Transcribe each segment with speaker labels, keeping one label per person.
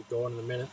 Speaker 1: get going in a minute.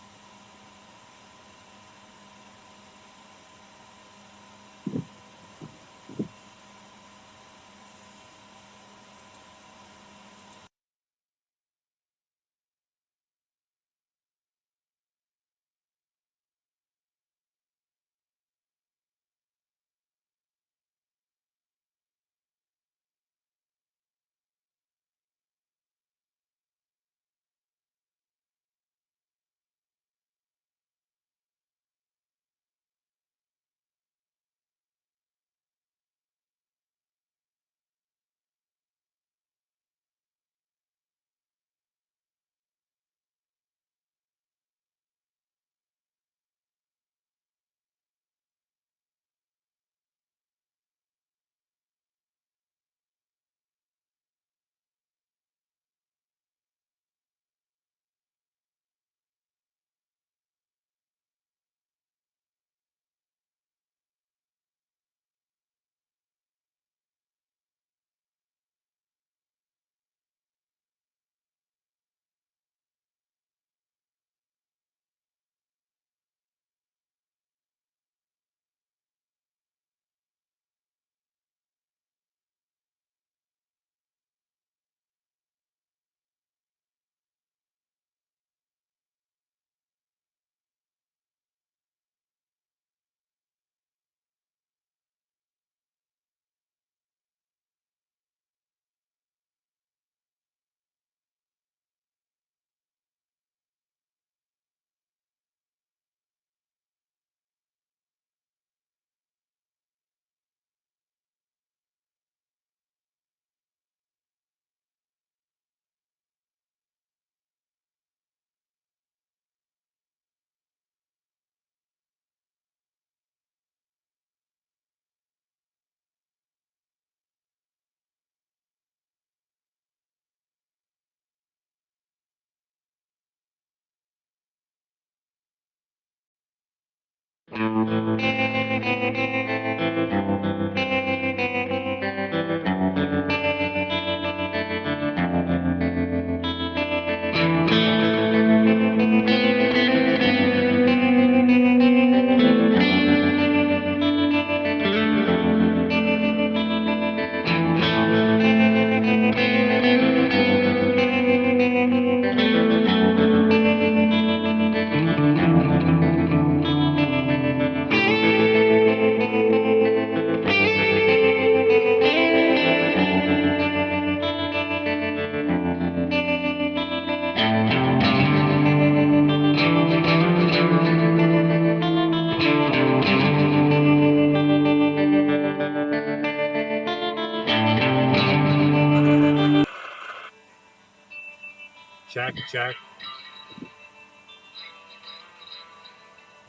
Speaker 1: Check.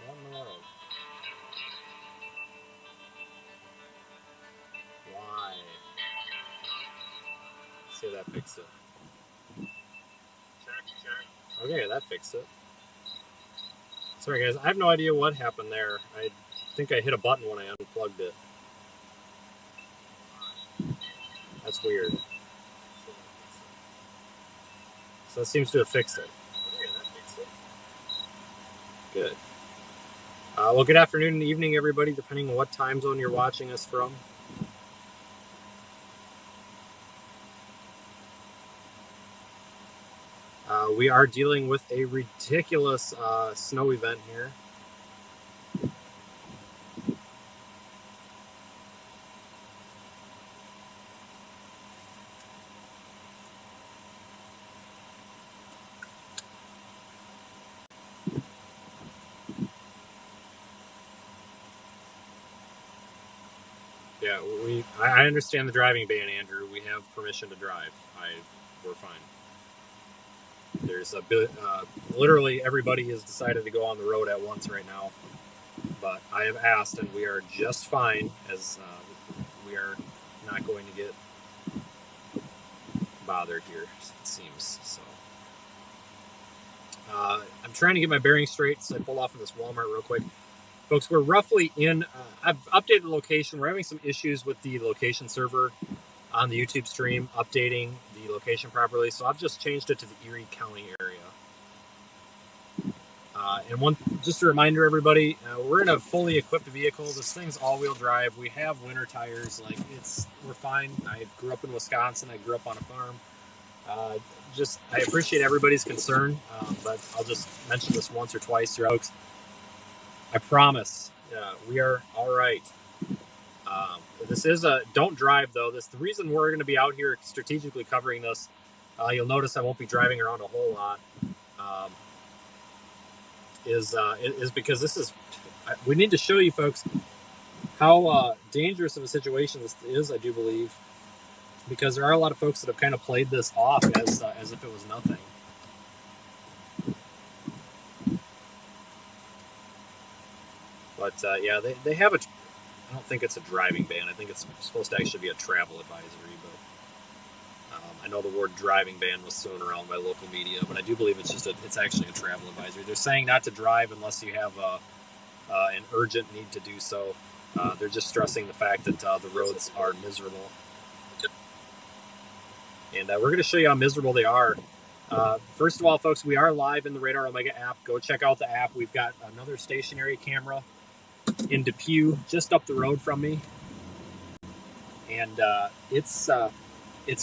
Speaker 1: What in the world? Why? See, that fixed it. Check. Okay, that fixed it. Sorry, guys. I have no idea what happened there. I think I hit a button when I unplugged it. That's weird. So that seems to have fixed it. Okay, that fixed it. Good. Well, good afternoon and evening, everybody, depending on what time zone you're watching us from. We are dealing with a ridiculous snow event here. Yeah, I understand the driving ban, Andrew. We have permission to drive. We're fine. There's literally everybody has decided to go on the road at once right now. But I have asked, and we are just fine, as we are not going to get bothered here, it seems. So I'm trying to get my bearings straight, so I pulled off of this Walmart real quick. Folks, we're roughly in, I've updated the location. We're having some issues with the location server on the YouTube stream, updating the location properly. So I've just changed it to the Erie County area. And just a reminder, everybody, we're in a fully equipped vehicle. This thing's all-wheel drive. We have winter tires. Like we're fine. I grew up in Wisconsin. I grew up on a farm. I appreciate everybody's concern, but I'll just mention this once or twice here, folks. I promise, we are all right. This is don't drive though. The reason we're going to be out here strategically covering this. You'll notice I won't be driving around a whole lot. Is because this is. We need to show you folks how dangerous of a situation this is. I do believe, because there are a lot of folks that have kind of played this off as if it was nothing. But yeah, they have a. I don't think it's a driving ban. I think it's supposed to actually be a travel advisory. But I know the word driving ban was thrown around by local media, but I do believe it's actually a travel advisory. They're saying not to drive unless you have an urgent need to do so. They're just stressing the fact that the roads are miserable. And we're going to show you how miserable they are. First of all, folks, we are live in the Radar Omega app. Go check out the app. We've got another stationary camera in Depew, just up the road from me. And it's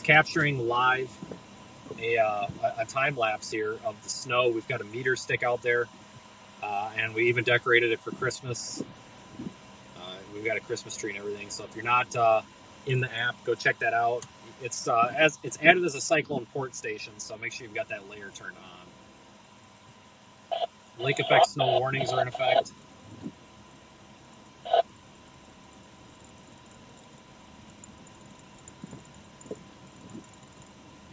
Speaker 1: capturing live a time lapse here of the snow. We've got a meter stick out there, and we even decorated it for Christmas. We've got a Christmas tree and everything. So if you're not in the app, go check that out. It's added as a cyclone port station, so make sure you've got that layer turned on. Lake effect snow warnings are in effect.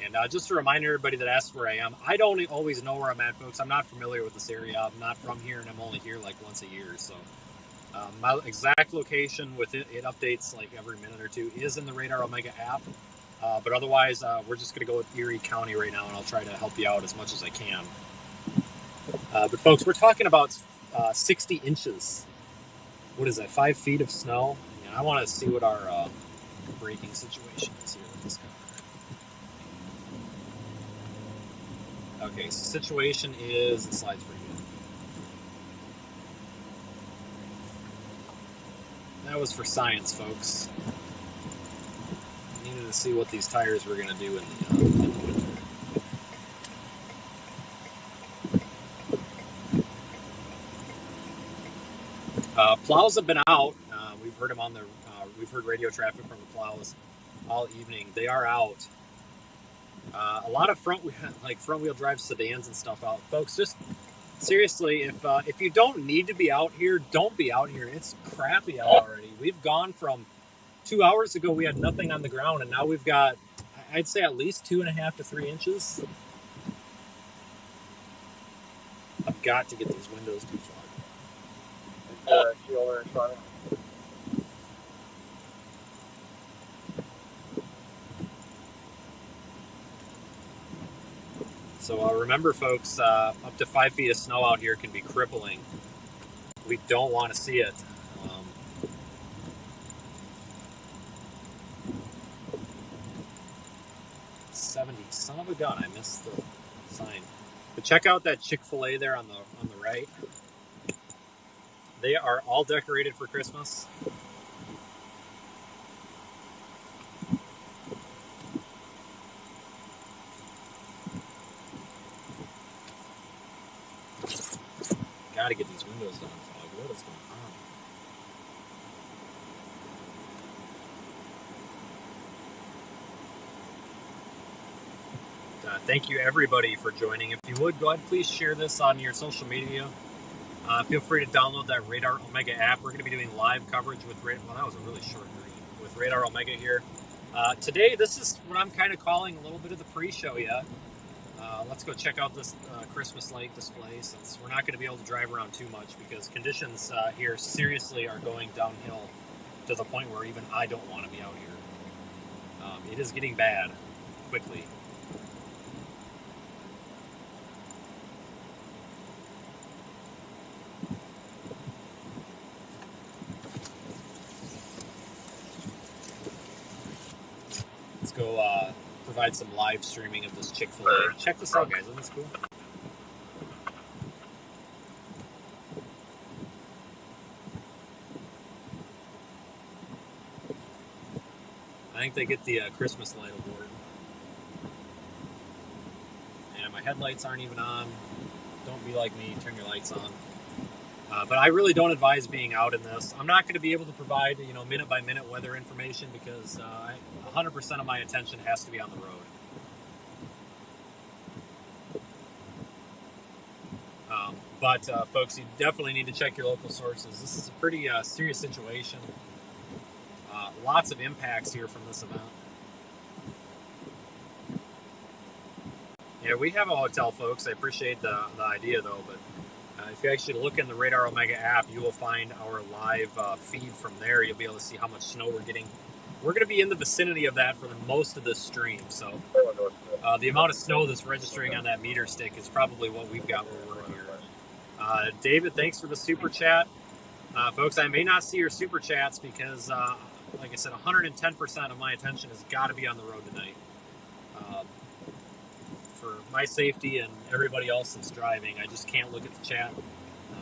Speaker 1: And just a reminder, everybody that asks where I am, I don't always know where I'm at, folks. I'm not familiar with this area. I'm not from here, and I'm only here like once a year. So my exact location with it updates like every minute or two, is in the Radar Omega app. But otherwise, we're just going to go with Erie County right now, and I'll try to help you out as much as I can. But folks, we're talking about 60 inches. What is that, 5 feet of snow? And I want to see what our braking situation is here with this car. Okay, so situation is, it slides pretty good. That was for science, folks. Needed to see what these tires were going to do in the winter. Plows have been out. We've heard them on the. We've heard radio traffic from the plows all evening. They are out. A lot of front wheel drive sedans and stuff out, folks. Just seriously, if you don't need to be out here, don't be out here. It's crappy out already. We've gone from 2 hours ago we had nothing on the ground, and now we've got, I'd say, at least 2.5 to 3 inches. I've got to get these windows defogged. So remember, folks, up to 5 feet of snow out here can be crippling. We don't want to see it. 70, son of a gun, I missed the sign. But check out that Chick-fil-A there on the right. They are all decorated for Christmas. Gotta get these windows done, fog. What is going on? Thank you, everybody, for joining. If you would, go ahead, please share this on your social media. Feel free to download that Radar Omega app. We're going to be doing live coverage with Radar. Well, that was a really short green with Radar Omega here. Today, this is what I'm kind of calling a little bit of the pre-show yet. Let's go check out this Christmas light display, since we're not going to be able to drive around too much because conditions here seriously are going downhill to the point where even I don't want to be out here. It is getting bad quickly. Let's go provide some live streaming of this Chick-fil-A. Check this out, guys. Isn't this cool? I think they get the Christmas light award. And my headlights aren't even on. Don't be like me, turn your lights on. But I really don't advise being out in this. I'm not going to be able to provide, minute by minute weather information because 100% of my attention has to be on the road. But folks, you definitely need to check your local sources. This is a pretty serious situation. Lots of impacts here from this event. Yeah, we have a hotel, folks. I appreciate the idea, though. But if you actually look in the Radar Omega app, you will find our live feed from there. You'll be able to see how much snow we're getting. We're going to be in the vicinity of that for the most of this stream. So the amount of snow that's registering on that meter stick is probably what we've got where we're here. David, thanks for the super chat. Folks, I may not see your super chats because, like I said, 110% of my attention has got to be on the road tonight. For my safety and everybody else that's driving, I just can't look at the chat.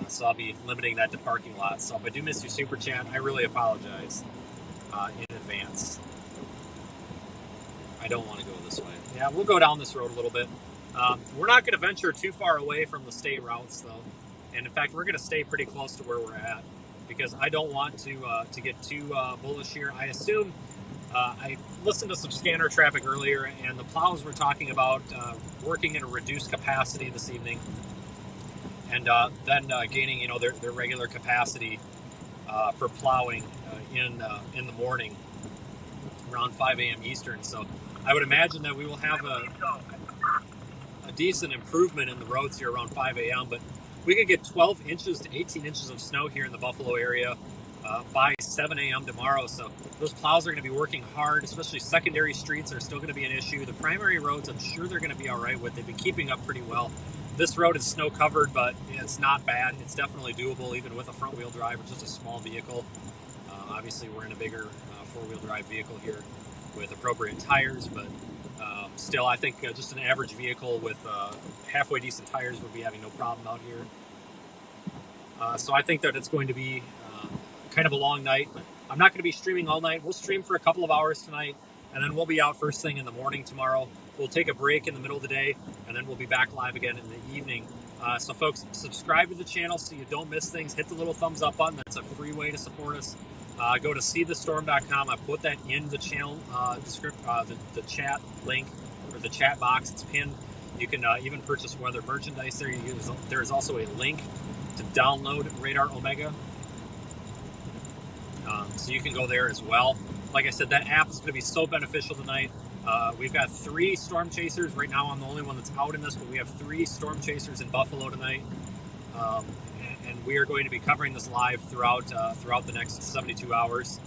Speaker 1: So I'll be limiting that to parking lots. So if I do miss your super chat, I really apologize in advance. I don't want to go this way. Yeah, we'll go down this road a little bit. We're not going to venture too far away from the state routes, though. And in fact, we're going to stay pretty close to where we're at because I don't want to get too bullish here. I assume I listened to some scanner traffic earlier, and the plows were talking about working at a reduced capacity this evening, and then gaining, their regular capacity for plowing in the morning around 5 a.m. Eastern. So I would imagine that we will have a decent improvement in the roads here around 5 a.m. But we could get 12 inches to 18 inches of snow here in the Buffalo area by 7 a.m. tomorrow. So those plows are going to be working hard, especially secondary streets are still going to be an issue. The primary roads, I'm sure they're going to be all right with. They've been keeping up pretty well. This road is snow covered, but it's not bad. It's definitely doable, even with a front wheel drive or just a small vehicle. Obviously, we're in a bigger four-wheel drive vehicle here with appropriate tires, but still, I think just an average vehicle with halfway decent tires would be having no problem out here. So I think that it's going to be kind of a long night. I'm not going to be streaming all night. We'll stream for a couple of hours tonight, and then we'll be out first thing in the morning tomorrow. We'll take a break in the middle of the day, and then we'll be back live again in the evening. So folks, subscribe to the channel so you don't miss things. Hit the little thumbs up button. That's a free way to support us. Go to seethestorm.com. I put that in the channel description, the chat link, or the chat box. It's pinned. You can even purchase weather merchandise there. There is also a link to download Radar Omega. So you can go there as well. Like I said, that app is going to be so beneficial tonight. We've got 3 storm chasers. Right now I'm the only one that's out in this, but we have 3 storm chasers in Buffalo tonight. And we are going to be covering this live throughout the next 72 hours.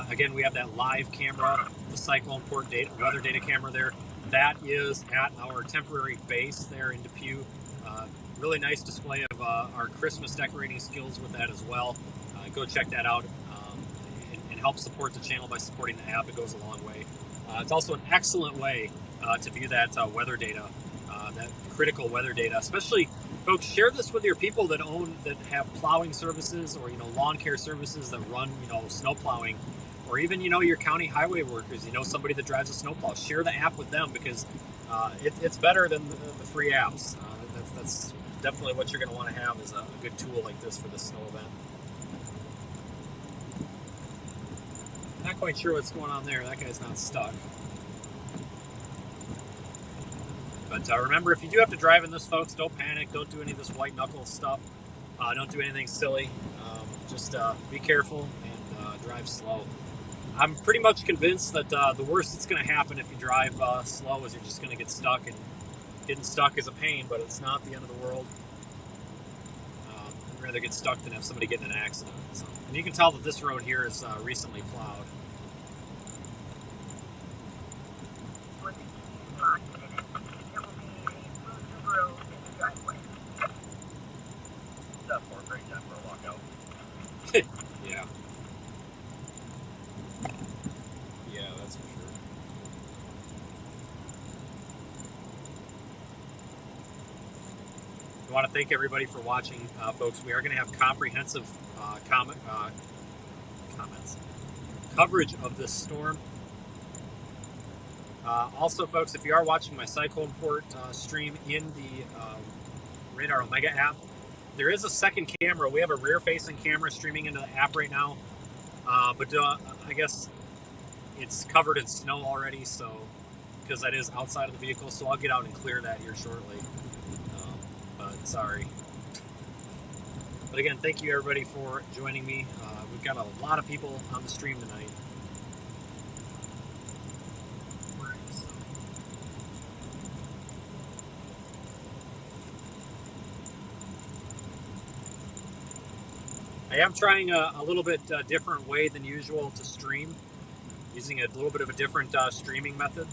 Speaker 1: Again, we have that live camera, the Cyclone Port weather data camera there. That is at our temporary base there in Depew. Really nice display of our Christmas decorating skills with that as well. Go check that out and help support the channel by supporting the app. It goes a long way. It's also an excellent way to view that weather data, that critical weather data. Especially, folks, share this with your people that have plowing services or lawn care services that run snow plowing, or even your county highway workers. Somebody that drives a snowplow. Share the app with them because it's better than the free apps. That's definitely what you're going to want to have is a good tool like this for the snow event. Not quite sure what's going on there. That guy's not stuck. But remember, if you do have to drive in this, folks, don't panic. Don't do any of this white knuckle stuff. Don't do anything silly. Just be careful and drive slow. I'm pretty much convinced that the worst that's going to happen if you drive slow is you're just going to get stuck. And getting stuck is a pain, but it's not the end of the world. I'd rather get stuck than have somebody get in an accident. So. And you can tell that this road here is recently plowed. Yeah. Yeah, that's for sure. I want to thank everybody for watching, folks. We are going to have comprehensive comments coverage of this storm Also, folks, if you are watching my Cycle Import stream in the Radar Omega app, there is a second camera. We have a rear-facing camera streaming into the app right now, but I guess it's covered in snow already, so because that is outside of the vehicle, so I'll get out and clear that here shortly. But sorry. But again, thank you everybody for joining me. We've got a lot of people on the stream tonight. I am trying a little bit different way than usual to stream, using a little bit of a different streaming method.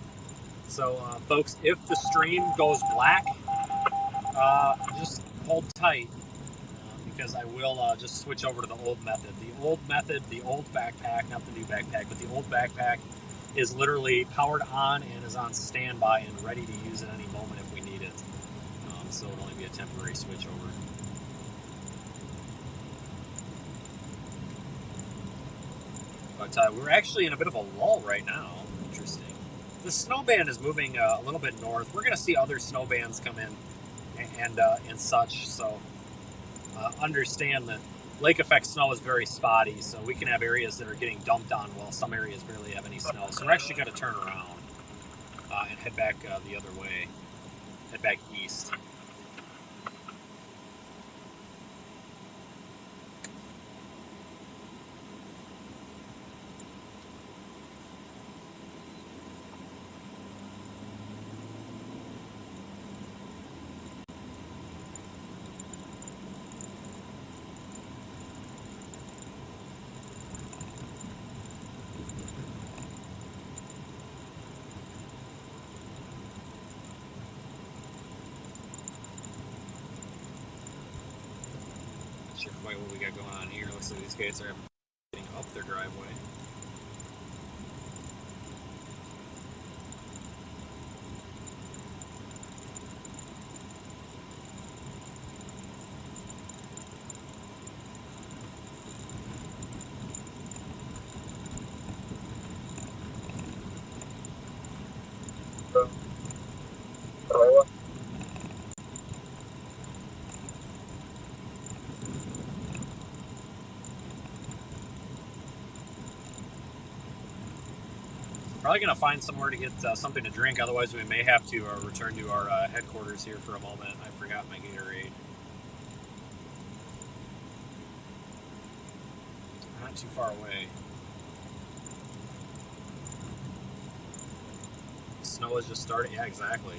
Speaker 1: So, folks, if the stream goes black, just hold tight because I will just switch over to the old method. The old method, the old backpack, not the new backpack, but the old backpack is literally powered on and is on standby and ready to use at any moment if we need it. So it'll only be a temporary switch over. But we're actually in a bit of a lull right now. Interesting. The snow band is moving a little bit north. We're going to see other snow bands come in and such. So understand that lake effect snow is very spotty. So we can have areas that are getting dumped on while some areas barely have any snow. So we're actually going to turn around and head back the other way. Head back east. Sure quite what we got going on here. Looks like these guys are getting up their driveway. Probably going to find somewhere to get something to drink. Otherwise, we may have to return to our headquarters here for a moment. I forgot my Gatorade. Not too far away. Snow is just starting. Yeah, exactly.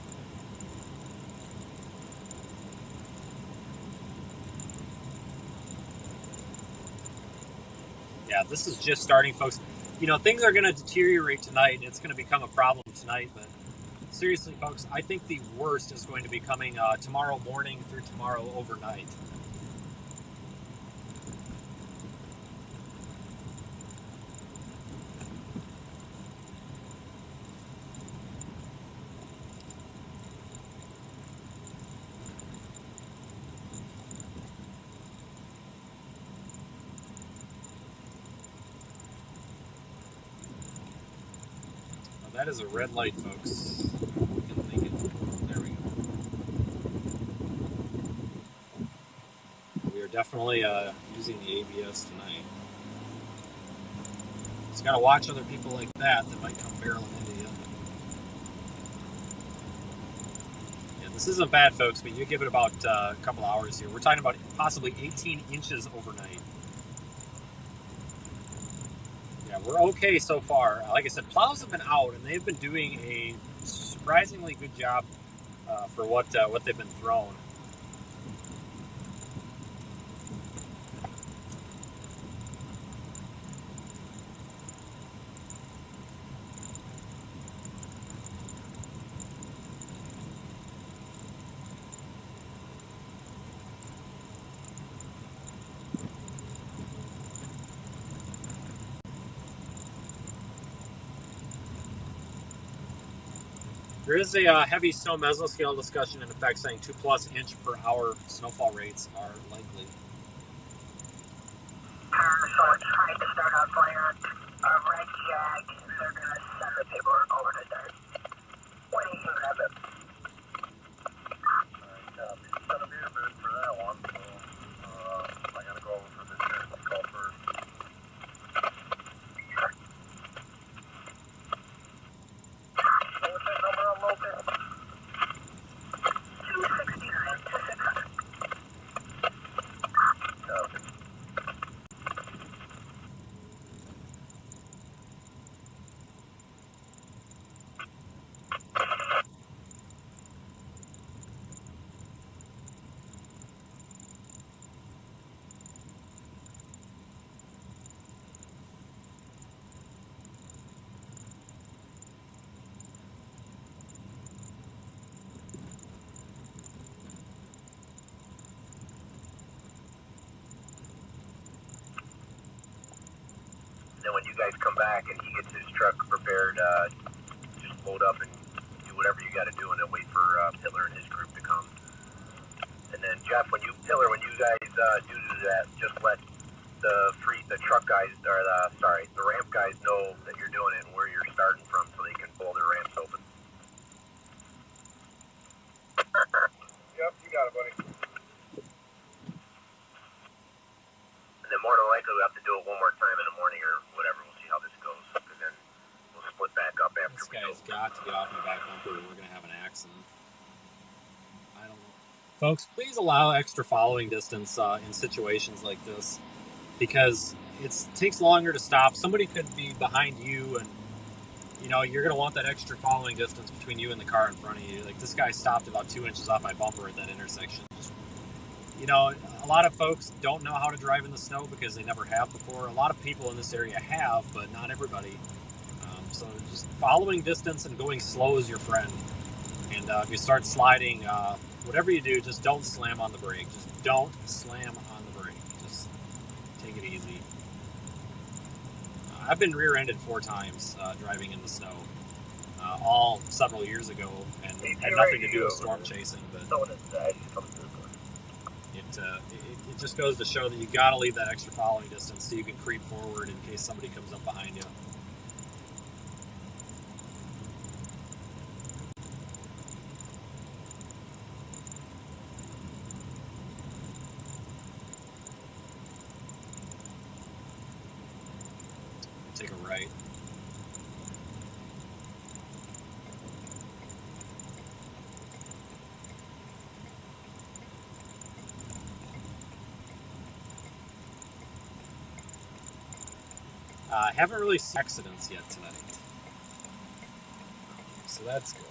Speaker 1: Yeah, this is just starting, folks. You know, things are going to deteriorate tonight. It's going to become a problem tonight, but seriously, folks, I think the worst is going to be coming tomorrow morning through tomorrow overnight. That is a red light, folks. There we go. We are definitely using the ABS tonight. Just gotta watch other people like that might come barreling into you. Yeah, this isn't bad, folks, but you give it about a couple hours here. We're talking about possibly 18 inches overnight. Yeah, we're okay so far. Like I said, plows have been out, and they've been doing a surprisingly good job for what they've been thrown. There is a heavy snow mesoscale discussion in effect saying 2+ inch per hour snowfall rates are likely.
Speaker 2: So it's trying to start a flare, a red jag, and they're going to send the paperwork over to start. back and he gets his truck prepared, just load up and do whatever you got to do, and then wait for Hitler and his group to come. And then Jeff, when you guys do that, just let the truck guys, or the ramp guys know that you're doing it and where you're starting from, so they can pull their ramps open.
Speaker 3: Yep, you got it, buddy.
Speaker 2: And then more than likely we'll have to do it one more time in the morning or whatever. We'll see how this goes, because then we'll split back up after.
Speaker 1: This guy's got to get off my back bumper or we're going to have an accident. I don't know. Folks, please allow extra following distance in situations like this, because it takes longer to stop. Somebody could be behind you, and you're going to want that extra following distance between you and the car in front of you. Like, this guy stopped about 2 inches off my bumper at that intersection. A lot of folks don't know how to drive in the snow because they never have before. A lot of people in this area have, but not everybody. So just following distance and going slow is your friend. And if you start sliding, whatever you do, just don't slam on the brake. Just don't slam on the brake. Just take it easy. I've been rear-ended 4 times driving in the snow, all several years ago, and had nothing to do with storm chasing. But it just goes to show that you got to leave that extra following distance so you can creep forward in case somebody comes up behind you. Take a right. Haven't really seen accidents yet tonight, so that's good.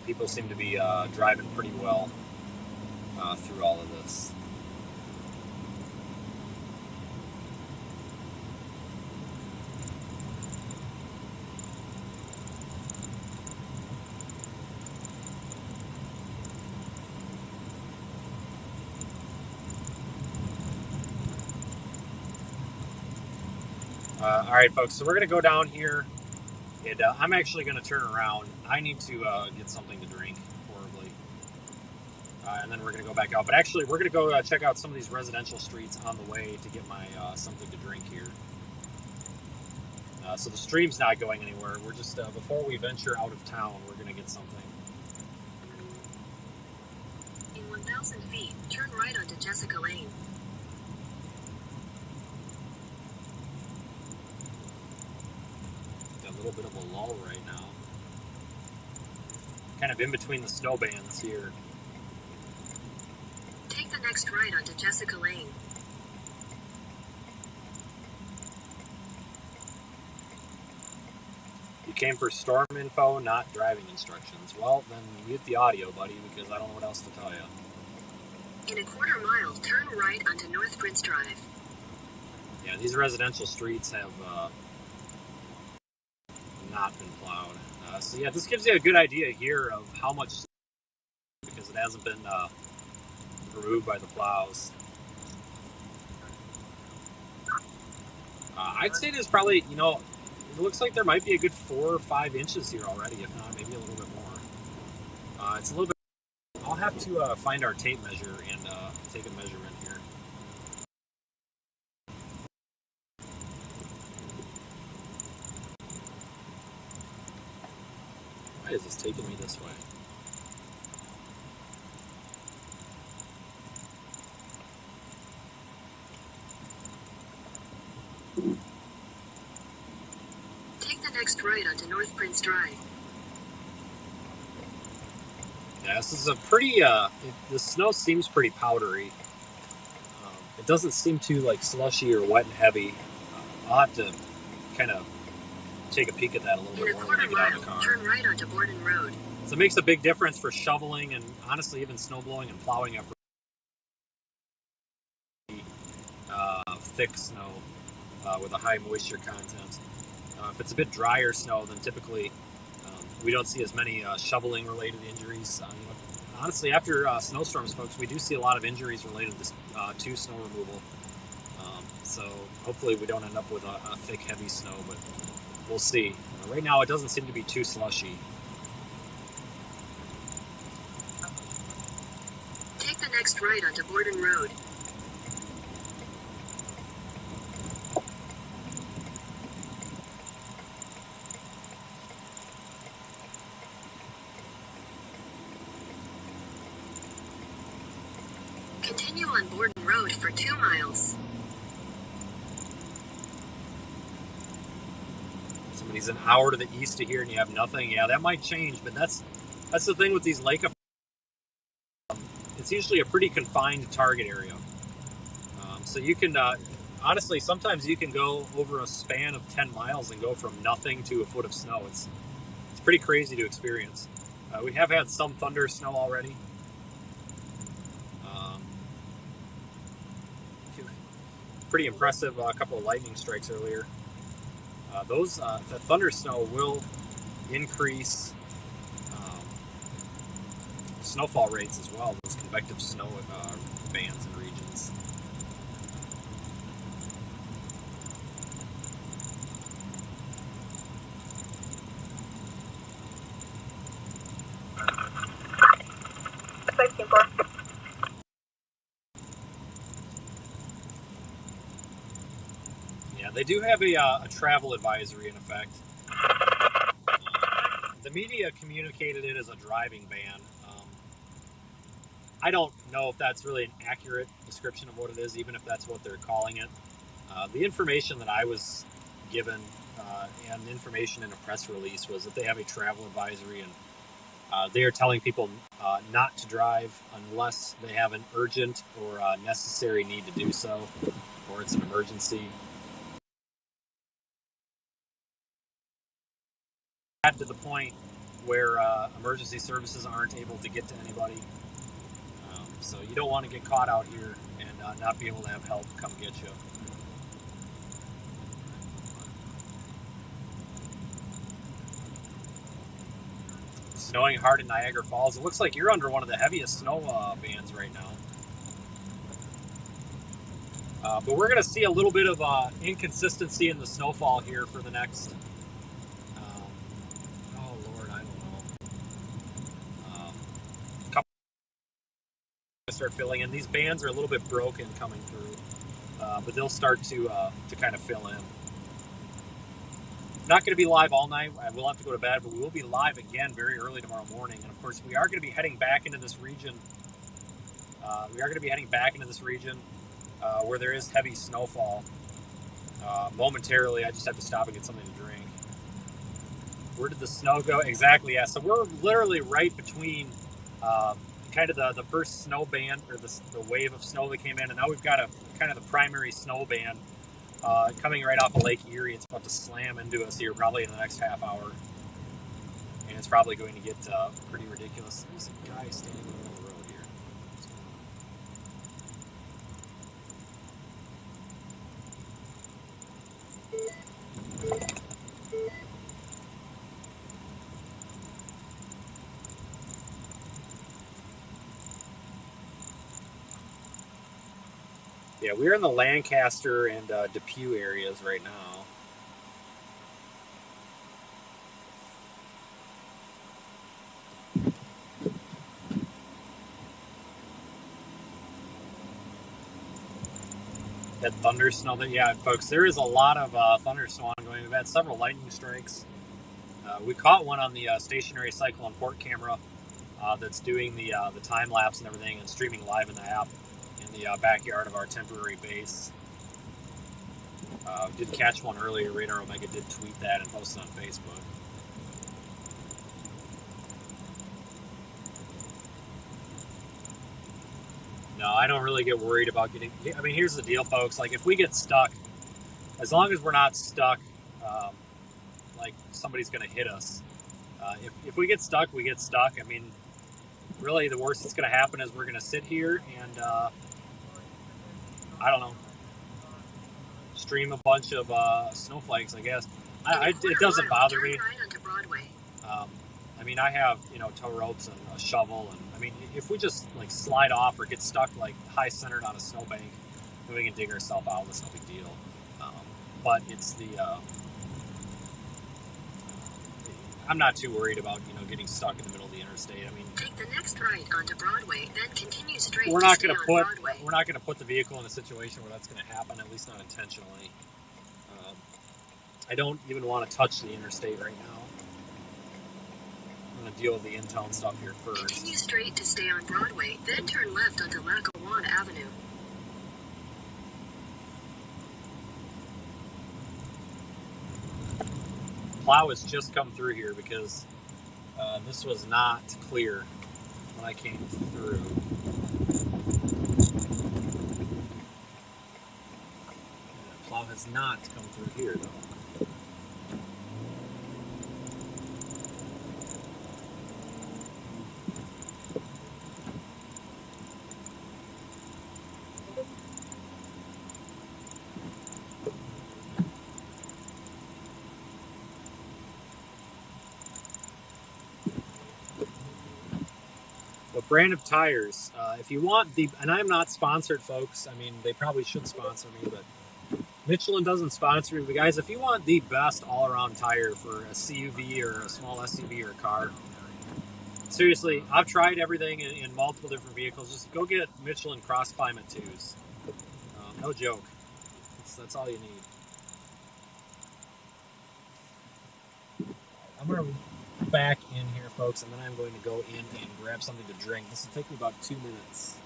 Speaker 1: People seem to be driving pretty well through all of this. All right, folks, so we're going to go down here, and I'm actually going to turn around. I need to get something to drink, horribly. And then we're going to go back out. But actually, we're going to go check out some of these residential streets on the way to get my something to drink here. So the stream's not going anywhere. We're just, before we venture out of town, we're going to get something.
Speaker 4: In 1,000 feet, turn right onto Jessica Lane.
Speaker 1: Got a little bit of a lull right now. Kind of in between the snow bands here.
Speaker 4: Take the next right onto Jessica Lane.
Speaker 1: You came for storm info, not driving instructions. Well, then mute the audio, buddy, because I don't know what else to tell you.
Speaker 4: In a quarter mile, turn right onto North Prince Drive.
Speaker 1: Yeah, these residential streets have not been plowed. So yeah, this gives you a good idea here of how much, because it hasn't been removed by the plows. I'd say there's probably, it looks like there might be a good 4 or 5 inches here already, if not maybe a little bit more. It's a little bit. I'll have to find our tape measure and take a measurement here. Why is this taking me this way?
Speaker 4: Take the next right onto North Prince Drive.
Speaker 1: Yeah, this is a pretty, the snow seems pretty powdery. It doesn't seem too, slushy or wet and heavy. I'll have to kind of take a peek at that a little bit more when I get out of the car.
Speaker 4: Turn right onto Borden Road.
Speaker 1: So it makes a big difference for shoveling and, honestly, even snow blowing and plowing up thick snow with a high moisture content. If it's a bit drier snow, then typically we don't see as many shoveling-related injuries. Honestly, after snowstorms, folks, we do see a lot of injuries related to snow removal. So hopefully we don't end up with a thick, heavy snow, but we'll see. Right now it doesn't seem to be too slushy.
Speaker 4: Take the next right onto Borden Road. Continue on Borden Road for 2 miles.
Speaker 1: Somebody's an hour to the east of here and you have nothing. Yeah, that might change, but that's the thing with these lake. It's usually a pretty confined target area. So you can, honestly, sometimes you can go over a span of 10 miles and go from nothing to a foot of snow. It's pretty crazy to experience. We have had some thunder snow already. Pretty impressive. A couple of lightning strikes earlier. The thunder snow will increase snowfall rates as well. Those convective snow bands and regions. Yeah, they do have a travel advisory in effect. The media communicated it as a driving ban. I don't know if that's really an accurate description of what it is, even if that's what they're calling it. The information that I was given and information in a press release was that they have a travel advisory and they are telling people not to drive unless they have an urgent or necessary need to do so, or it's an emergency. To the point where emergency services aren't able to get to anybody. So you don't want to get caught out here and not be able to have help come get you. Snowing hard in Niagara Falls. It looks like you're under one of the heaviest snow bands right now. But we're going to see a little bit of inconsistency in the snowfall here for the next, oh Lord, I don't know. Couple start filling in. These bands are a little bit broken coming through, but they'll start to kind of fill in. Not going to be live all night. I will have to go to bed, but we will be live again very early tomorrow morning. And of course, we are going to be heading back into this region. Where there is heavy snowfall. Momentarily, I just have to stop and get something to drink. Where did the snow go? Exactly, yeah. So we're literally right between kind of the first snow band, or the wave of snow that came in, and now we've got a kind of the primary snow band coming right off of Lake Erie. It's about to slam into us here probably in the next half hour. And it's probably going to get pretty ridiculous. There's a guy standing in the middle of the road here. Yeah, we're in the Lancaster and Depew areas right now. That thunder snow, yeah, folks, there is a lot of thunder snow ongoing. We've had several lightning strikes. We caught one on the stationary cyclone port camera that's doing the time lapse and everything and streaming live in the app in the backyard of our temporary base. Did catch one earlier. Radar Omega did tweet that and post it on Facebook. No, I don't really get worried about getting. I mean, here's the deal, folks. Like, if we get stuck, as long as we're not stuck, like somebody's going to hit us. If we get stuck, we get stuck. I mean, really, the worst that's going to happen is we're going to sit here and I don't know, stream a bunch of snowflakes. I guess it doesn't bother me. I mean, I have tow ropes and a shovel, and I mean, if we just like slide off or get stuck like high centered on a snowbank, we can dig ourselves out. That's no big deal. But it's the I'm not too worried about getting stuck in the middle of the interstate. I mean,
Speaker 4: take the next right onto Broadway, then continue straight.
Speaker 1: we're not
Speaker 4: going to
Speaker 1: put the vehicle in a situation where that's going to happen, at least not intentionally. I don't even want to touch the interstate right now. I'm going to deal with the in-town stuff here first.
Speaker 4: Continue straight to stay on Broadway, then turn left onto Lackawanna Avenue.
Speaker 1: Plow has just come through here because this was not clear when I came through. Plow has not come through here though. What brand of tires? If you want and I'm not sponsored, folks. I mean, they probably should sponsor me, but Michelin doesn't sponsor me. But guys, if you want the best all-around tire for a CUV or a small SUV or a car, seriously, I've tried everything in multiple different vehicles. Just go get Michelin Cross Climate 2s. No joke. That's all you need. I'm going to back in here, folks, and then I'm going to go in and grab something to drink. This will take me about 2 minutes.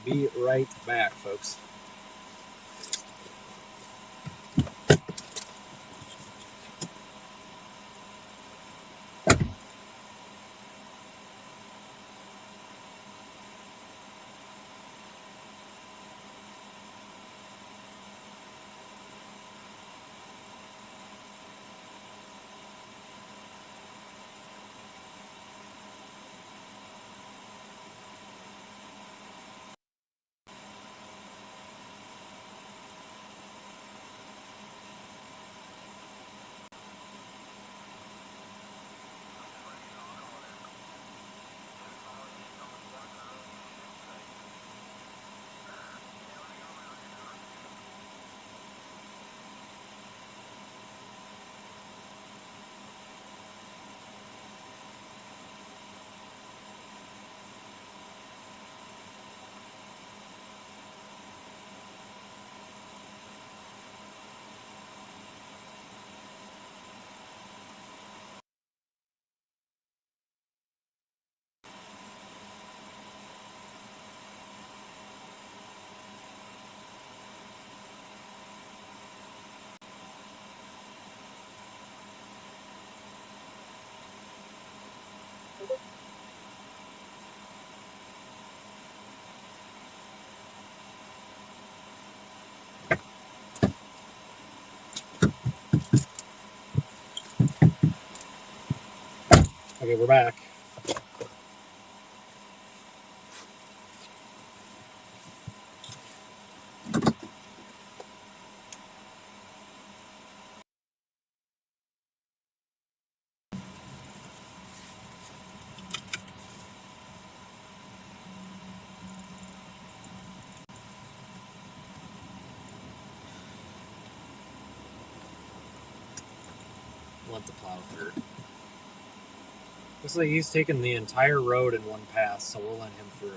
Speaker 1: Be right back, folks. Okay, we're back. Let the plow through. Looks like he's taken the entire road in one pass, so we'll let him through.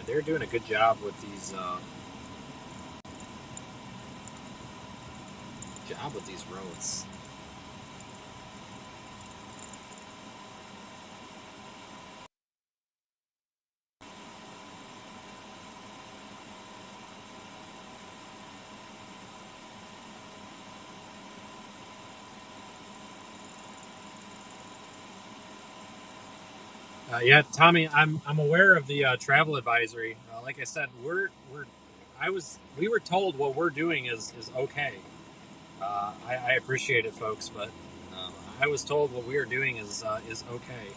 Speaker 1: they're doing a good job with these roads. Yeah, Tommy, I'm aware of the travel advisory. Like I said, we were told what we're doing is okay. I appreciate it, folks, but I was told what we are doing is okay.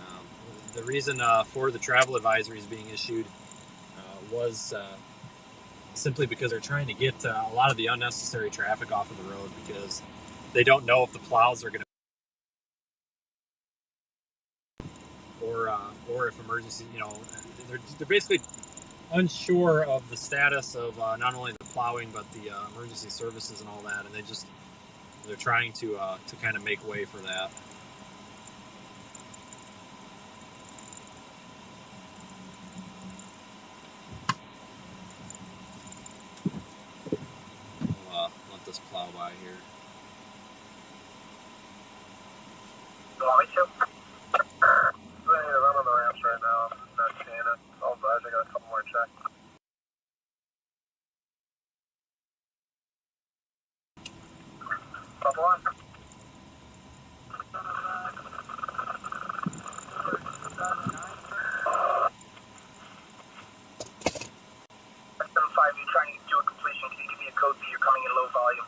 Speaker 1: Um, the reason for the travel advisories being issued was simply because they're trying to get a lot of the unnecessary traffic off of the road because they don't know if the plows are going to or if emergency, they're basically unsure of the status of not only the plowing but the emergency services and all that, and they're trying to kind of make way for that. We'll let this plow by here.
Speaker 3: I'm on the ramps right now. Not seeing it. I'll advise. I got a couple more checks. Couple on. 7-5, you're trying to do a completion. Can you give me a code that you're coming in low volume?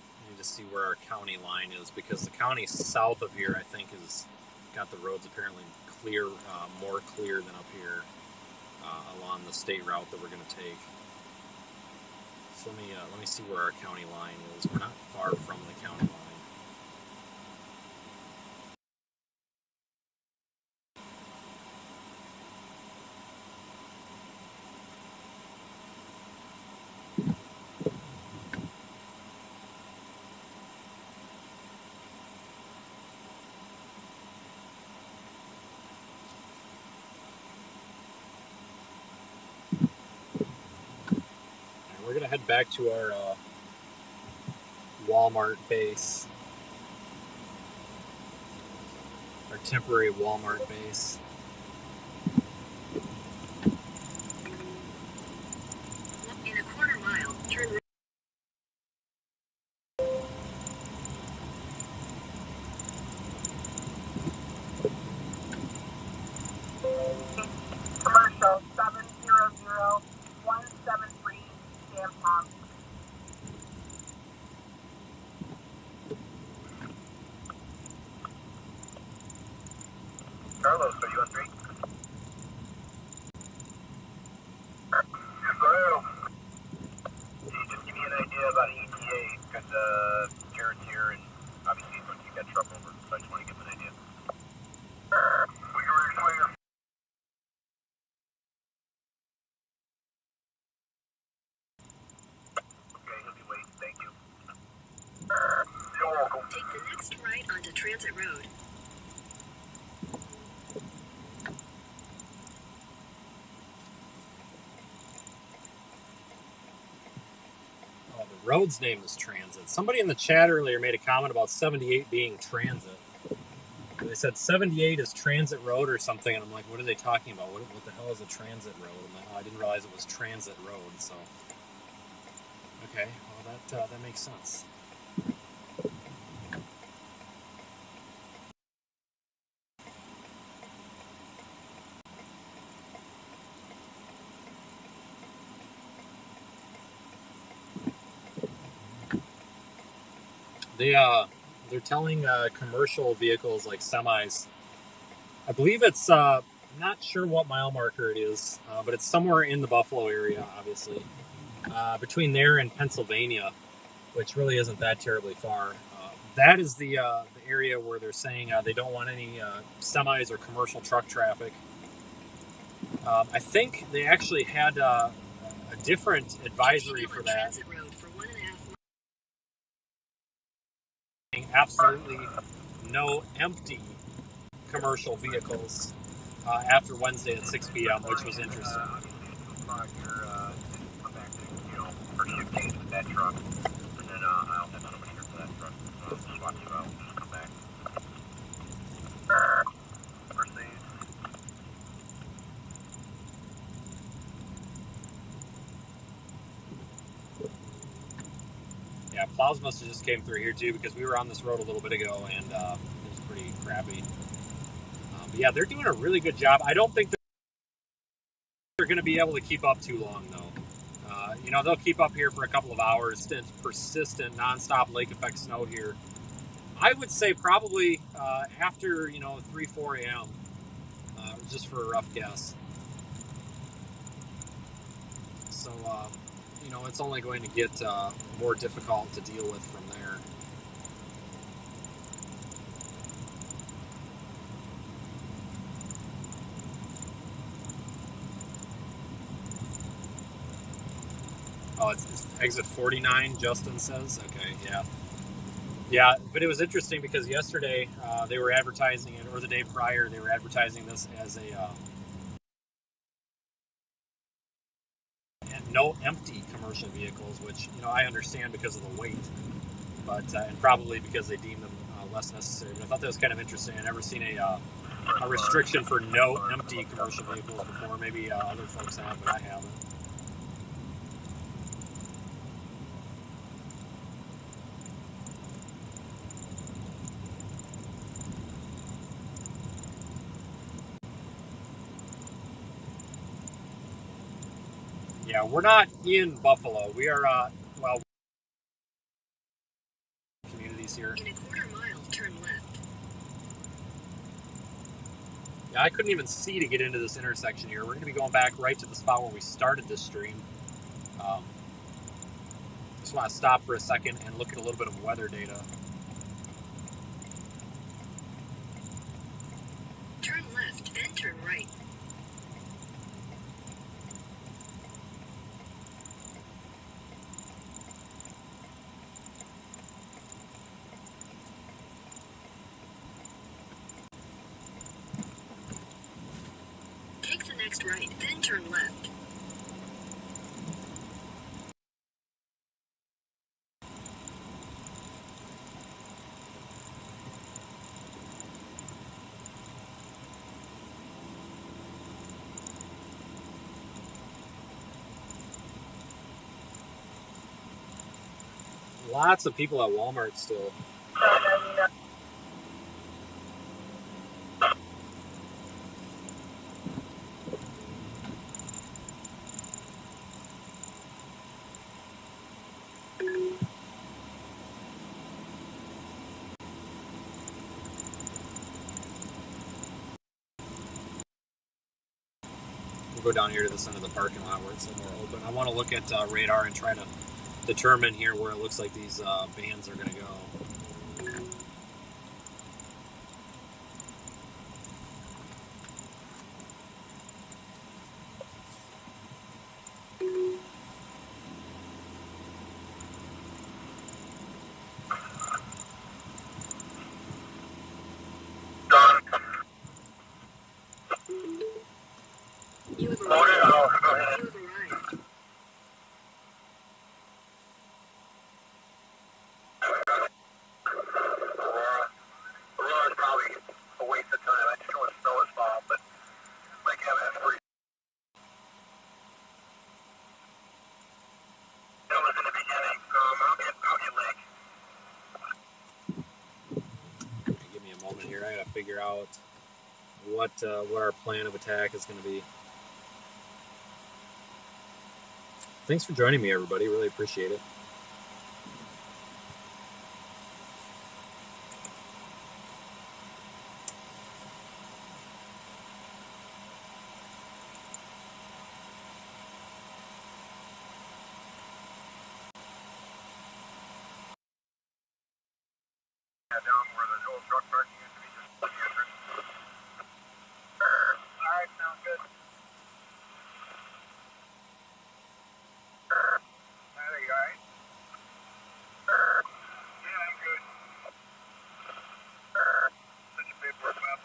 Speaker 1: I need to see where our county line is because the county south of here, I think, has got the roads apparently clear, more clear than up here along the state route that we're going to take. So let me see where our county line is. We're not far from the county line. We're going to head back to our Walmart base, our temporary Walmart base.
Speaker 4: In a quarter mile, turn right.
Speaker 5: Commercial 700-173 Sam Tom.
Speaker 3: Carlos, are you on 3? Yes, hello.
Speaker 2: Can you just give me an idea about ETA? Because Jared's here, and obviously he's going to keep that truck over, so I just want to give him an idea.
Speaker 3: We can reswing us.
Speaker 2: Okay, he'll be waiting. Thank you.
Speaker 3: You're welcome.
Speaker 4: Take the next right onto Transit Road.
Speaker 1: Oh, the road's name is Transit. Somebody in the chat earlier made a comment about 78 being Transit. They said 78 is Transit Road or something, and I'm like, what are they talking about? What the hell is a Transit Road? I'm like, oh, I didn't realize it was Transit Road. So, okay, well that makes sense. They're telling commercial vehicles like semis. I believe it's not sure what mile marker it is, but it's somewhere in the Buffalo area, obviously, between there and Pennsylvania, which really isn't that terribly far. That is the area where they're saying they don't want any semis or commercial truck traffic. I think they actually had a different advisory for that.
Speaker 4: Transit Road for 1.5 miles.
Speaker 1: Absolutely no empty commercial vehicles after Wednesday at 6 p.m., which was interesting.
Speaker 2: Come back to, for shift change with that truck, and then I'll have somebody here for that truck. So I'll swap you out, just come back. Proceed.
Speaker 1: Yeah, plows must have just came through here too, because we were on this road a little bit ago and it was pretty crappy. But yeah, they're doing a really good job. I don't think they're going to be able to keep up too long though. They'll keep up here for a couple of hours. It's persistent, nonstop lake effect snow here. I would say probably after 3, 4 a.m. Just for a rough guess. So it's only going to get more difficult to deal with from there. Oh, it's exit 49, Justin says. Okay, yeah. Yeah, but it was interesting because yesterday they were advertising it, or the day prior, they were advertising this as a no empty commercial vehicles, which, I understand because of the weight, but and probably because they deem them less necessary. But I thought that was kind of interesting. I've never seen a restriction for no empty commercial vehicles before. Maybe other folks have, but I haven't. Yeah, we're not in Buffalo. We are, communities here.
Speaker 4: In a quarter mile, turn left.
Speaker 1: Yeah, I couldn't even see to get into this intersection here. We're going to be going back right to the spot where we started this stream. Just want to stop for a second and look at a little bit of weather data.
Speaker 4: Turn left, then turn right. Take the next right, then turn left.
Speaker 1: Lots of people at Walmart still. We'll go down here to the center of the parking lot where it's a little more open. I want to look at radar and try to determine here where it looks like these vans are going to go.
Speaker 4: You have arrived.
Speaker 2: Aurora's probably a waste of time. I just know it's snow is fall, but like having that free. That was in the beginning. I'll get late.
Speaker 1: Give me a moment here. I got to figure out what our plan of attack is going to be. Thanks for joining me, everybody. Really appreciate it.
Speaker 3: Down where the old truck parking used to be, just the entrance. Alright, sounds good. Are you alright? Yeah, I'm good. Send your paperwork up.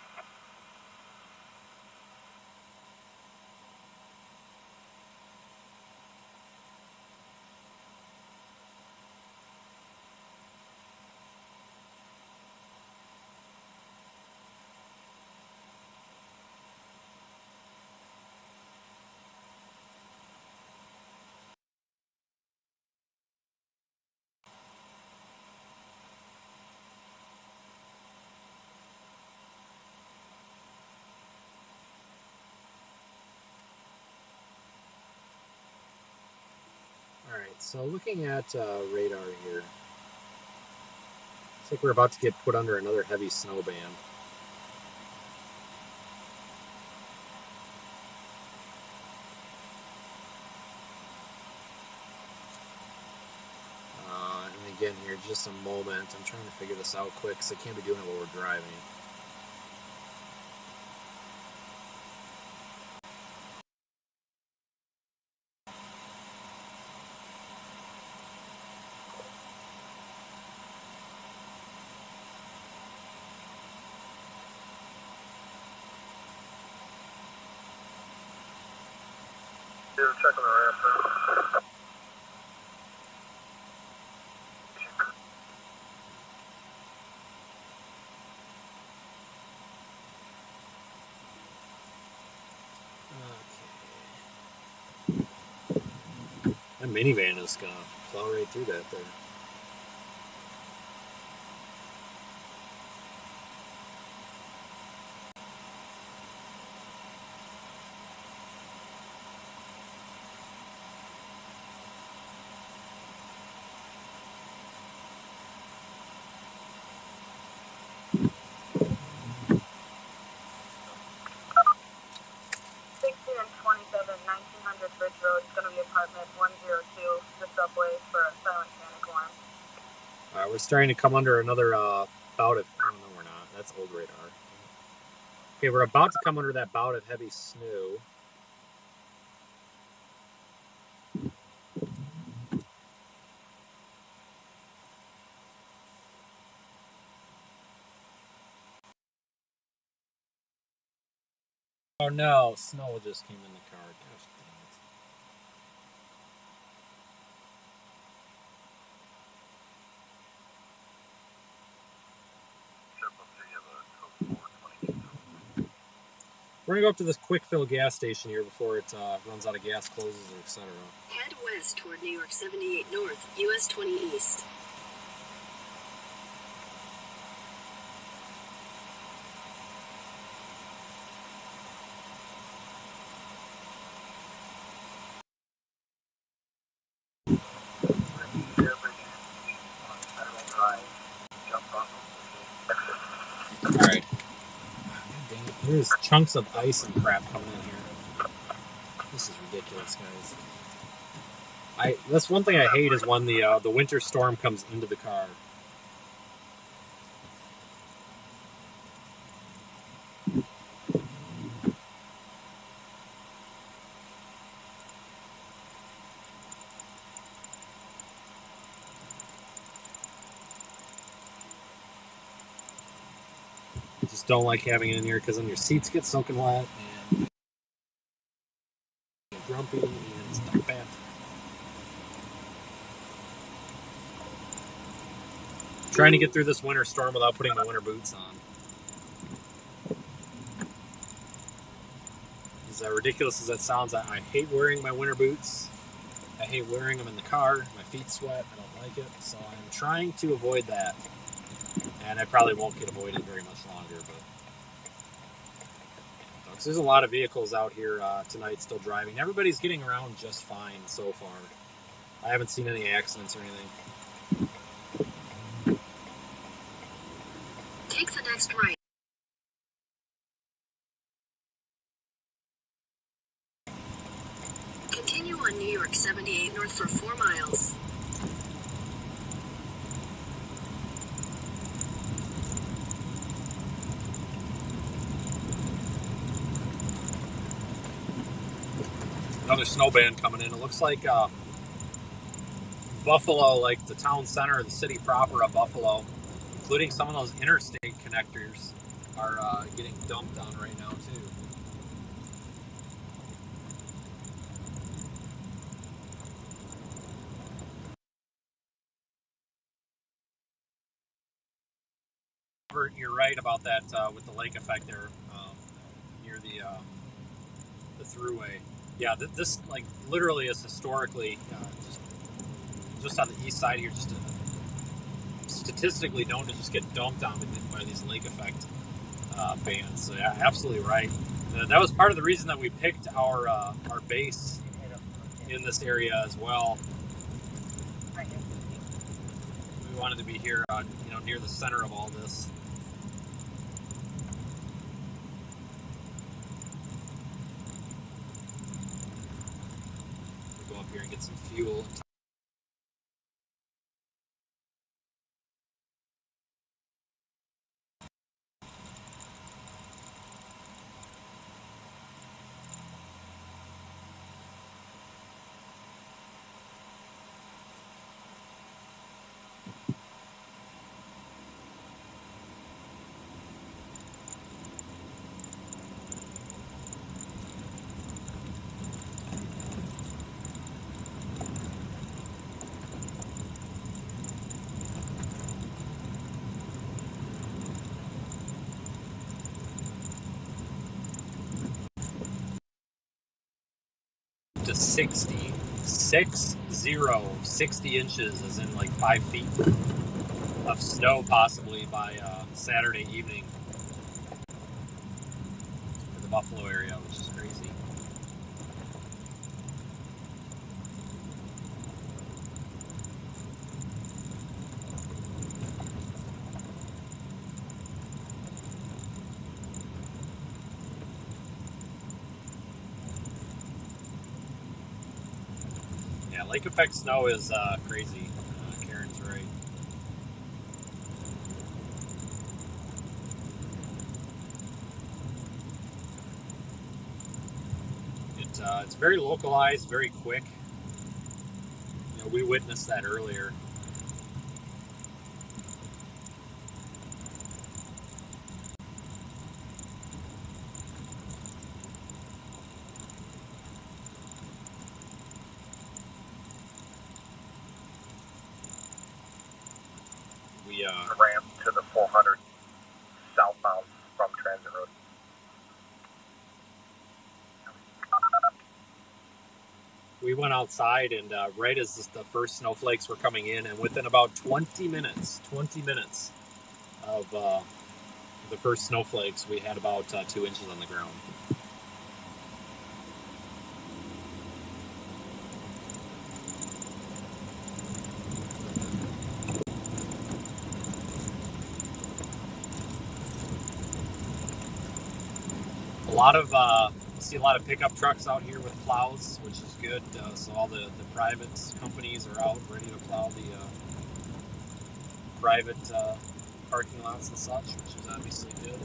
Speaker 1: So looking at radar here, looks like we're about to get put under another heavy snow band. And again here, just a moment. I'm trying to figure this out quick because I can't be doing it while we're driving.
Speaker 3: Check on the ramp.
Speaker 1: Okay. That minivan is gonna plow right through that there.
Speaker 5: And 27, 1900 Bridge Road. It's going to be apartment 102, the subway for a silent panic alarm.
Speaker 1: All right, we're starting to come under another bout of. Oh no, we're not. That's old radar. Okay, we're about to come under that bout of heavy snow. Oh no, snow just came in the car. Gosh dang it. We're gonna go up to this quick fill gas station here before it runs out of gas, closes, or etc.
Speaker 4: Head west toward New York 78 North, US 20 East.
Speaker 1: Alright. Dang it. There's chunks of ice and crap coming in here. This is ridiculous, guys. That's one thing I hate is when the winter storm comes into the car. I just don't like having it in here because then your seats get soaking wet and you get grumpy and it's not bad. Trying to get through this winter storm without putting my winter boots on. As ridiculous as that sounds, I hate wearing my winter boots. I hate wearing them in the car. My feet sweat. I don't like it. So I'm trying to avoid that. And I probably won't get avoided very much longer. But folks, there's a lot of vehicles out here tonight still driving. Everybody's getting around just fine so far. I haven't seen any accidents or anything.
Speaker 4: Take the next right. Continue on New York 78 North for 4 miles.
Speaker 1: Another snow band coming in. It looks like Buffalo, like the town center of the city proper of Buffalo, including some of those interstate connectors, are getting dumped on right now too. You're right about that with the lake effect there near the thruway. Yeah, this like literally is historically just on the east side here, just statistically known to just get dumped on by these lake effect bands. So yeah, absolutely right. That was part of the reason that we picked our base in this area as well. We wanted to be here, near the center of all this. We'll go up here and get some fuel. To 60 inches, as in like 5 feet of snow possibly by Saturday evening for the Buffalo area, which is crazy. Yeah, lake effect snow is crazy. Karen's right. It's very localized, very quick. We witnessed that earlier. We
Speaker 3: ramp to the 400 southbound from Transit Road.
Speaker 1: we went outside, and right as the first snowflakes were coming in, and within about 20 minutes of the first snowflakes, we had about 2 inches on the ground. See a lot of pickup trucks out here with plows, which is good. So all the private companies are out ready to plow the private parking lots and such, which is obviously good.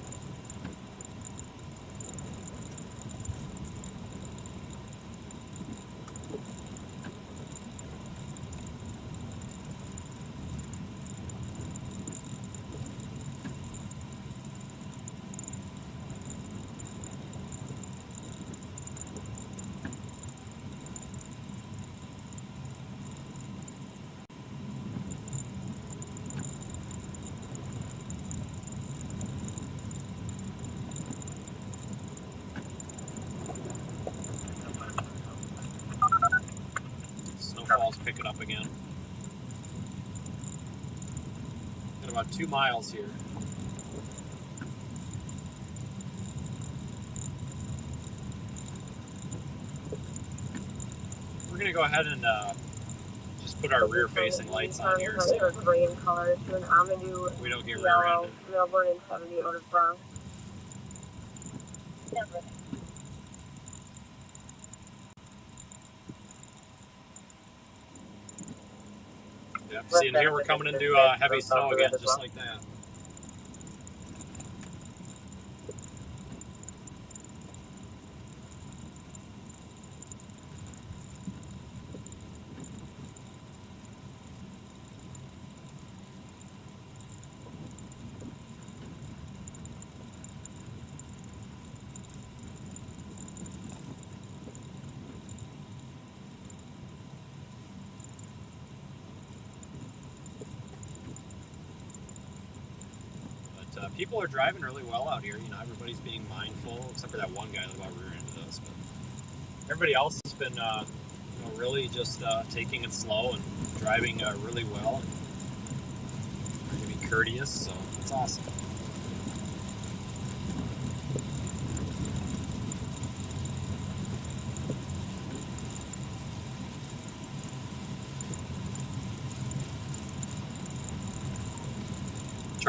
Speaker 1: Snowfall's picking up again. Got about 2 miles here. We're gonna go ahead and just put our rear-facing lights on here so
Speaker 5: green color to an Amadou
Speaker 1: we don't get
Speaker 5: yellow,
Speaker 1: rear-ended.
Speaker 5: Melbourne and 70 out of brown.
Speaker 1: Yep. See, and here we're coming into heavy snow again, just like that. People are driving really well out here. Everybody's being mindful, except for that one guy that about rear-ended us. But everybody else has been, really just taking it slow and driving really well, and trying to be courteous. So that's awesome.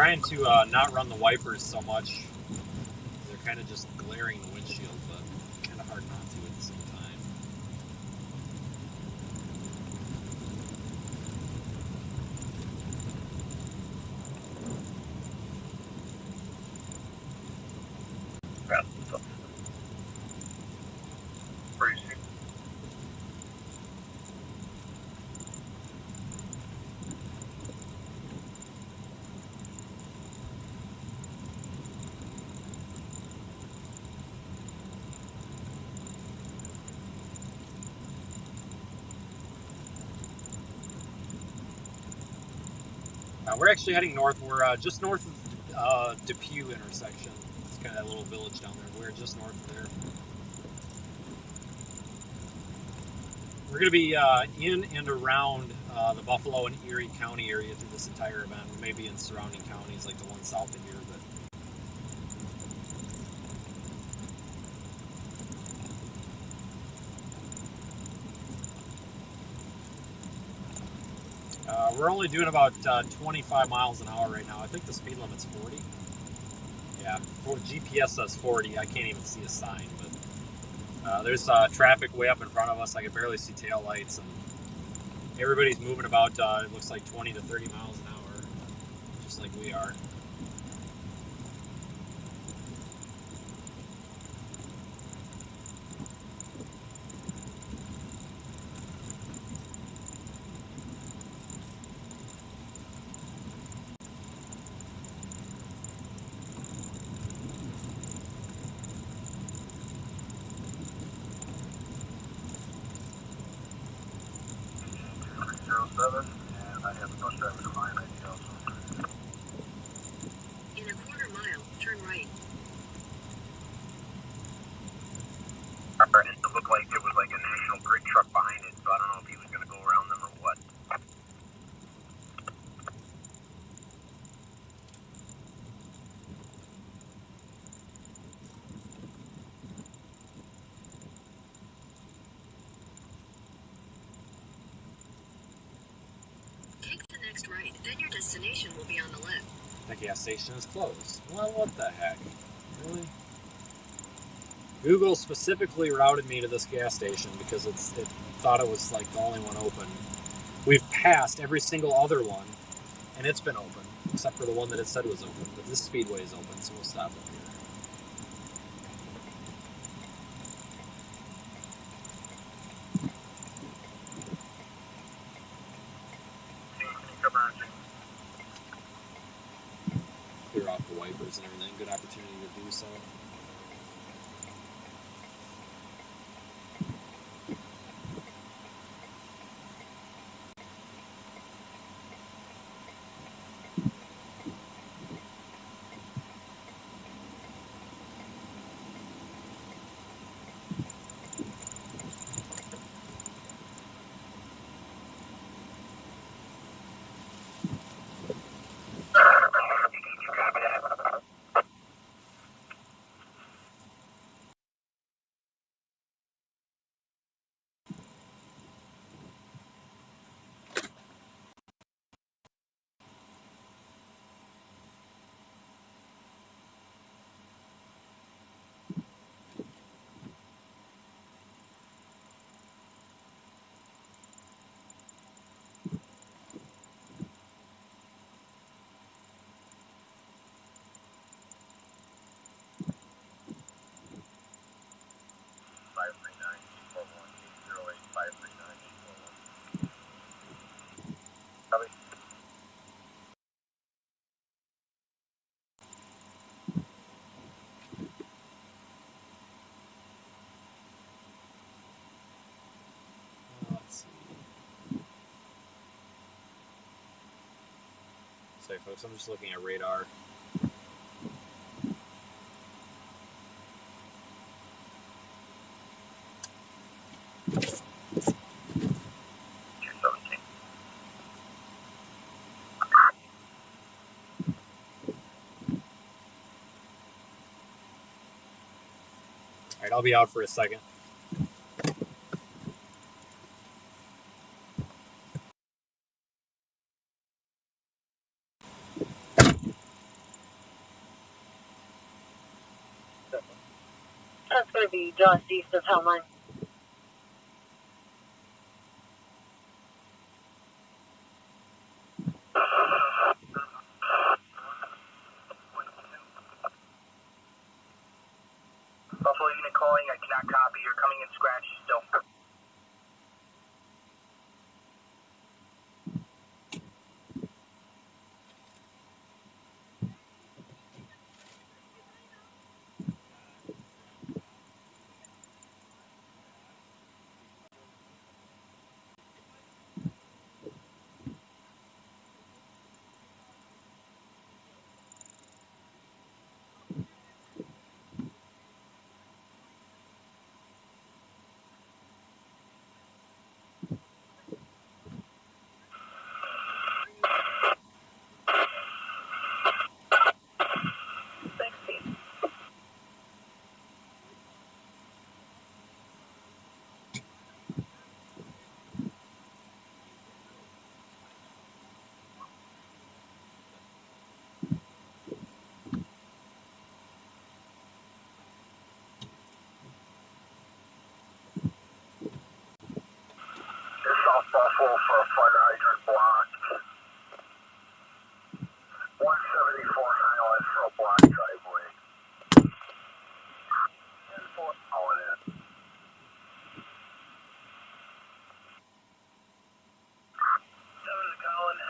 Speaker 1: trying to not run the wipers so much. They're kind of just glaring the windshield, but kind of hard not to at the same time. We're actually heading north. We're just north of Depew intersection. It's kind of that little village down there. We're just north of there. We're going to be in and around the Buffalo and Erie County area through this entire event. We may be in surrounding counties like the one south of here, but we're only doing about 25 miles an hour right now. I think the speed limit's 40. Yeah, GPS says 40. I can't even see a sign, but there's traffic way up in front of us. I can barely see tail lights, and everybody's moving about, it looks like 20 to 30 miles an hour, just like we are.
Speaker 3: And I have a bus driver to mine ID also.
Speaker 4: In a quarter mile, turn right.
Speaker 2: It looked like there was like a National Grid truck behind it, so I don't know if he was going to go around them or what.
Speaker 4: Take the next right, then your destination will be on the left.
Speaker 1: The gas station is closed. Well, what the heck? Really? Google specifically routed me to this gas station because it thought it was like the only one open. We've passed every single other one, and it's been open, except for the one that it said was open. But this speedway is open, so we'll stop up here. Clear off the wipers and everything. Good opportunity to do so. Let's see. Sorry, folks, I'm just looking at radar. All right, I'll be out for a second.
Speaker 5: That's going to be just east of Hellman.
Speaker 3: Buffalo unit calling. I cannot copy. You're coming in scratch still. South Buffalo for a fire hydrant block. 174 Highland for a block driveway. 10-4 calling in. 7 calling.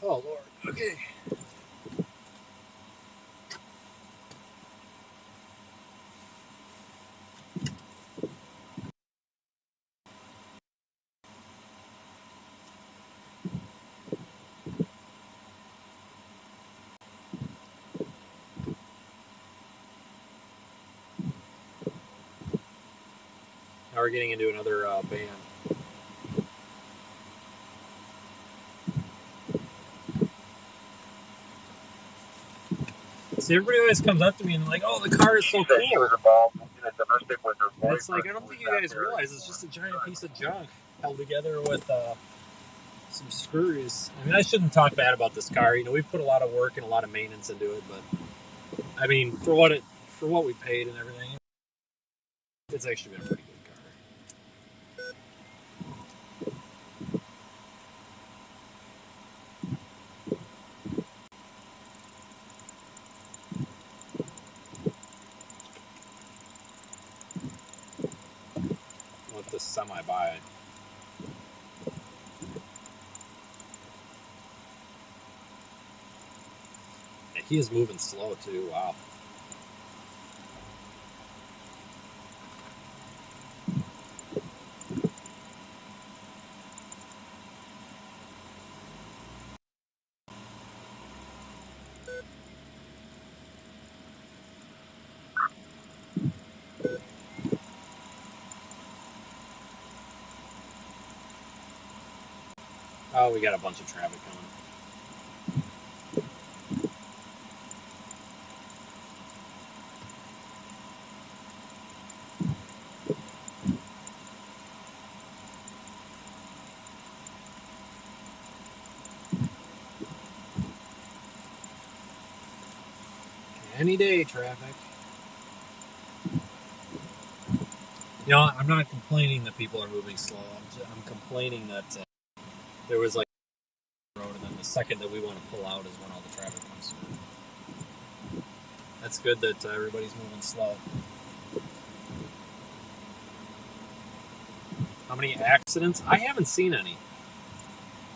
Speaker 1: Oh, Lord. Okay. Now we're getting into another band. See, everybody always comes up to me and like, "Oh, the car is so cool."
Speaker 3: She was involved in a domestic with her
Speaker 1: And
Speaker 3: boyfriend.
Speaker 1: it's like, I don't think you guys realize it's just a giant piece of junk held together with some screws. I mean, I shouldn't talk bad about this car. You know, we've put a lot of work and a lot of maintenance into it, but I mean, for what we paid and everything, it's actually been a pretty good car. Let this semi by. Yeah, he is moving slow too. Wow. Oh, we got a bunch of traffic coming. Any day, traffic. You know, I'm not complaining that people are moving slow. I'm complaining that there was like a road, and then the second that we want to pull out is when all the traffic comes through. That's good that everybody's moving slow. How many accidents? I haven't seen any.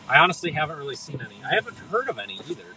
Speaker 1: I honestly haven't really seen any. I haven't heard of any either.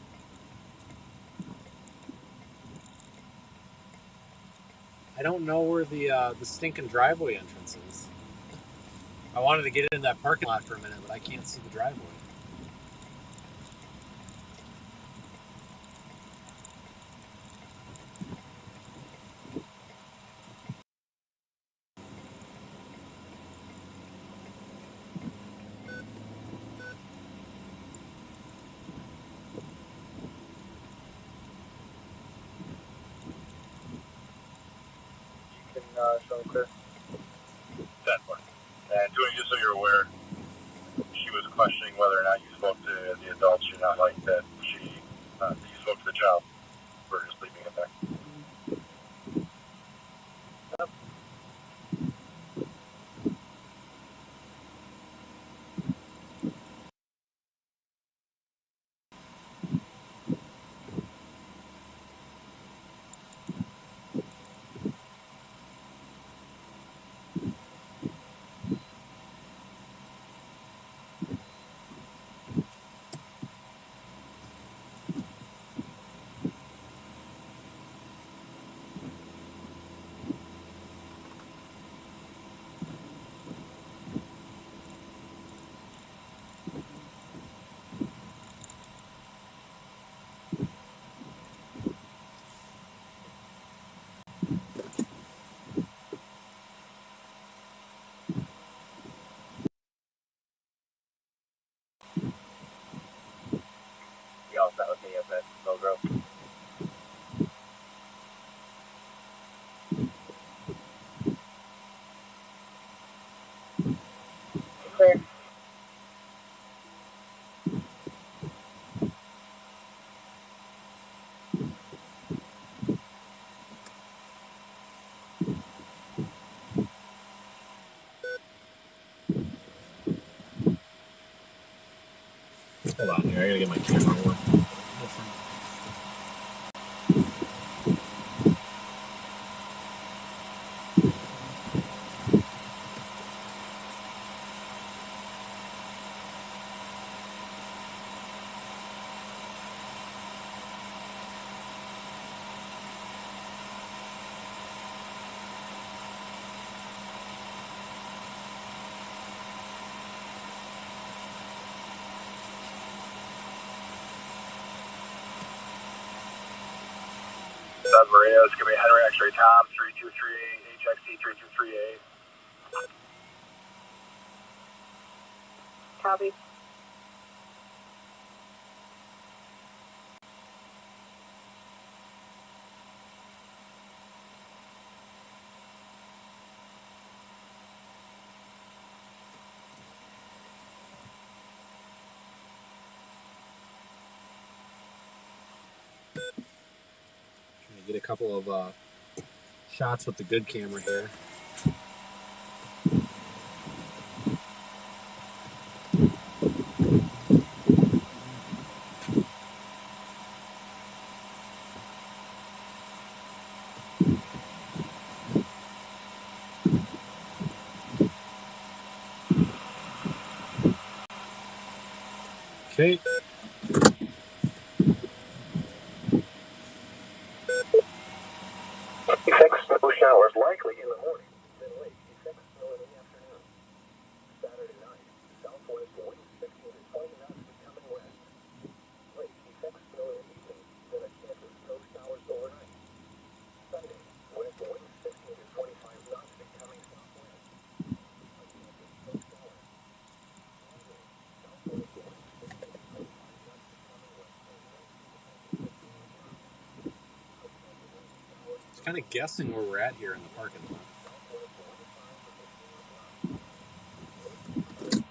Speaker 1: I don't know where the stinking driveway entrance is. I wanted to get in that parking lot for a minute, but I can't see the driveway.
Speaker 3: You can show them clear.
Speaker 2: That one. And doing just so you're aware, she was questioning whether or not you spoke to the adults. You're not like that. You spoke to the child. We're just leaving it there.
Speaker 3: You all set with me at that logo? Clear.
Speaker 1: Hold on here, I gotta get my camera working.
Speaker 2: South Maria, it's going to be Henry X-ray Tom 3238, HXT 3238.
Speaker 5: Copy.
Speaker 1: Trying to get a couple of shots with the good camera here. Okay.
Speaker 3: Effects snow showers likely in the morning, then late. Effects snow in the afternoon. Saturday night, southwest winds 15 to 20 knots becoming west. Late. Effects snow in the evening, then a chance of snow showers overnight. Sunday, west winds 15 to 25 knots becoming southwest. A chance of snow showers. Monday, southwest winds 15 to 25 knots becoming west and late. Potential for snow and showers. A chance of rain showers.
Speaker 1: Just kind of guessing where we're at here in the parking lot.
Speaker 3: Southwest wind 5 to 15 knots. Late increase.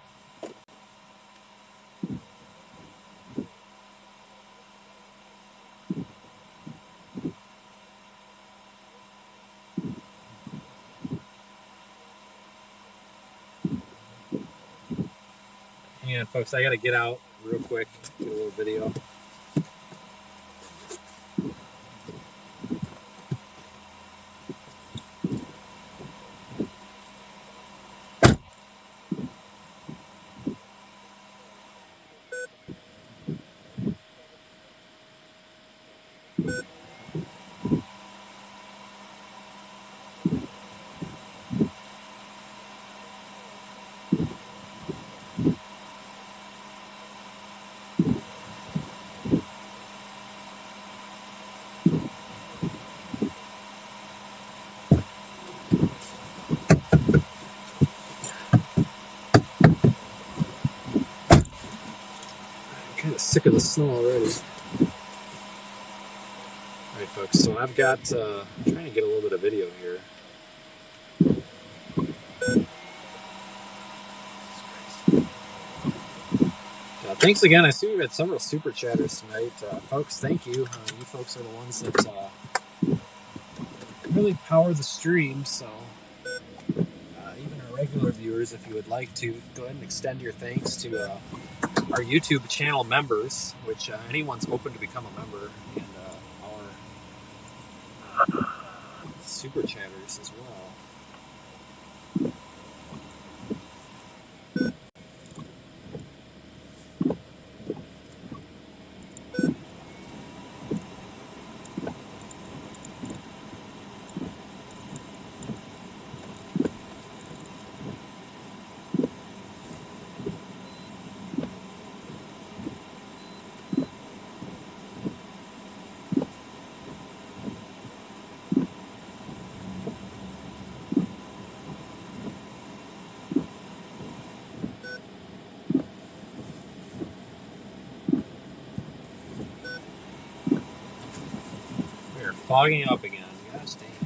Speaker 1: Hang on, folks, I gotta get out real quick, do a little video. sick of the snow already. Alright folks, so I've got, I'm trying to get a little bit of video here. Thanks again. I see we've had several super chatters tonight. Folks, thank you. You folks are the ones that really power the stream, so even our regular viewers, if you would like to, go ahead and extend your thanks to our YouTube channel members, which anyone's open to become a member, and our super chatters as well. We're fogging up again. Gosh dang it.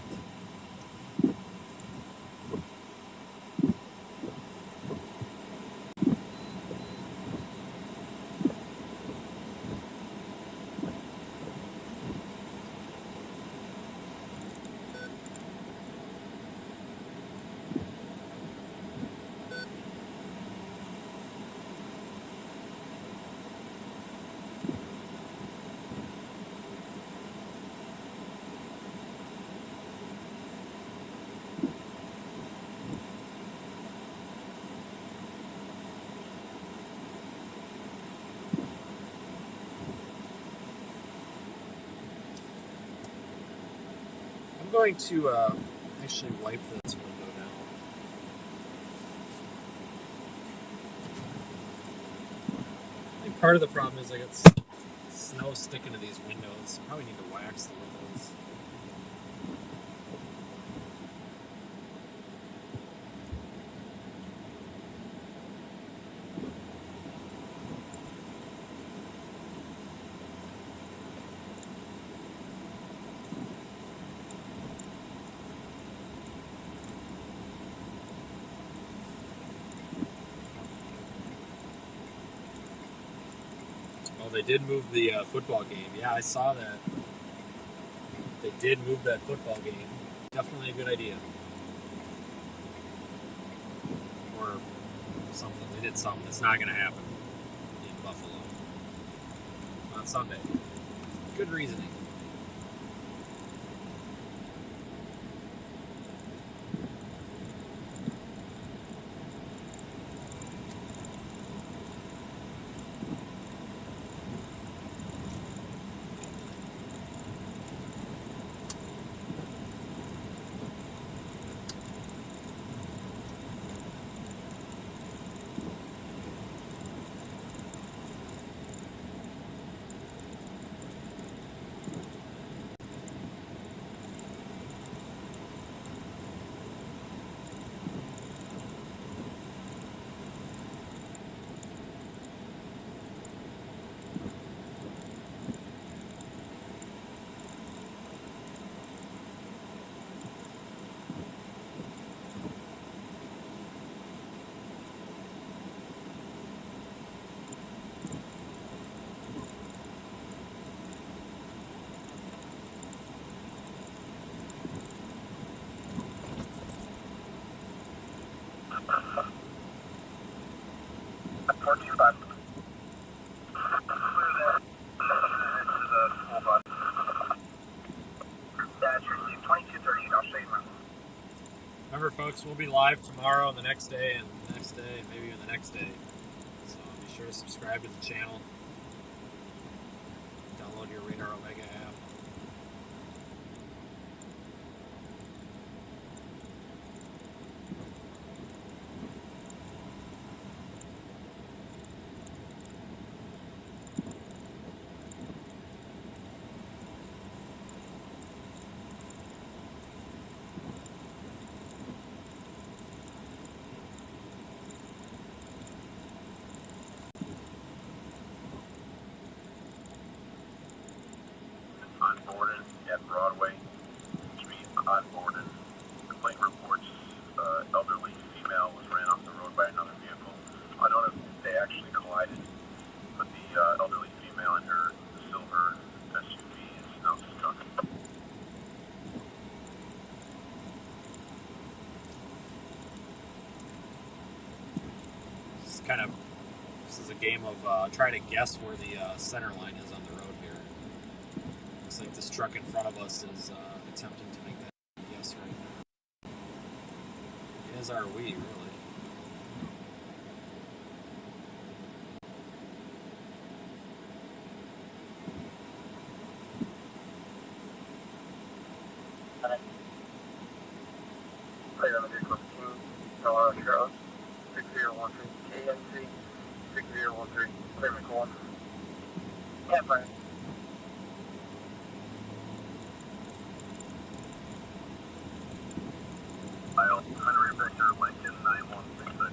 Speaker 1: I'm going to actually wipe this window now. I think part of the problem is I got snow sticking to these windows. Probably need to wax the windows. Oh, they did move the football game. Yeah, I saw that. They did move that football game. Definitely a good idea. Or something. They did something. It's not going to happen in Buffalo on Sunday. Good reasoning. Remember, folks, we'll be live tomorrow and the next day and the next day and maybe even the next day. So be sure to subscribe to the channel. Download your Radar Omega app. kind of, this is a game of trying to guess where the center line is on the road here. Looks like this truck in front of us is attempting to make that guess right now. As are we, really.
Speaker 3: Plate on the vehicle 15, Colorado Trail, 6013, KNC, 6013, clear McCoy. Yeah, fine.
Speaker 2: Henry Victor, Lincoln 9166.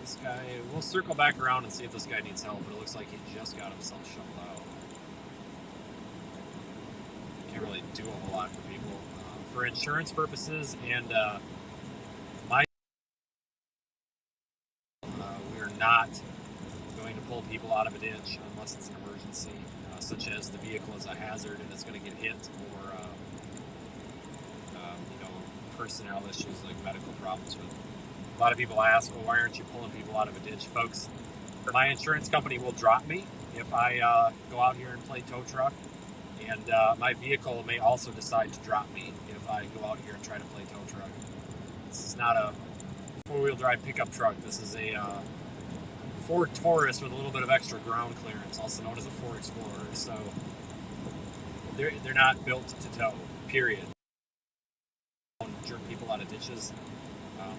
Speaker 1: This guy, we'll circle back around and see if this guy needs help, but it looks like he just got himself shoveled out. Can't really do a whole lot for people. For insurance purposes and we are not going to pull people out of a ditch unless it's an emergency, such as the vehicle is a hazard and it's going to get hit, or personnel issues like medical problems. A lot of people ask, well, why aren't you pulling people out of a ditch? Folks, my insurance company will drop me if I go out here and play tow truck, and my vehicle may also decide to drop me if I go out here and try to play tow truck. This is not a four-wheel drive pickup truck. This is a Ford Taurus with a little bit of extra ground clearance, also known as a Ford Explorer. So they're not built to tow, period. Jerk people out of ditches.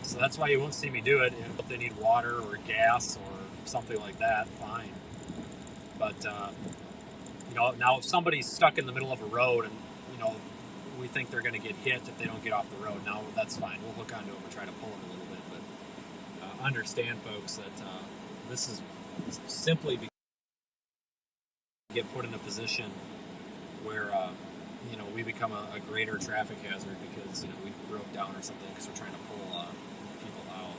Speaker 1: So that's why you won't see me do it. If they need water or gas or something like that, fine. But now if somebody's stuck in the middle of a road and we think they're going to get hit if they don't get off the road, now that's fine. We'll hook onto them and try to pull them a little bit. But understand, folks, that this is simply because we get put in a position where we become a greater traffic hazard because we broke down or something because we're trying to pull people out.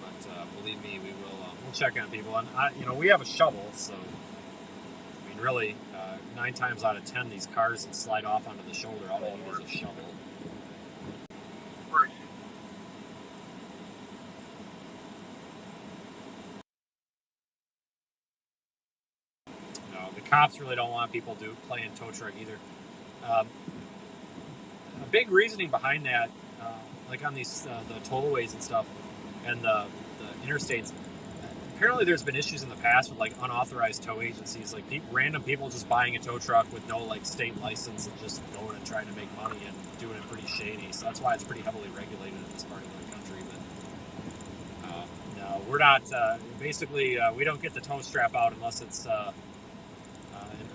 Speaker 1: But believe me, we'll check on people, and we have a shovel, so I mean, really, 9 times out of 10, these cars that slide off onto the shoulder, all they need is a shovel. Cops really don't want people playing tow truck either. A big reasoning behind that, like on these the tollways and stuff, and the interstates. Apparently, there's been issues in the past with like unauthorized tow agencies, like random people just buying a tow truck with no like state license and just going and trying to make money and doing it pretty shady. So that's why it's pretty heavily regulated in this part of the country. But no, we're not. Basically, we don't get the tow strap out unless it's an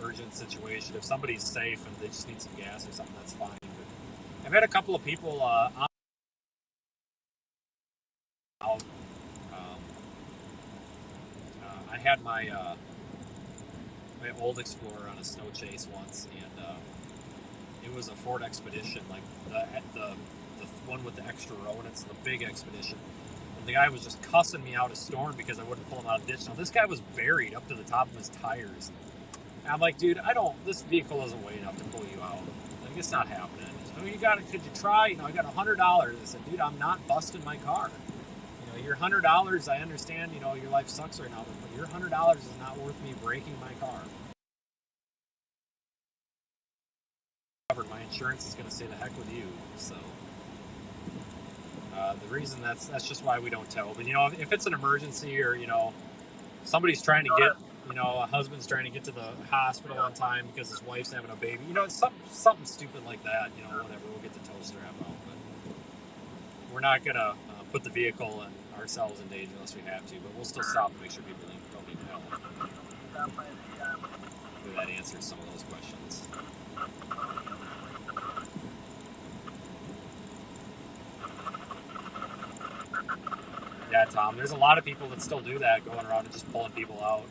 Speaker 1: urgent situation. If somebody's safe and they just need some gas or something, that's fine. But I've had a couple of people I had my old Explorer on a snow chase once, and it was a Ford Expedition, like the one with the extra row, and it's the big Expedition. And the guy was just cussing me out a storm because I wouldn't pull him out of the ditch. Now this guy was buried up to the top of his tires. And I'm like, dude, this vehicle doesn't weigh enough to pull you out. Like, it's not happening. So could you try? I got $100. I said, dude, I'm not busting my car. Your $100, I understand, your life sucks right now, but your $100 is not worth me breaking my car. My insurance is going to say the heck with you. So the reason that's just why we don't tow. But if it's an emergency or somebody's trying to get a husband's trying to get to the hospital on time because his wife's having a baby, something stupid like that, whatever, we'll get the tow strap out. But we're not gonna put the vehicle and ourselves in danger unless we have to, but we'll still stop and make sure people don't need help. Hopefully that answers some of those questions. Yeah, Tom, there's a lot of people that still do that, going around and just pulling people out,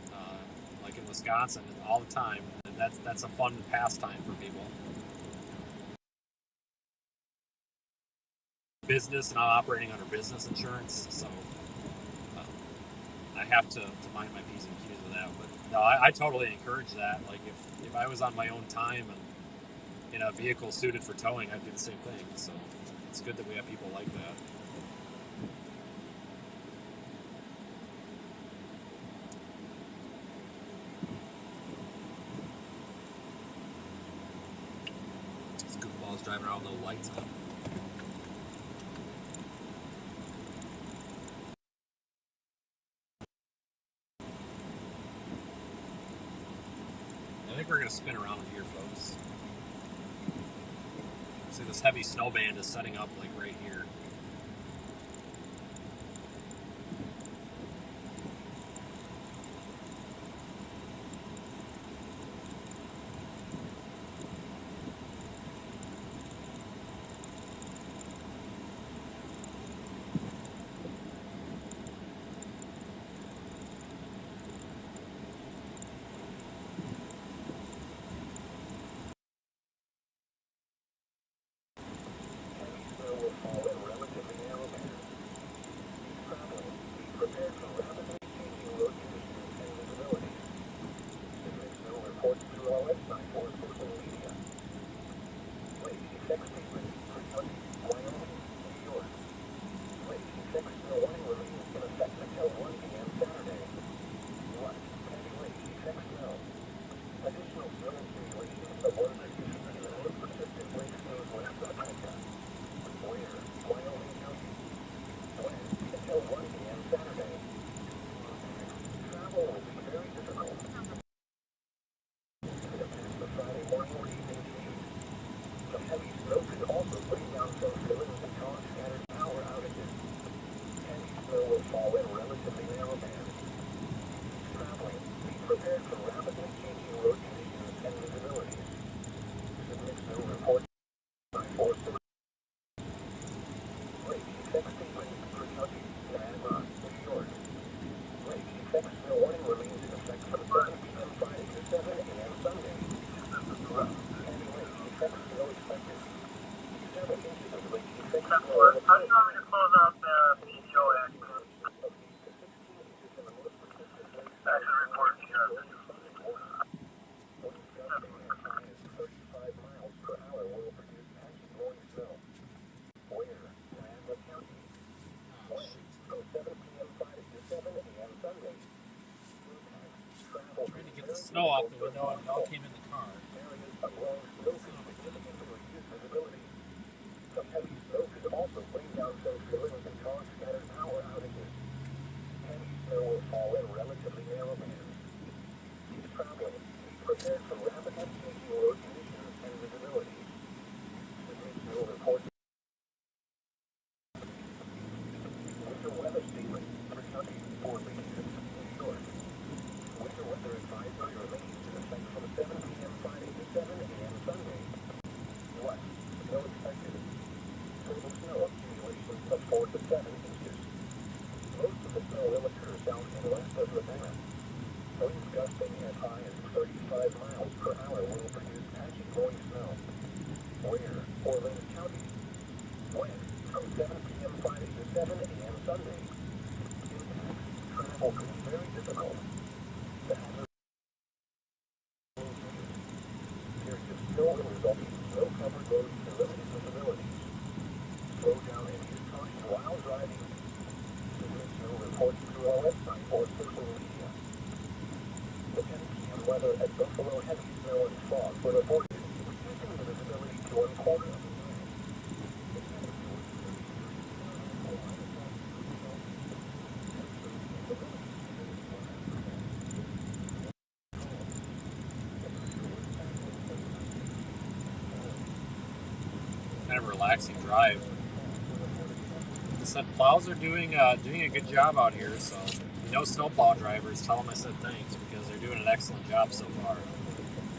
Speaker 1: like in Wisconsin all the time. And that's a fun pastime for people. business and I'm operating under business insurance, so I have to mind my P's and Q's with that. But no, I totally encourage that. Like if I was on my own time and in a vehicle suited for towing, I'd do the same thing. So it's good that we have people like that. This goofball's driving around with no lights on. I think we're going to spin around here, folks. See, this heavy snow band is setting up like right here. Snow off the window and it all came in the car. Kind of a relaxing drive. I said plows are doing a good job out here, so snowplow drivers, tell them I said thanks because they're doing an excellent job so far.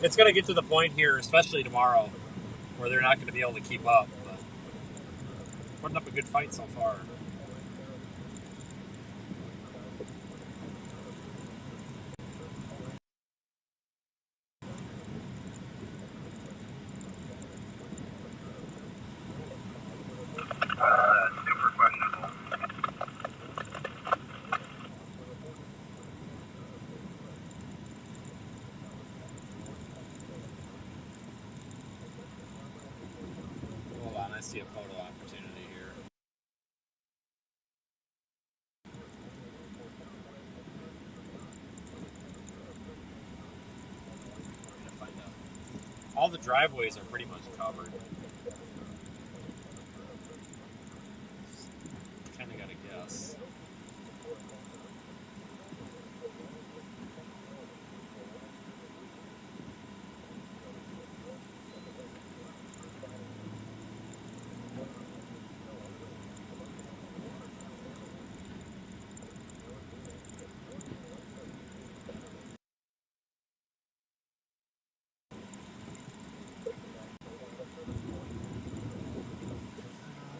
Speaker 1: It's going to get to the point here, especially tomorrow, where they're not going to be able to keep up, but putting up a good fight so far. I see a photo opportunity here. All the driveways are pretty much covered. Kind of got to guess.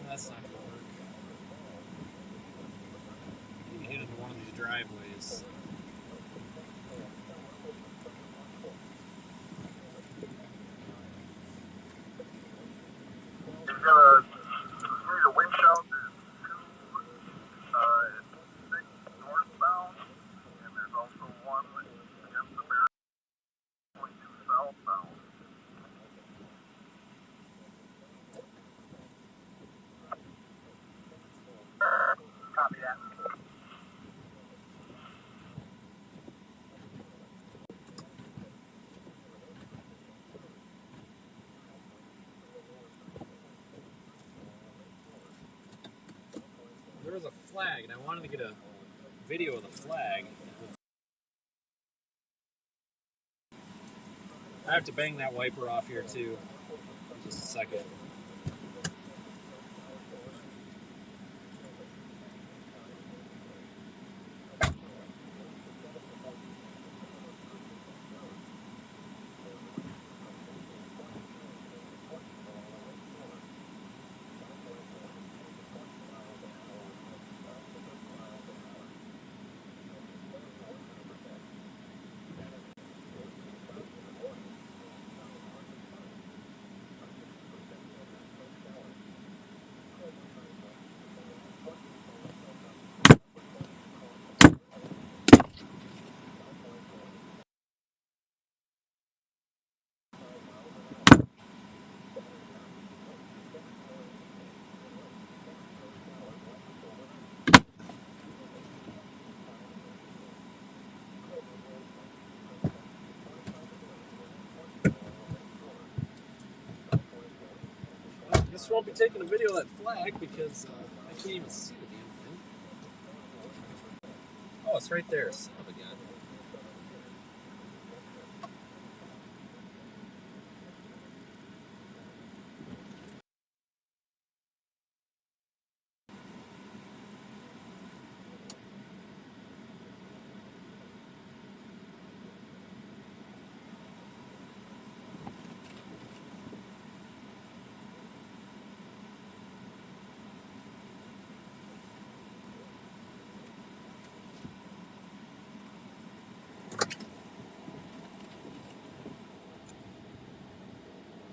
Speaker 1: That's not going to work. You hit into one of these driveways.
Speaker 3: The wind shout is 2 northbound, and there's also one against the barrier 22 southbound. Copy that.
Speaker 1: There was a flag, and I wanted to get a video of the flag. I have to bang that wiper off here too. In just a second. Well, I guess we won't be taking a video of that flag because I can't even see the damn thing. Oh, it's right there. Son of a gun.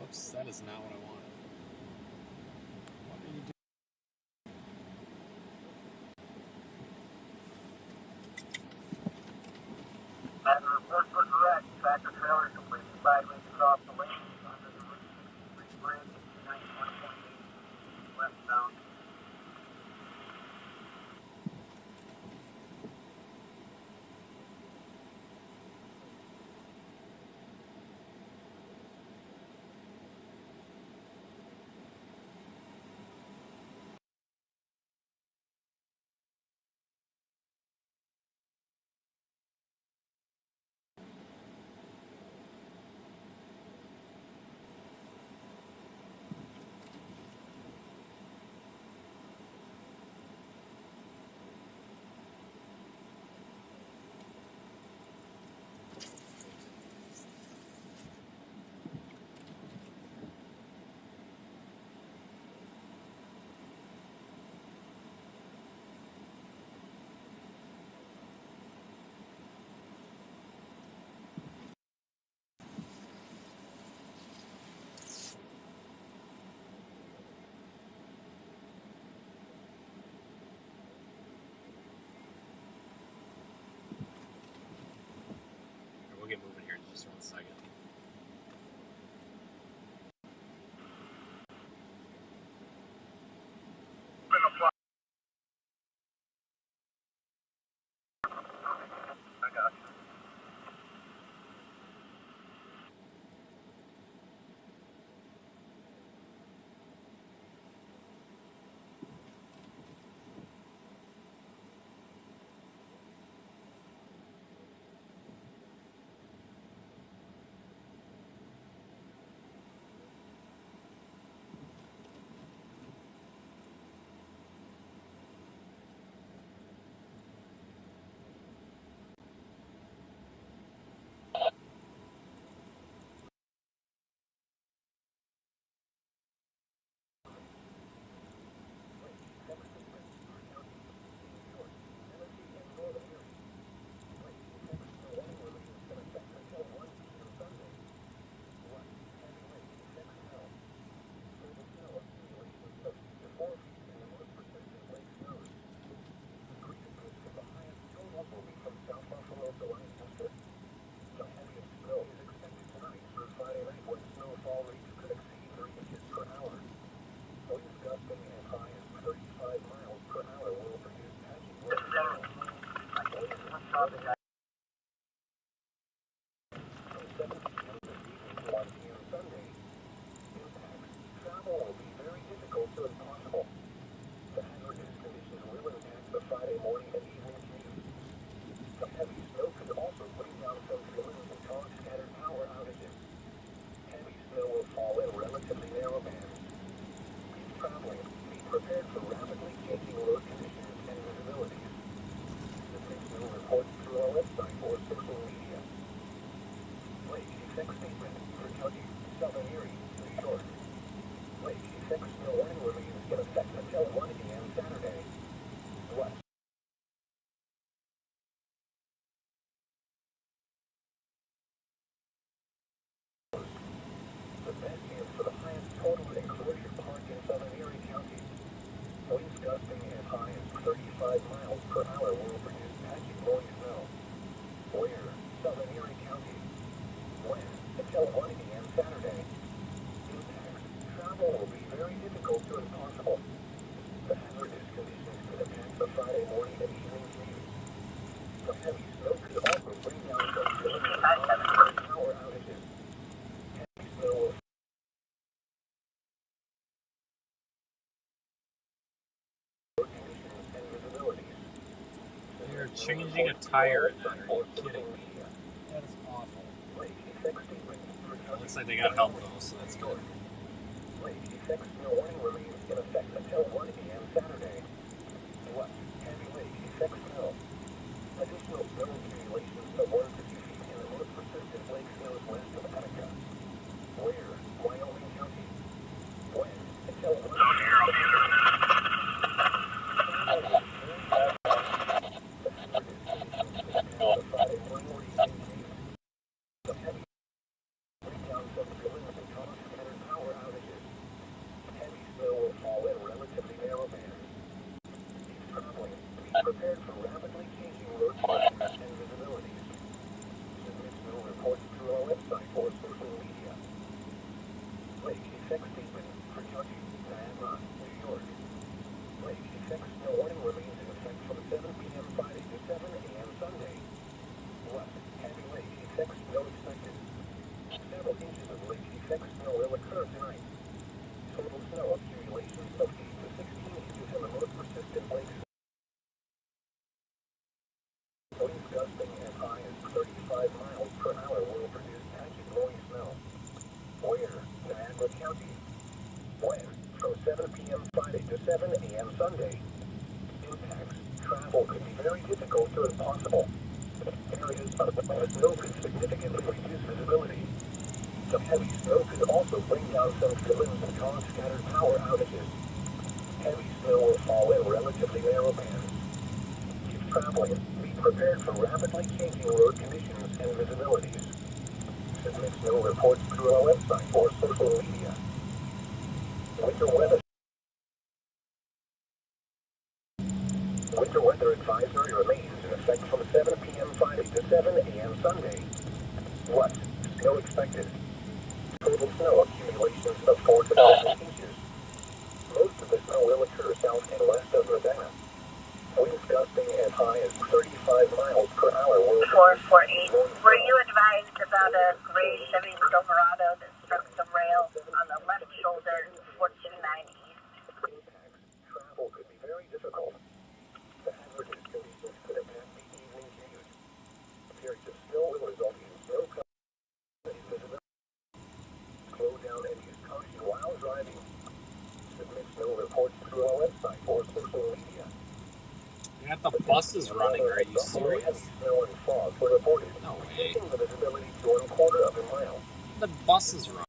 Speaker 1: Oops, that is not what I wanted. What did you do?
Speaker 3: And the reports were correct. Tractor trailer completely sideways across the lane under the bridge, 91.8 westbound.
Speaker 1: We'll get moving here in just 1 second.
Speaker 3: prepared for rapidly changing road conditions and visibility. Submit snow reports through our website or social media. Lake effect statement for County, Southern Erie, New York. Lake effect snow warning remains in effect until 1 a.m. Saturday. West. The best chance for the highest total enclosure park in Southern Erie County. Winds gusting as high as 35 miles per hour will produce patchy blowing snow. Where? Southern Erie County. When? Until 1 a.m. Saturday. Impact. Travel will be very difficult to impossible. The hazardous conditions could impact the Friday morning and evening commute. The heavy snow could also bring down some power outages. Heavy snow will road conditions and visibilities.
Speaker 1: They're changing a tire in that. Are you kidding me? That is awful.
Speaker 3: Lake effect statement for
Speaker 1: It looks like they got help though, so that's good.
Speaker 3: Lake effect snow warning remains in effect until 1 a.m. Saturday. West, heavy lake effect snow. Additional snow accumulations of 1 to 2 feet in the most persistent lake snows west of Attica. Where? Wyoming County. When? Until 1 a.m. The hazardous conditions could impact the Friday morning or evening commute. The heavy breakdowns of collisions and cause scattered power outages. Heavy snow will fall in relatively narrow bands. If traveling, be prepared for rapidly changing road conditions and visibilities. Submit snow reports through our website or social media. Lake effect statement for County, Niagara, New York. Lake effect snow warning remains in effect from 7 p.m. Friday to 7 a.m. Sunday. West, heavy lake effect snow expected. Several inches of lake effect snow will occur tonight. Total snow accumulations of 8 to 16 inches in the most persistent lakes. Winds gusting as high as 35 miles per hour will produce patchy blowing snow. Where? Niagara County. When? From 7 p.m. Friday to 7 a.m. Sunday. Impacts. Travel could be very difficult to impossible. Areas of the snow could significantly reduce visibility. The heavy snow could also bring down some fill-ins and cause scattered power outages. Heavy snow will fall in relatively narrow bands. If traveling, be prepared for rapidly changing road conditions and visibilities. Submit snow reports through our website or social media. Winter weather. Winter weather advisory remains in effect from 7 p.m. Friday to 7 a.m. Sunday. West, snow expected. Total snow accumulations of 4 to 7 inches. Most of the snow will occur south and west of Ravenna. Winds gusting as high as 35 miles per hour will...
Speaker 5: 448. Were you advised about a gray Chevy Silverado that struck the rail on the left shoulder, 429 East?
Speaker 3: Impacts. Travel could be very difficult. The hazardous conditions could impact the evening commute. Periods of snow will result in snow cover and visibility. Slow down and use caution while driving. Submit snow reports through our website or social media.
Speaker 1: They got the buses running. Are you
Speaker 3: Heavy
Speaker 1: serious?
Speaker 3: snow and fog were reported,
Speaker 1: No way.
Speaker 3: reducing the visibility to 1/4 of a mile.
Speaker 1: The buses run.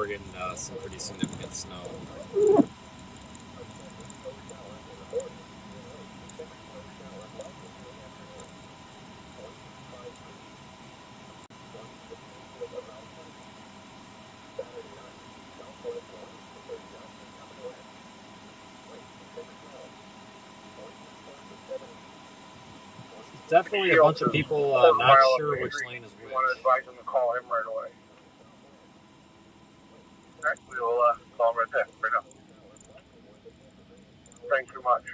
Speaker 1: we're getting some pretty significant snow. Definitely a bunch of people not sure which lane is which.
Speaker 2: You want to advise them to call him right away. All right, we will call him right there, right now. Thanks so much.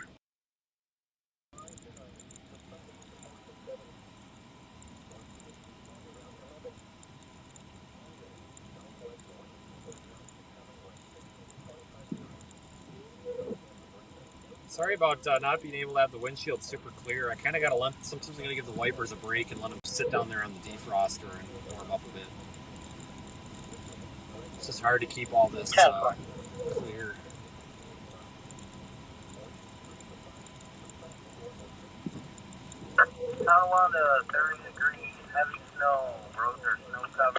Speaker 1: Sorry about not being able to have the windshield super clear. I kind of got to let, sometimes I'm going to give the wipers a break and let them sit down there on the defroster and warm up a bit. It's just hard to keep all this clear.
Speaker 2: Tonawanda, 30 degrees, heavy snow, roads are snow covered.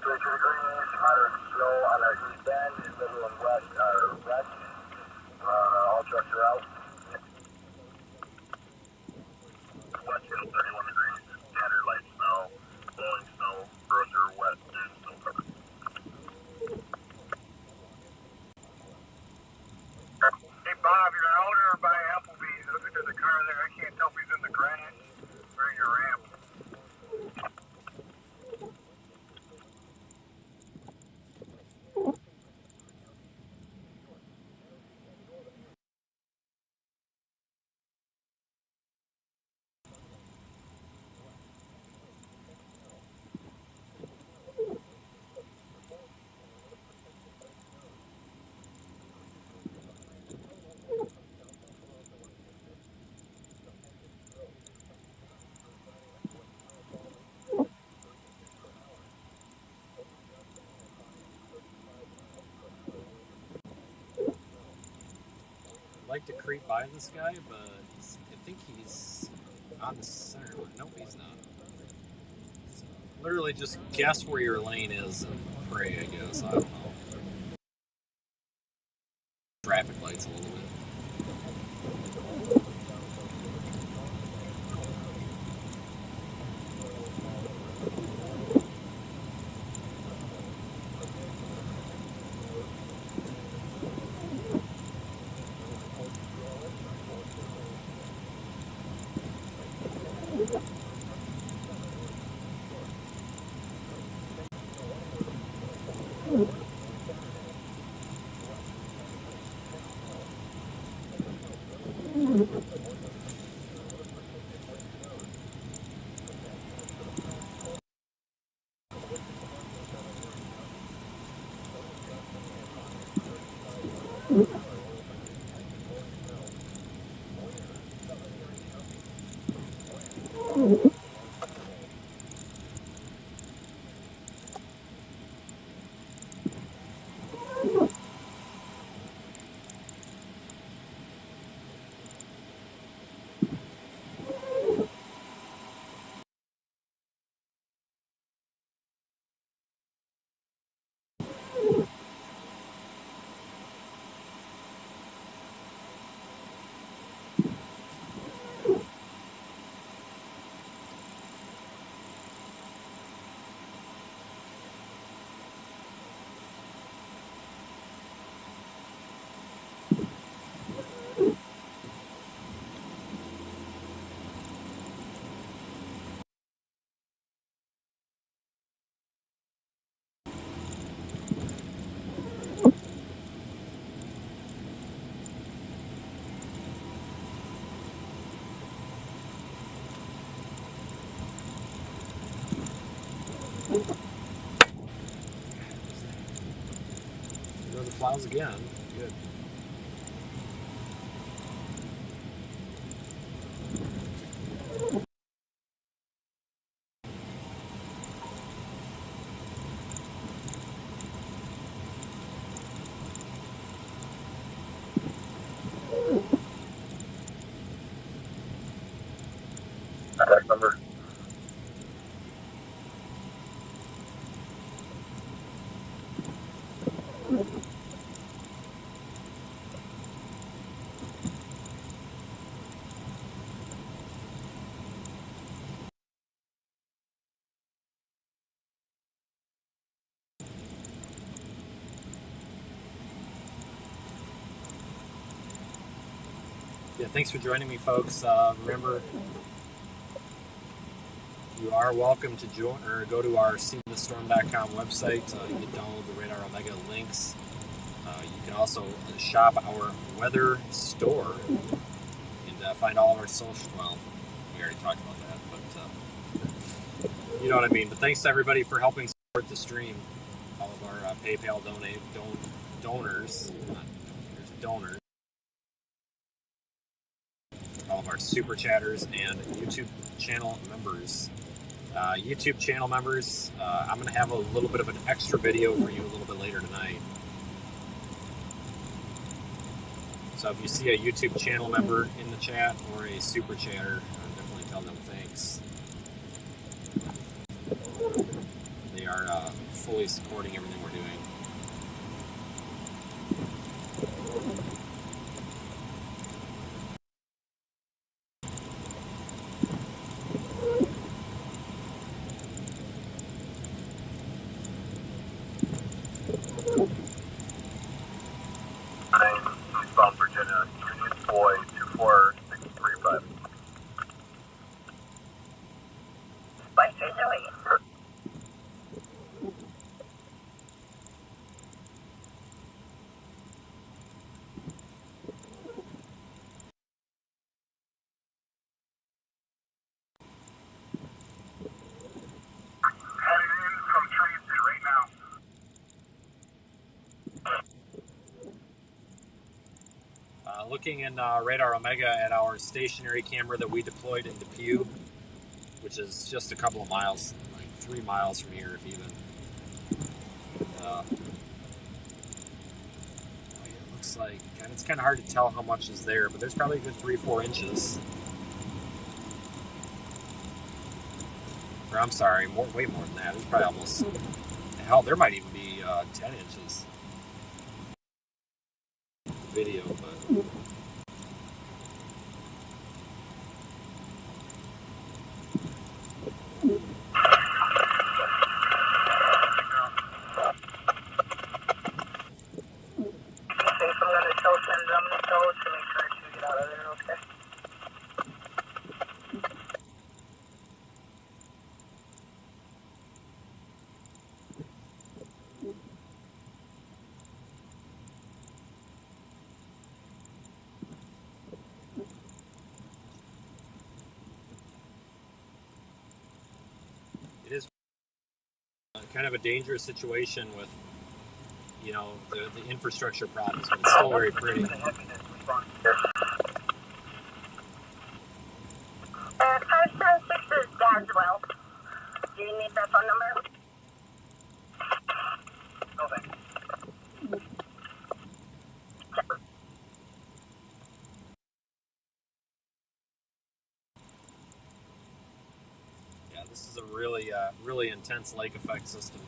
Speaker 2: 32 degrees, moderate snow on our east end, middle and west are west. All trucks are out. Westfield, 31 degrees, scattered light snow, blowing snow, roads are wet and snow covered. Hey Bob, you're out or by Applebee's? I think there's a car there. I can't tell if he's in the garage or in your ramp.
Speaker 1: I'd like to creep by this guy, but I think he's on the center line. Nope, he's not. So literally just guess where your lane is and pray, I guess. I don't know. Traffic lights a little bit. There the plows again. Good.
Speaker 2: Contact number.
Speaker 1: Yeah, thanks for joining me, folks. Remember, you are welcome to join or go to our seethestorm.com website. You can download the Radar Omega links. You can also shop our weather store and find all of our social. Well, we already talked about that, but you know what I mean. But thanks to everybody for helping support the stream. All of our PayPal donors, donors, all of our super chatters and YouTube channel members. YouTube channel members, I'm going to have a little bit of an extra video for you a little bit later tonight. So if you see a YouTube channel member in the chat or a super chatter, definitely tell them thanks. They are fully supporting everything we're doing.
Speaker 2: Eastbound Virginia, Union Boy 24635.
Speaker 5: By Joey.
Speaker 2: Heading in from transit right now.
Speaker 1: Looking in Radar Omega at our stationary camera that we deployed in Depew, which is just a couple of miles, like 3 miles from here, if even. It looks like, and it's kind of hard to tell how much is there, but there's probably a good 3-4 inches. Or I'm sorry, way more than that. There's probably almost, hell, there might even be 10 inches video, but
Speaker 5: I'm gonna tell send them those to make sure to get out of there, okay?
Speaker 1: it is kind of a dangerous situation with, you know, the infrastructure problems, but it's still very pretty.
Speaker 5: 576 is Daswell. Do you need that phone number? Okay.
Speaker 1: Yeah, this is a really, really intense lake effect system.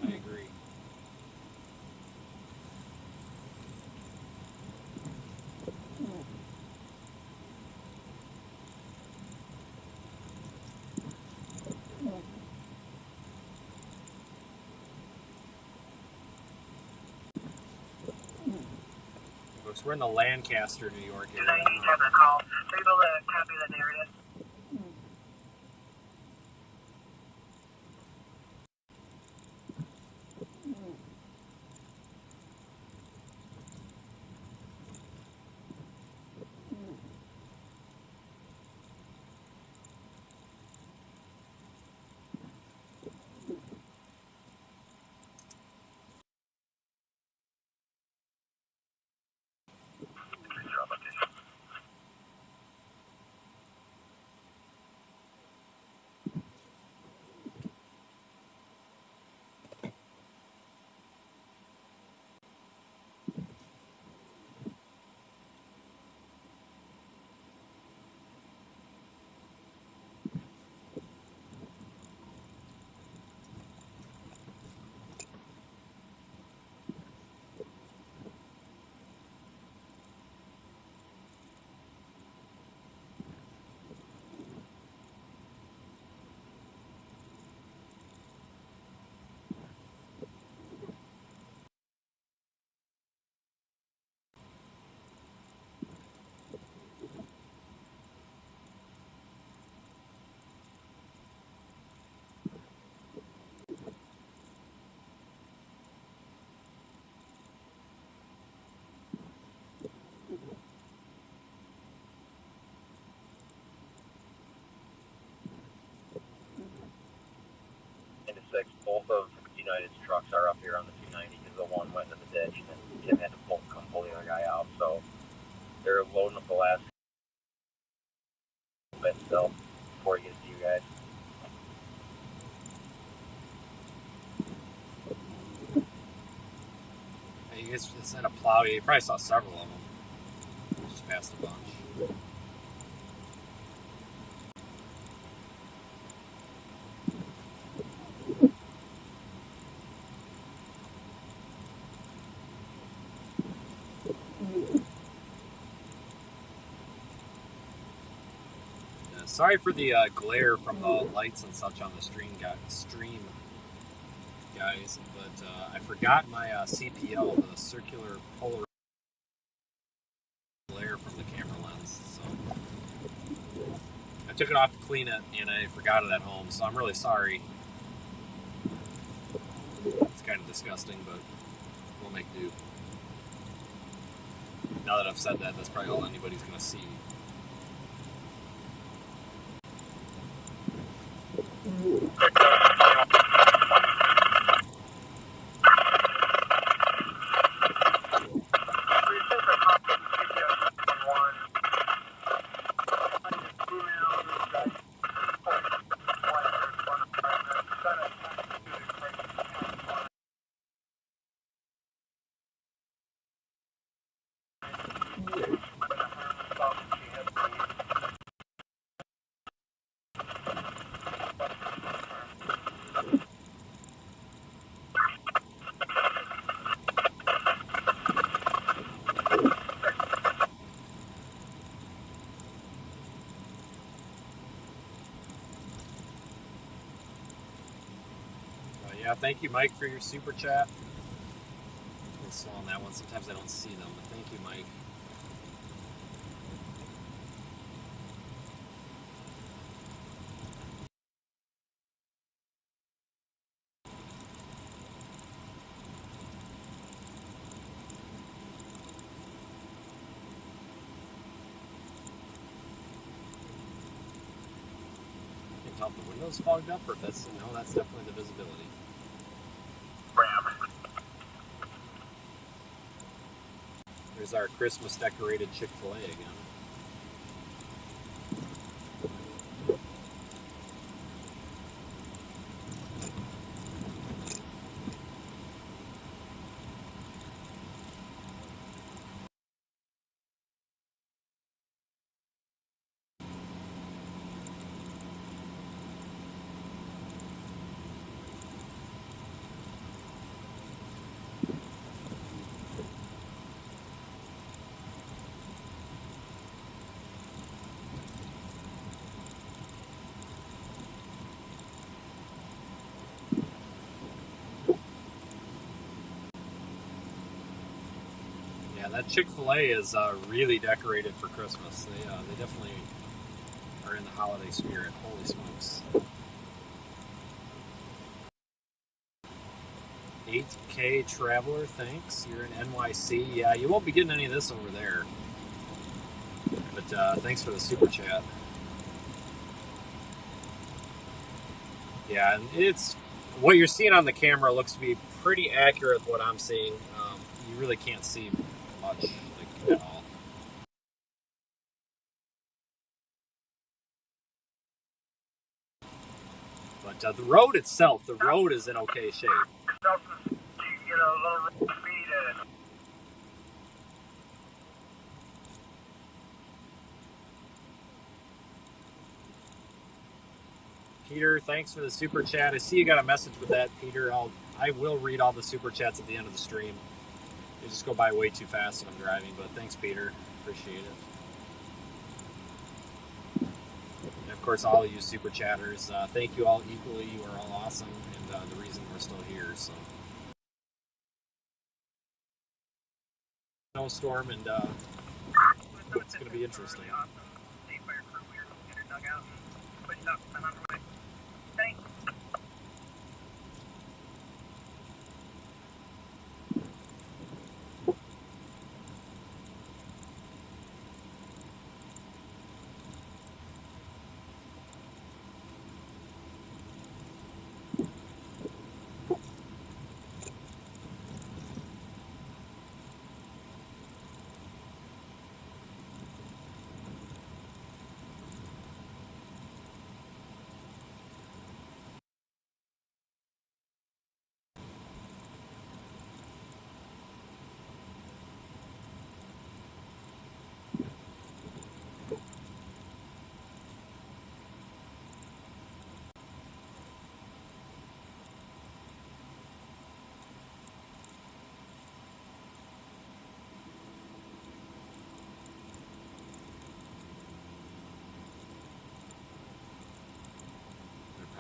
Speaker 1: I agree. Folks, we're in the Lancaster, New York area.
Speaker 5: I need to have a call. Are you able to copy the narrative?
Speaker 2: 6. Both of United's trucks are up here on the 290 because the one went into the ditch and Tim had to come pull the other guy out. So they're loading up the last bit still before he gets to you guys.
Speaker 1: Hey, you guys just had a plow. You probably saw several of them. Just passed a bunch. Sorry for the glare from the lights and such on the stream, guys. But I forgot my CPL, the circular polar glare from the camera lens. So I took it off to clean it, and I forgot it at home. So I'm really sorry. It's kind of disgusting, but we'll make do. Now that I've said that, that's probably all anybody's going to see. Yeah, thank you, Mike, for your super chat. A little slow on that one. Sometimes I don't see them, but thank you, Mike. I can tell if the window's fogged up, or if that's no, that's definitely the visibility. There's our Christmas decorated Chick-fil-A again. Yeah, that Chick-fil-A is really decorated for Christmas. They definitely are in the holiday spirit. Holy smokes. 8K Traveler, thanks. You're in NYC. Yeah, you won't be getting any of this over there. But thanks for the super chat. Yeah, and it's what you're seeing on the camera looks to be pretty accurate with what I'm seeing. You really can't see much at all. But the road itself, the road is in okay shape. Peter, thanks for the super chat. I see you got a message with that, Peter. I will read all the super chats at the end of the stream. They just go by way too fast when I'm driving, but thanks, Peter. Appreciate it. And of course, all of you super chatters, thank you all equally. You are all awesome, and the reason we're still here. So, Snowstorm, and it's going to be interesting.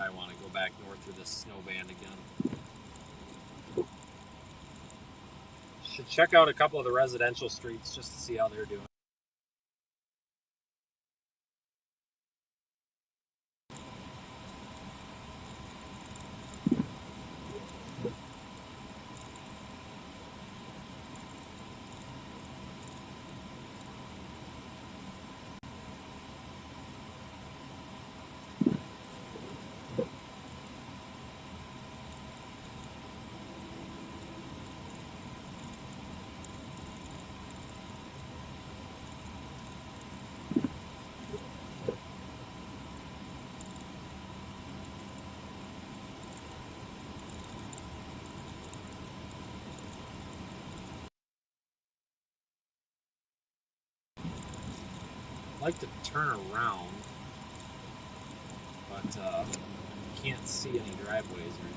Speaker 1: I want to go back north through this snow band again. Should check out a couple of the residential streets just to see how they're doing. I'd like to turn around, but can't see any driveways or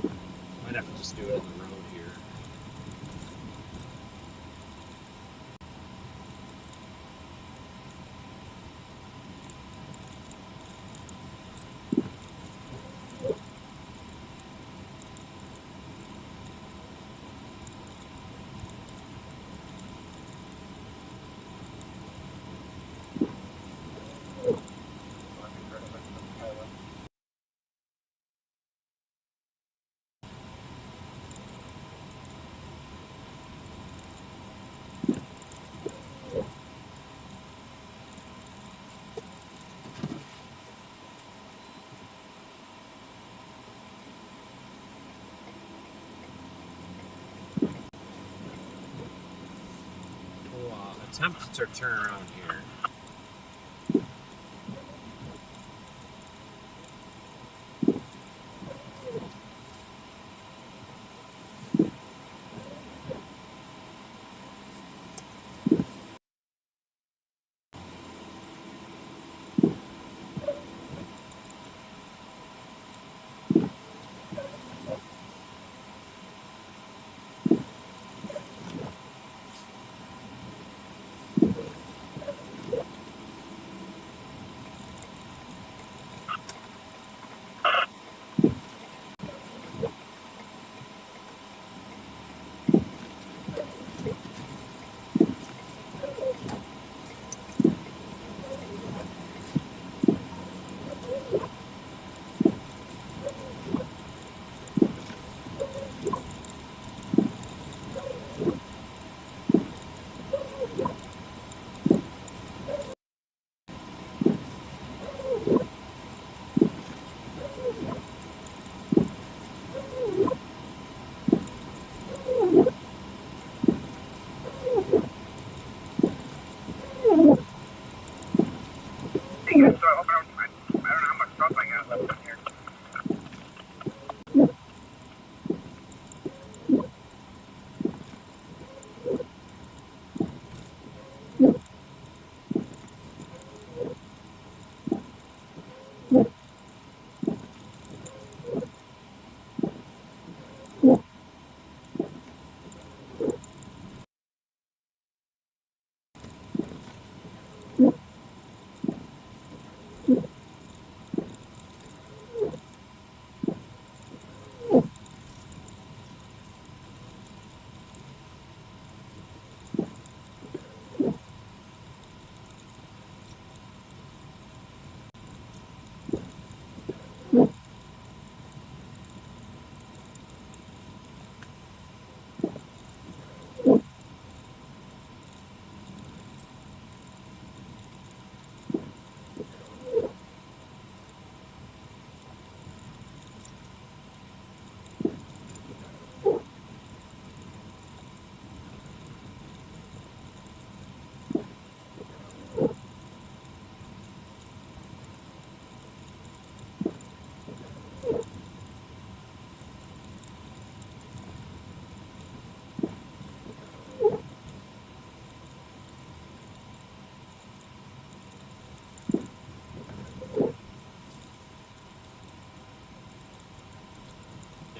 Speaker 1: anything. Might have to just do it in the road here. We'll attempt to turn around here.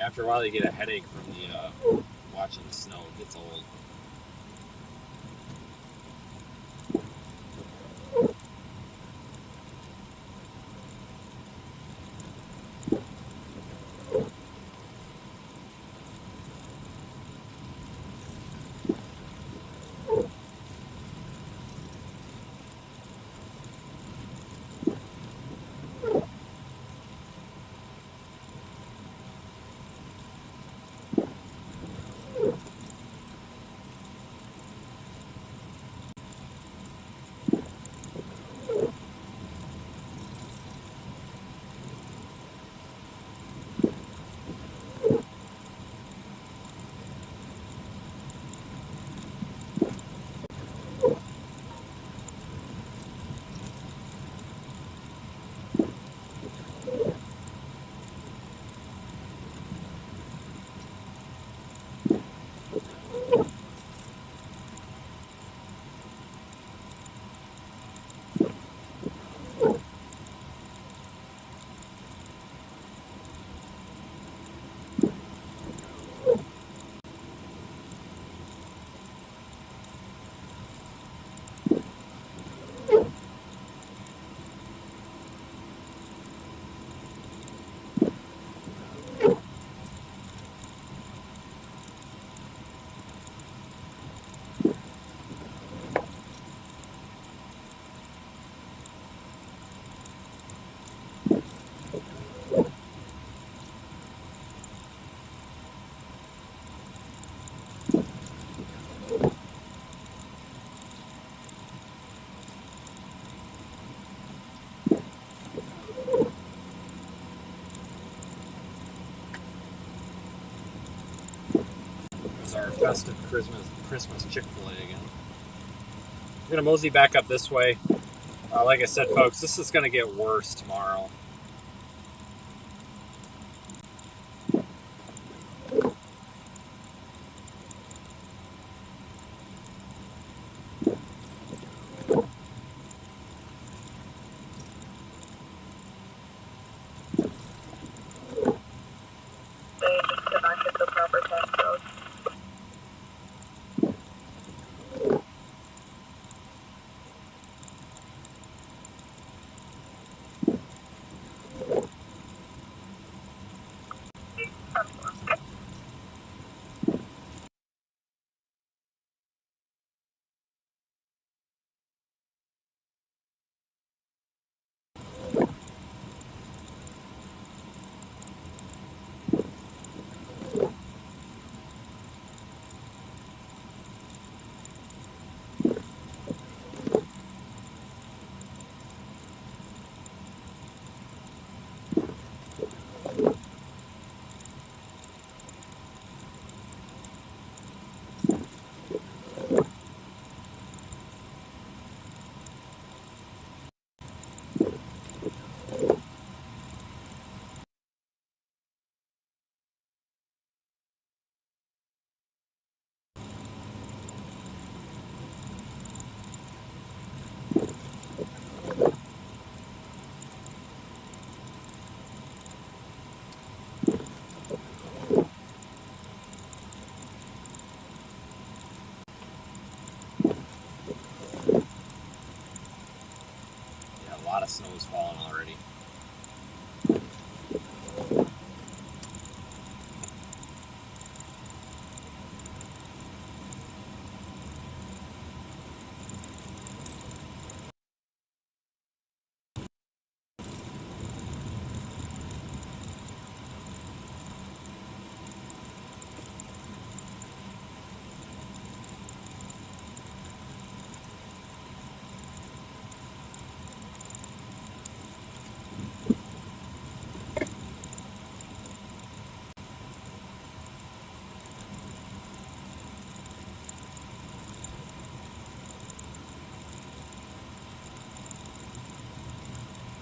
Speaker 1: After a while, you get a headache from the watching the snow. It gets old. festive Christmas Chick-fil-A again. I'm gonna mosey back up this way. Like I said, folks, this is gonna get worse tomorrow.
Speaker 5: They just did not get the proper test code.
Speaker 1: Yeah, a lot of snow is falling already.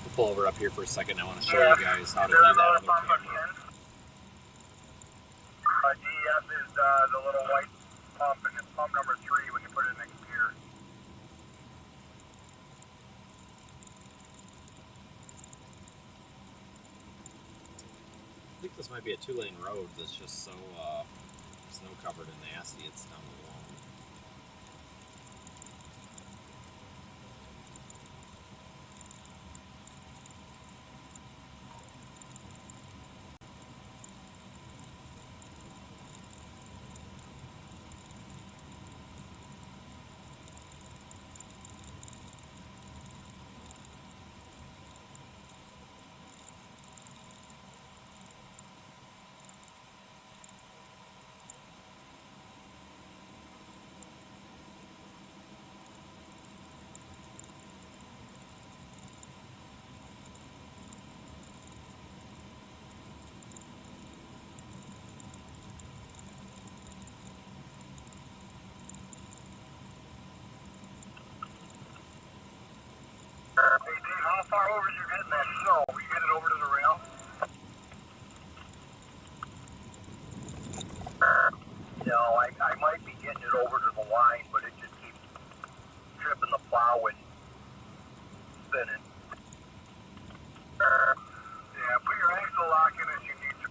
Speaker 1: We'll pull over up here for a second. I want to show you guys how to do that on the camera.
Speaker 2: DEF is the little white pump, and it's pump number 3 when you put it in next gear.
Speaker 1: I think this might be a 2-lane road that's just so snow covered and nasty. It's down the wall.
Speaker 2: Hey, Dave, how far over is you getting that snow? Are you getting it over to the rail? No, I might be getting it over to the line, but it just keeps tripping the plow and spinning. Yeah, put your axle lock in as you need to.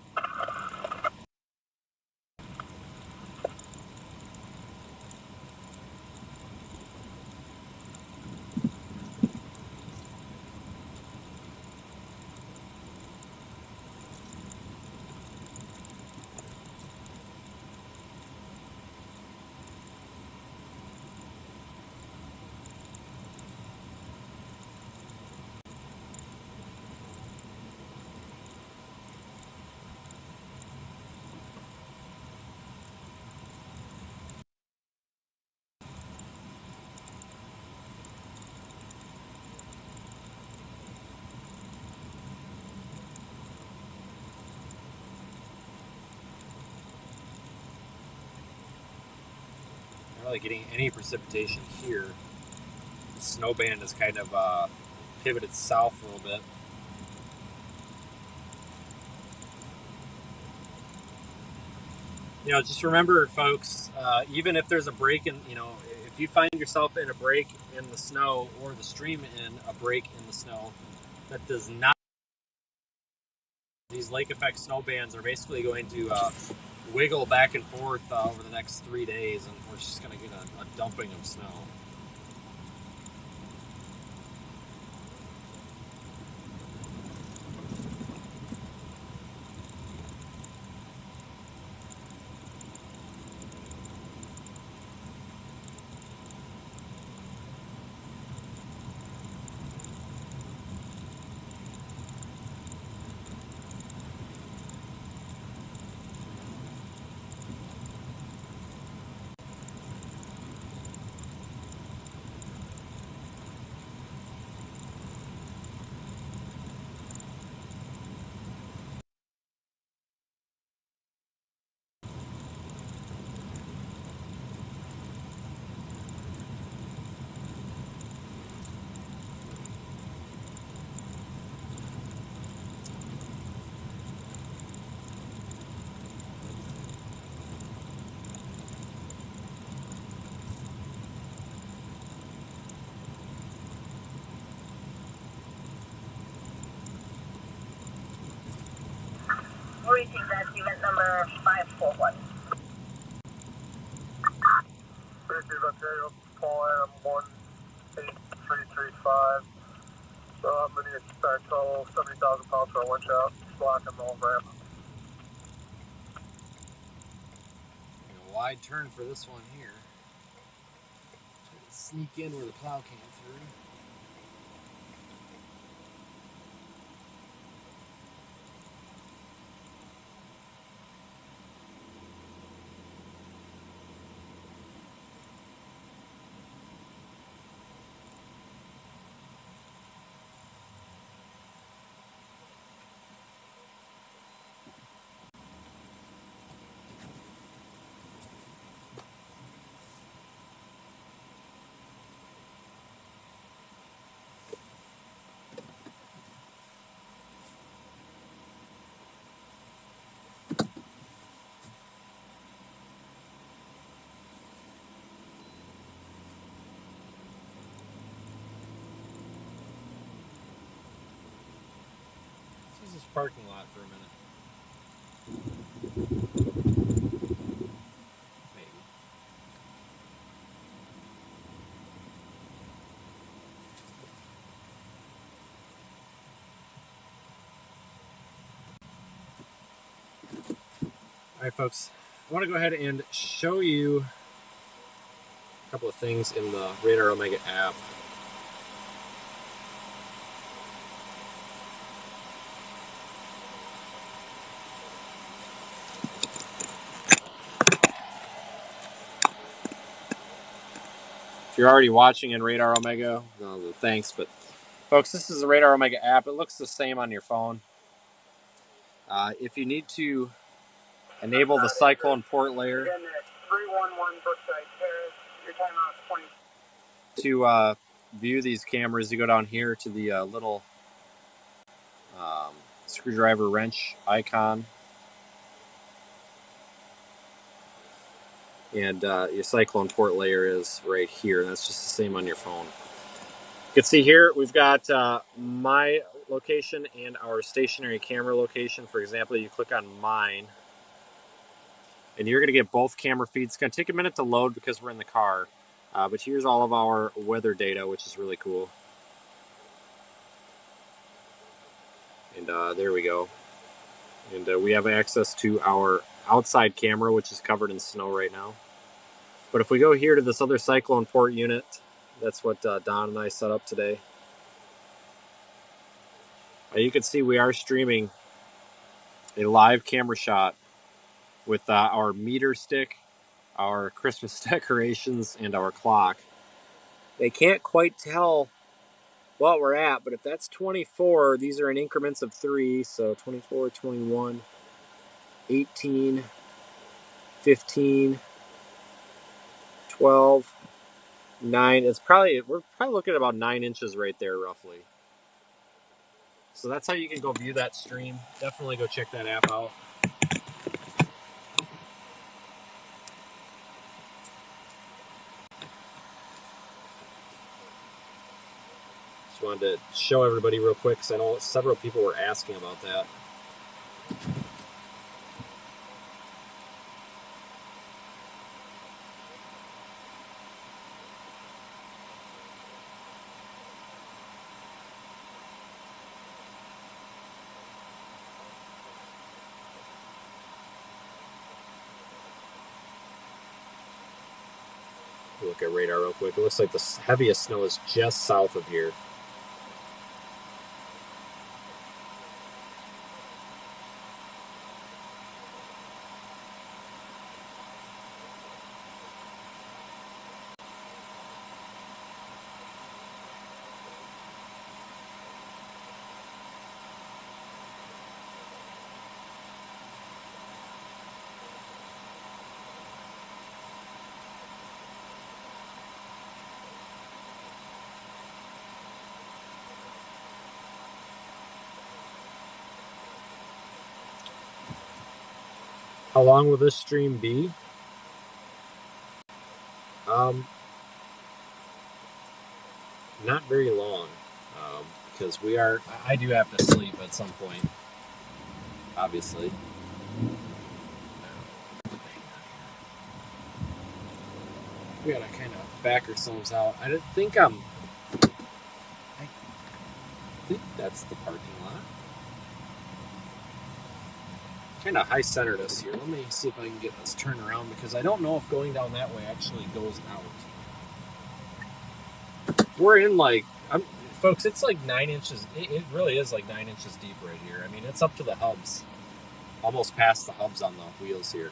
Speaker 1: really getting any precipitation here. The snow band has kind of pivoted south a little bit. You know, just remember, folks, even if there's a break in, you know, if you find yourself in a break in the snow or the stream in a break in the snow, that does not. These lake effect snow bands are basically going to wiggle back and forth over the next 3 days, and we're just going to get a dumping of snow.
Speaker 5: Reaching that event number 541.
Speaker 3: Receive Ontario, Paul Adam 18335. So I'm going to expect total 70,000 pounds for a winch out. Block and roll ramp.
Speaker 1: A wide turn for this one here. Try to sneak in where the plow came through. Let's use this parking lot for a minute. Maybe. All right, folks. I want to go ahead and show you a couple of things in the Radar Omega app. If you're already watching in Radar Omega, thanks. But folks, this is the Radar Omega app. It looks the same on your phone. If you need to enable the cyclone port layer to view these cameras, you go down here to the little screwdriver wrench icon, and your cyclone port layer is right here. That's just the same on your phone. You can see here we've got my location and our stationary camera location. For example, you click on mine, and you're going to get both camera feeds. It's going to take a minute to load because we're in the car, but here's all of our weather data, which is really cool. And there we go. And we have access to our outside camera, which is covered in snow right now. But if we go here to this other cyclone port unit, that's what Don and I set up today. You can see we are streaming a live camera shot with our meter stick, our Christmas decorations, and our clock. They can't quite tell what we're at, but if that's 24, these are in increments of 3, so 24, 21, 18, 15, 12, 9. We're probably looking at about 9 inches right there, roughly. So that's how you can go view that stream. Definitely go check that app out. Just wanted to show everybody real quick because I know several people were asking about that. Look at radar real quick. It looks like the heaviest snow is just south of here. How long will this stream be? Not very long, because I do have to sleep at some point, obviously. We gotta kind of back ourselves out. I think that's the parking lot. Kind of high centered us here. Let me see if I can get this turned around because I don't know if going down that way actually goes out. We're in folks, it's like 9 inches. It really is like 9 inches deep right here. I mean, it's up to the hubs, almost past the hubs on the wheels here.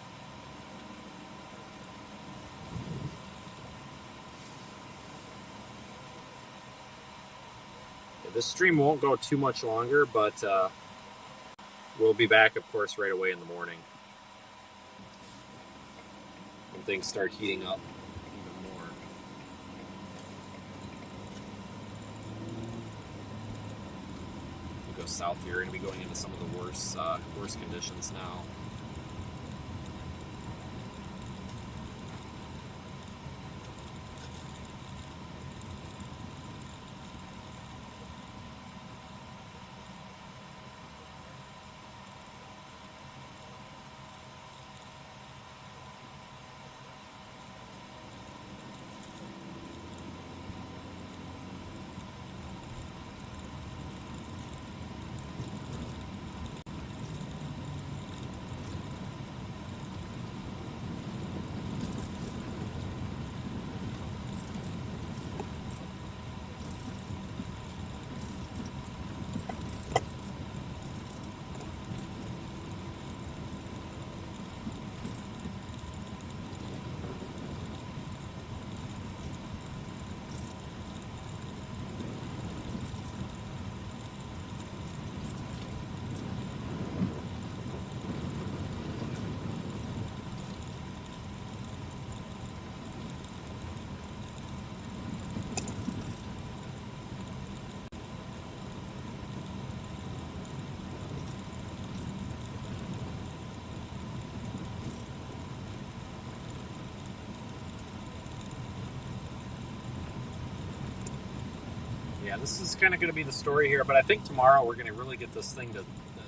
Speaker 1: Yeah, this stream won't go too much longer, but we'll be back, of course, right away in the morning when things start heating up even more. We'll go south here. We're going to be going into some of the worst conditions now. Yeah, this is kind of going to be the story here, but I think tomorrow we're going to really get this thing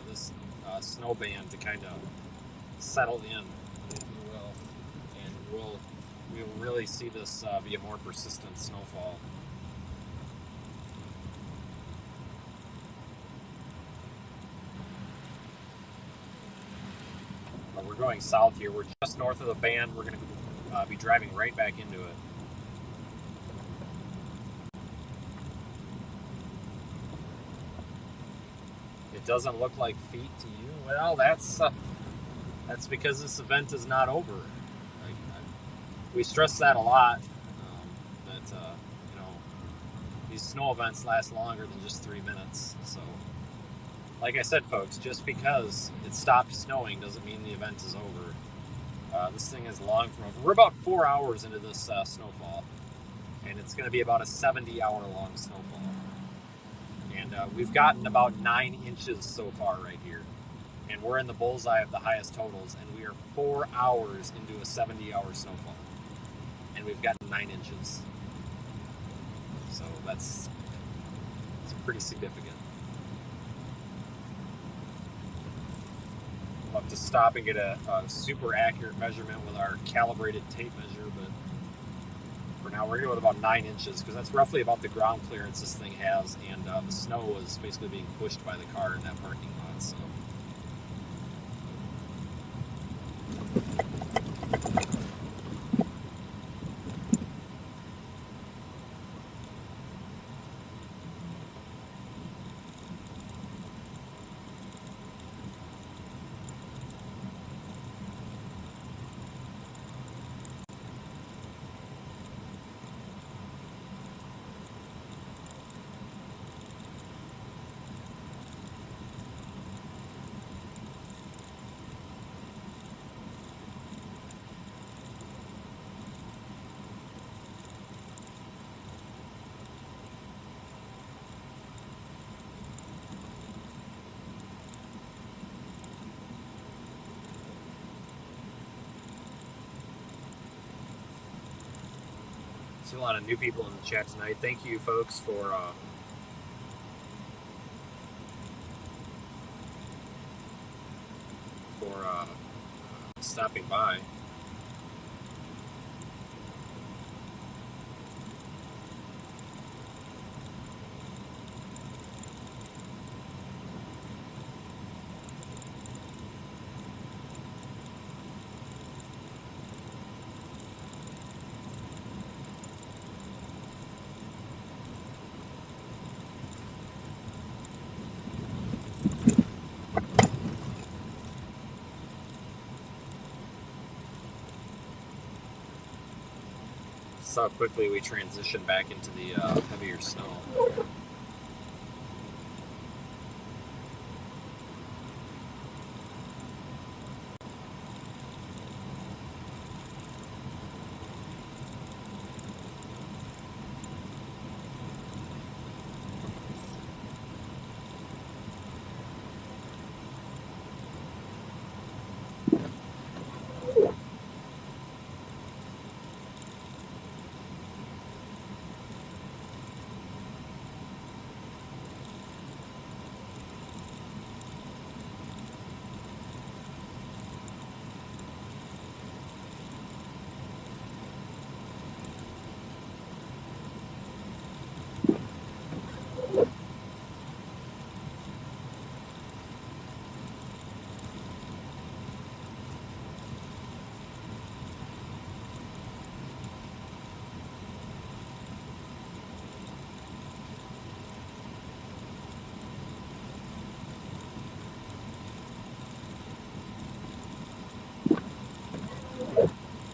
Speaker 1: this snow band to kind of settle in, if you will, and we'll really see this be a more persistent snowfall. But we're going south here. We're just north of the band. We're going to be driving right back into it. It doesn't look like feet to you. Well, that's because this event is not over. We stress that a lot. That these snow events last longer than just 3 minutes. So, like I said, folks, just because it stopped snowing doesn't mean the event is over. This thing is long from over. We're about 4 hours into this snowfall, and it's going to be about a 70-hour long snowfall. And we've gotten about 9 inches so far right here. And we're in the bullseye of the highest totals, and we are 4 hours into a 70-hour snowfall. And we've gotten 9 inches. So that's pretty significant. We'll have to stop and get a super accurate measurement with our calibrated tape measure, but for now we're going to go at about 9 inches, because that's roughly about the ground clearance this thing has, and the snow is basically being pushed by the car in that parking lot. So. See a lot of new people in the chat tonight. Thank you, folks, for stopping by. So quickly we transition back into the heavier snow.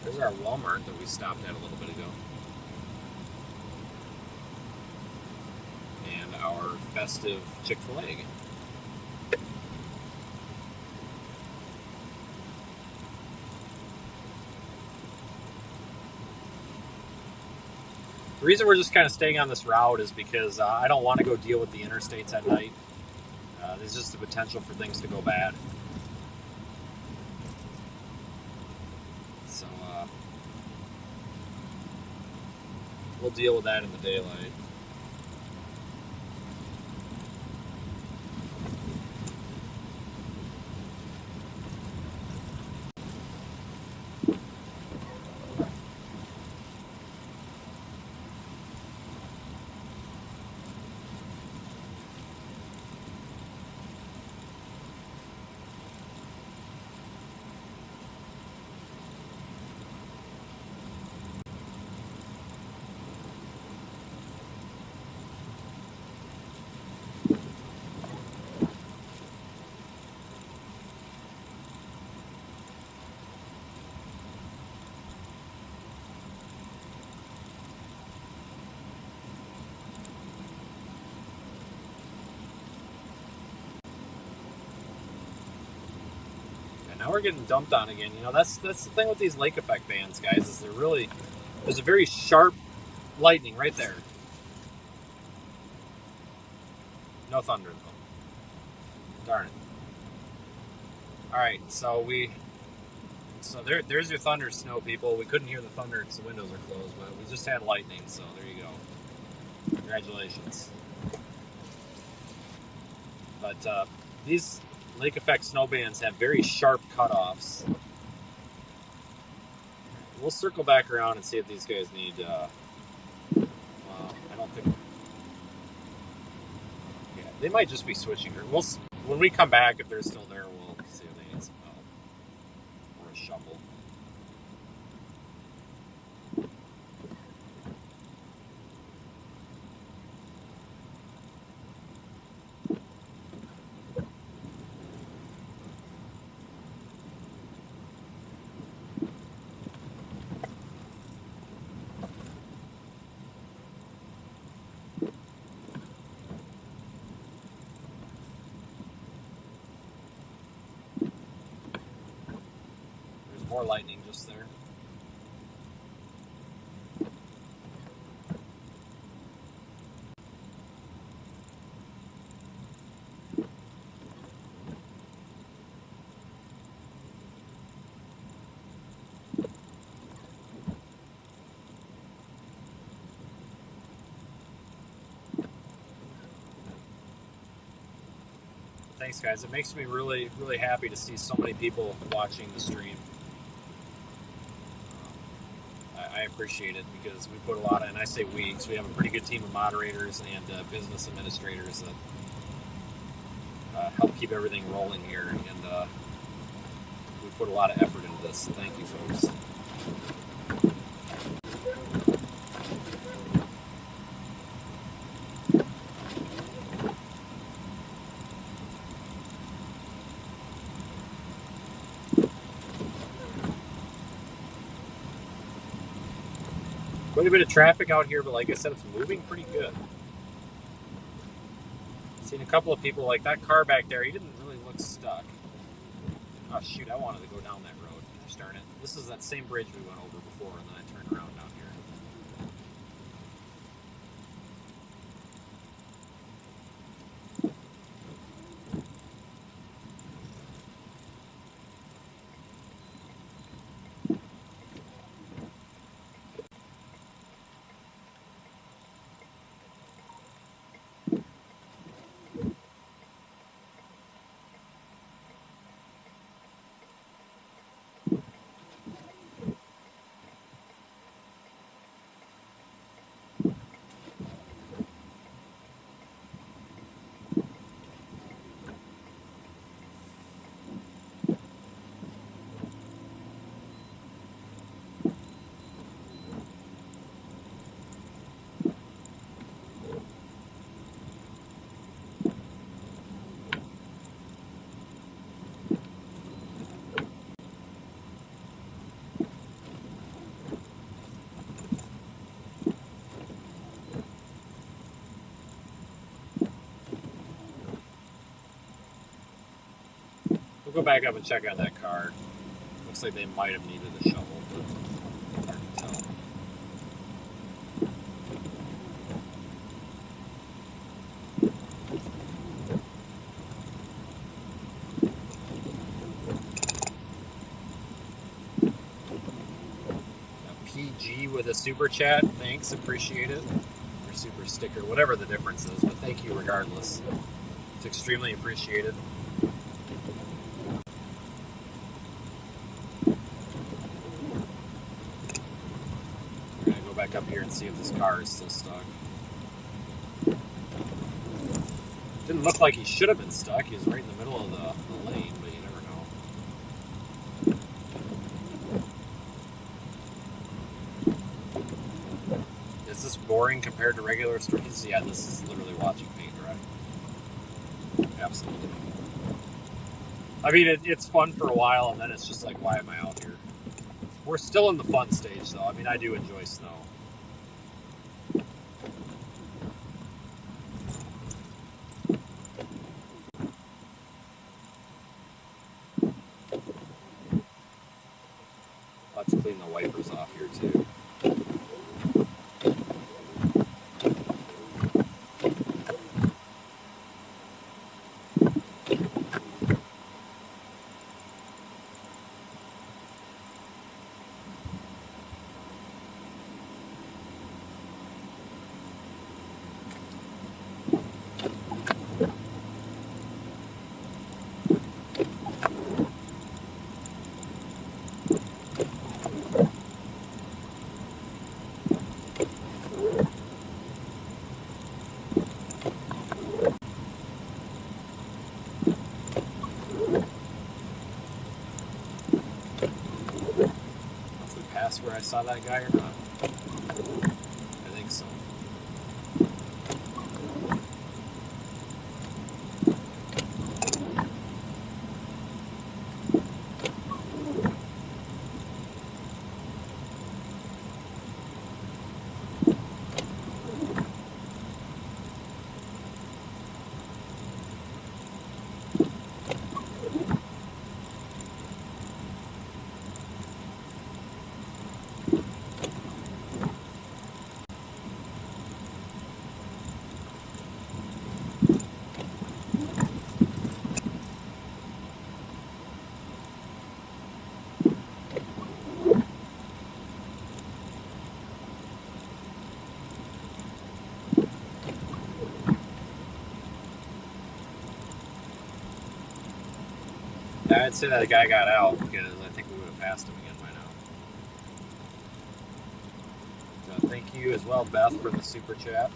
Speaker 1: There's our Walmart that we stopped at a little bit ago. And our festive Chick-fil-A. The reason we're just kind of staying on this route is because I don't want to go deal with the interstates at night. There's just the potential for things to go bad. So we'll deal with that in the daylight. we're getting dumped on again. You know, that's the thing with these lake effect bands, guys, is there's a very sharp lightning right there. No thunder though. Darn it. All right, so there's your thunder, snow people. We couldn't hear the thunder because the windows are closed, but we just had lightning, so there you go. Congratulations. But these lake effect snow bands have very sharp cutoffs. We'll circle back around and see if these guys need. I don't think. Yeah, they might just be switching. When we come back, if they're still there, we'll see if they need some help or a shovel. More lightning just there. Thanks, guys. It makes me really, really happy to see so many people watching the stream. I appreciate it because we put a lot of, and I say we, because we have a pretty good team of moderators and business administrators that help keep everything rolling here, and we put a lot of effort into this. So thank you, folks. Quite a bit of traffic out here, but like I said, it's moving pretty good. Seen a couple of people, like that car back there, he didn't really look stuck. Oh shoot, I wanted to go down that road. Gosh darn it. This is that same bridge we went over before, and then I turned around down here. We'll go back up and check on that car. Looks like they might have needed a shovel, but hard to tell. A PG with a super chat, thanks, appreciate it. Or super sticker, whatever the difference is, but thank you regardless. It's extremely appreciated. Back up here and see if this car is still stuck. Didn't look like he should have been stuck. He was right in the middle of the lane, but you never know. Is this boring compared to regular streets? Yeah, this is literally watching paint dry. Absolutely. I mean, it's fun for a while, and then it's just like, why am I out here? We're still in the fun stage, though. I mean, I do enjoy snow. clean the wipers off here too. Where I saw that guy or not? I think so. I'd say that guy got out because I think we would have passed him again by now. So thank you as well, Beth, for the super chat.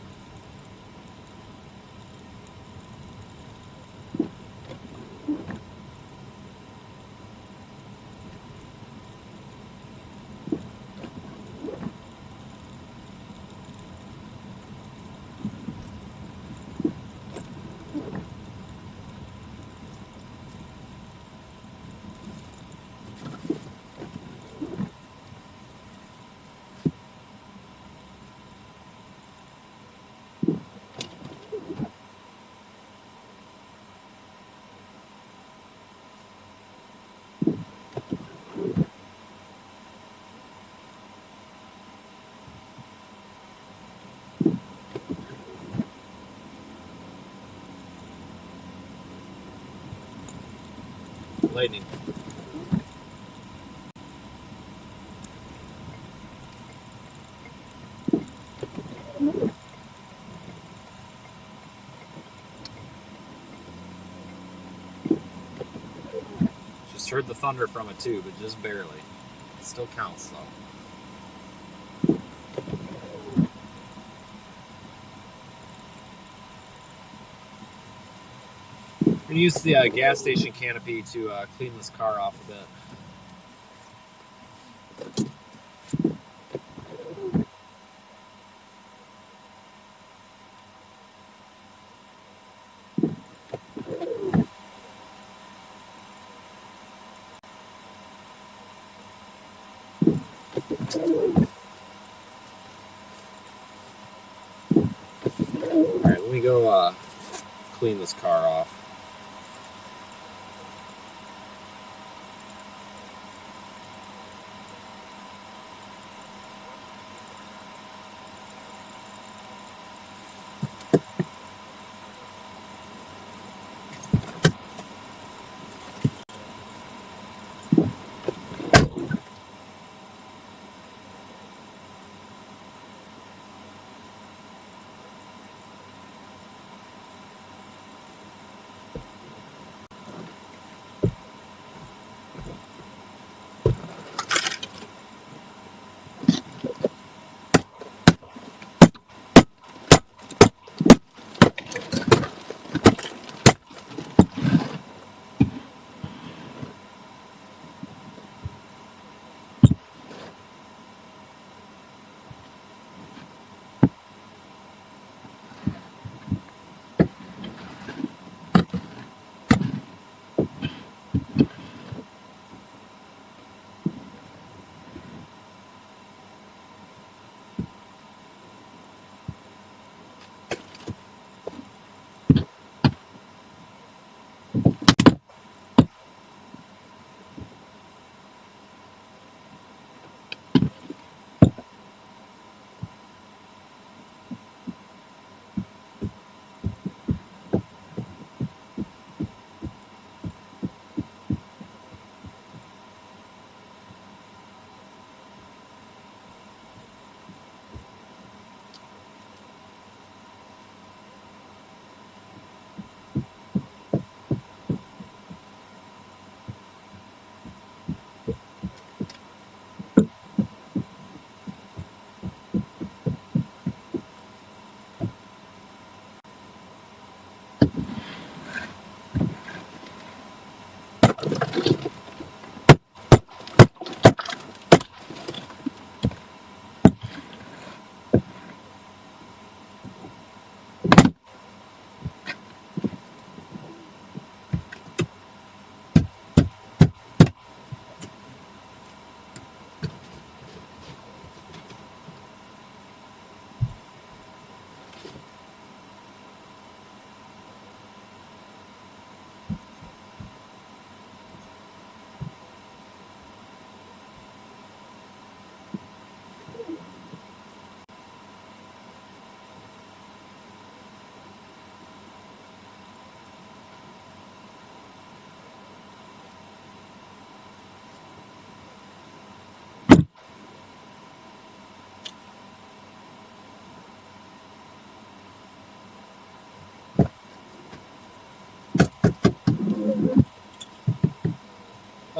Speaker 1: Lightning. Just heard the thunder from it too, but just barely. It still counts though. I'm going to use the gas station canopy to clean this car off a bit. Alright, let me go clean this car off.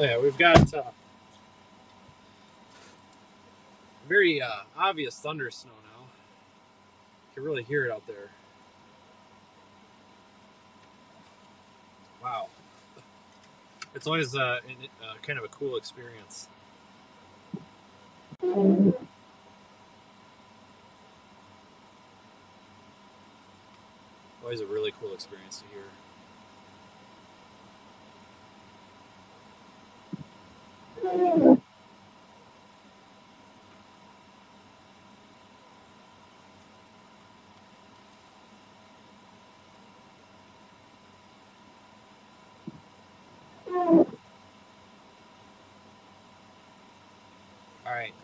Speaker 1: Oh yeah, we've got very obvious thunder snow now. You can really hear it out there. Wow. It's always kind of a cool experience. Always a really cool experience to hear. All right.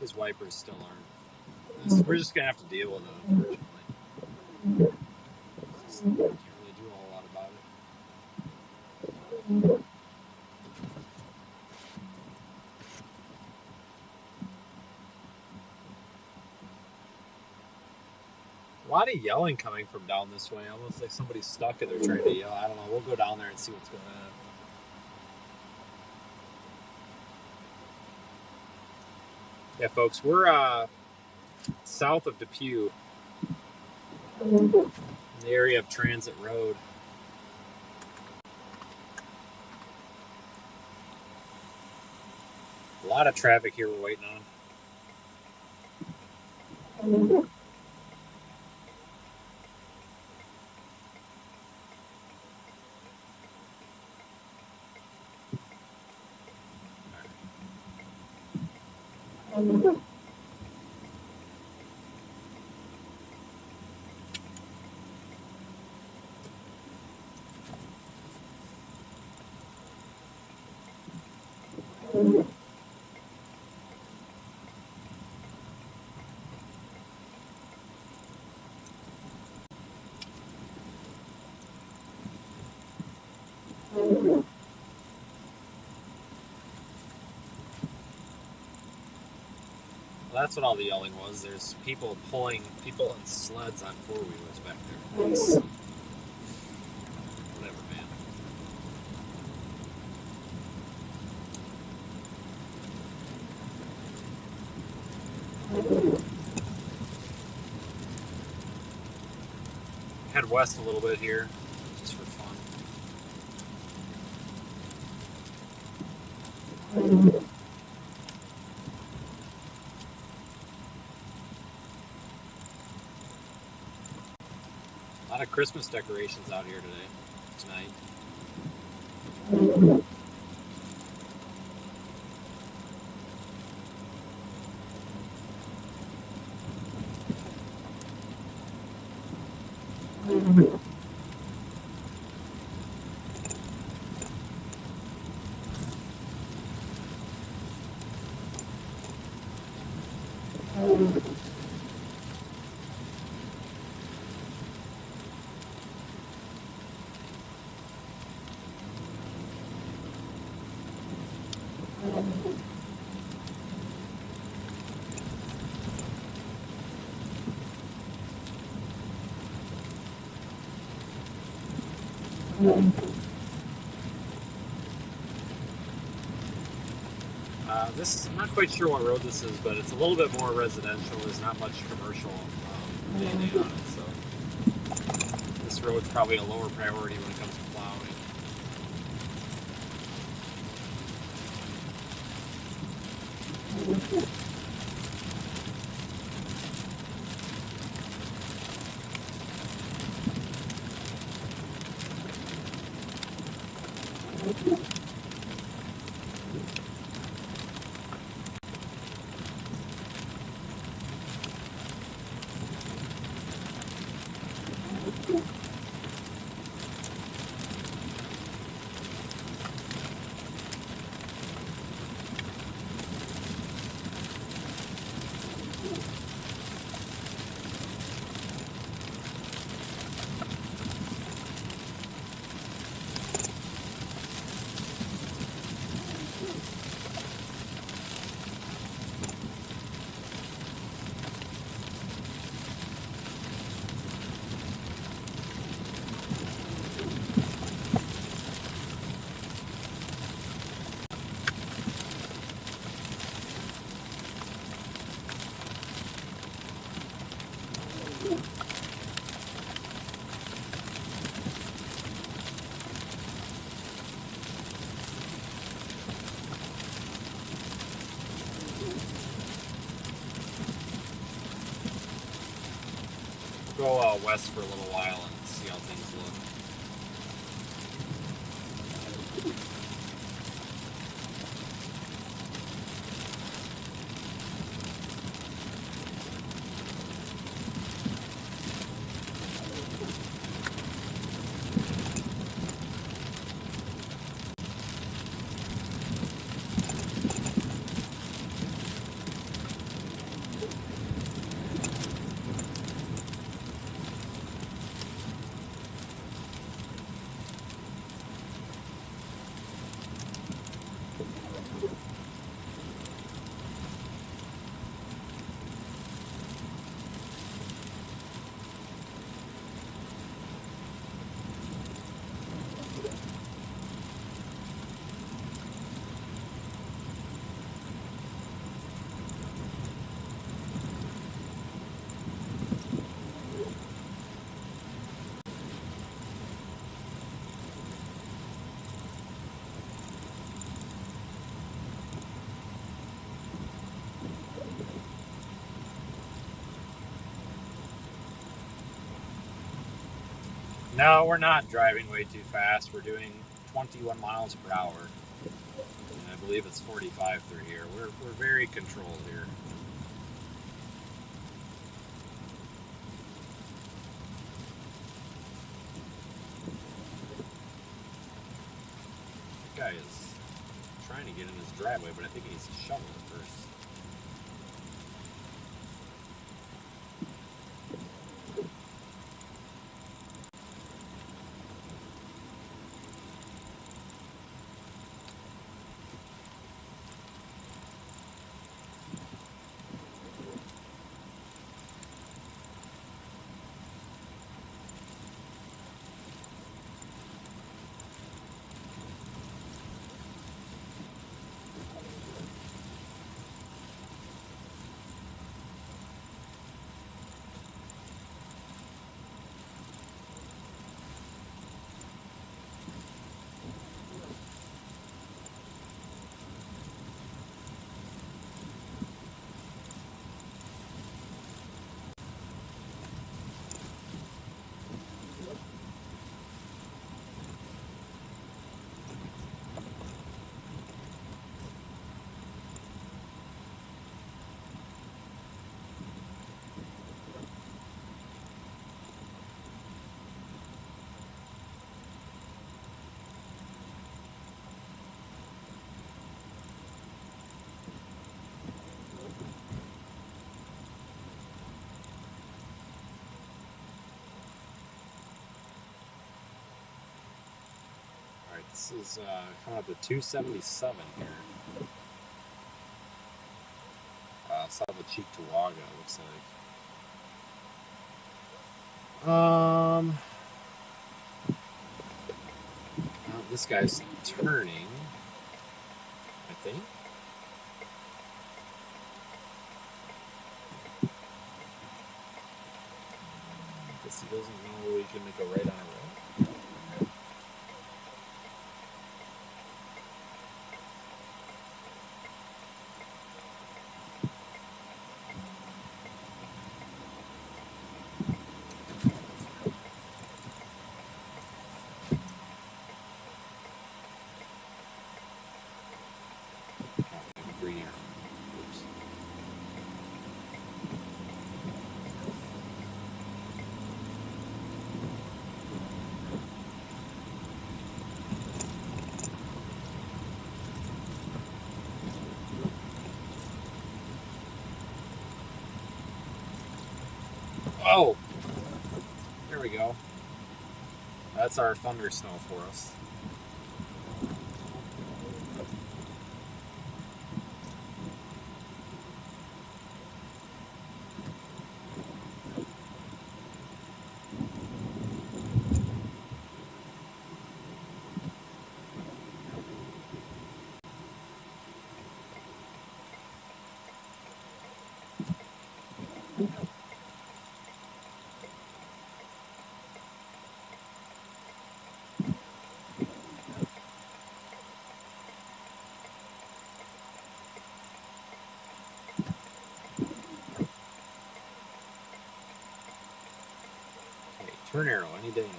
Speaker 1: His wipers still aren't. We're just gonna have to deal with it, unfortunately. Can't really do a whole lot about it. A lot of yelling coming from down this way, almost like somebody's stuck and they're trying to yell. I don't know. We'll go down there and see what's going on. Yeah, folks, we're south of Depew, in the area of Transit Road. A lot of traffic here we're waiting on. Well, that's what all the yelling was. There's people pulling people in sleds on four-wheelers back there. Nice. Whatever, man. Head west a little bit here, just for fun. A lot of Christmas decorations out here tonight. I'm not quite sure what road this is, but it's a little bit more residential. There's not much commercial day-to-day on it, so this road's probably a lower priority when it comes to plowing. go west for a little while and see how things look. No, we're not driving way too fast. We're doing 21 miles per hour. And I believe it's 45 through here. We're very controlled here. That guy is trying to get in his driveway, but I think he needs to shovel it first. This is coming up to 277 here. South of Cheektowaga, it looks like. Well, this guy's turning, I think. I guess he doesn't know he can make a right on a road. Green arrow. Oops. Oh! There we go. That's our thunder snow for us. turn arrow any day now.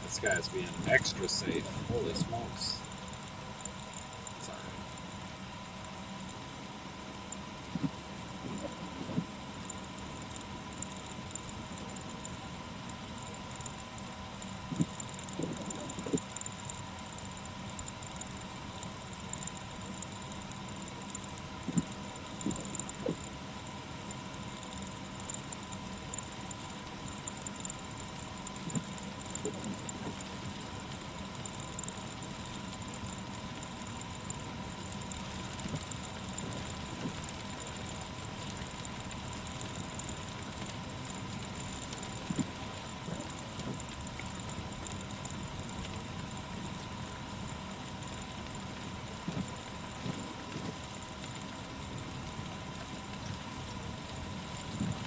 Speaker 1: This guy's being extra safe. Holy smokes. It's alright.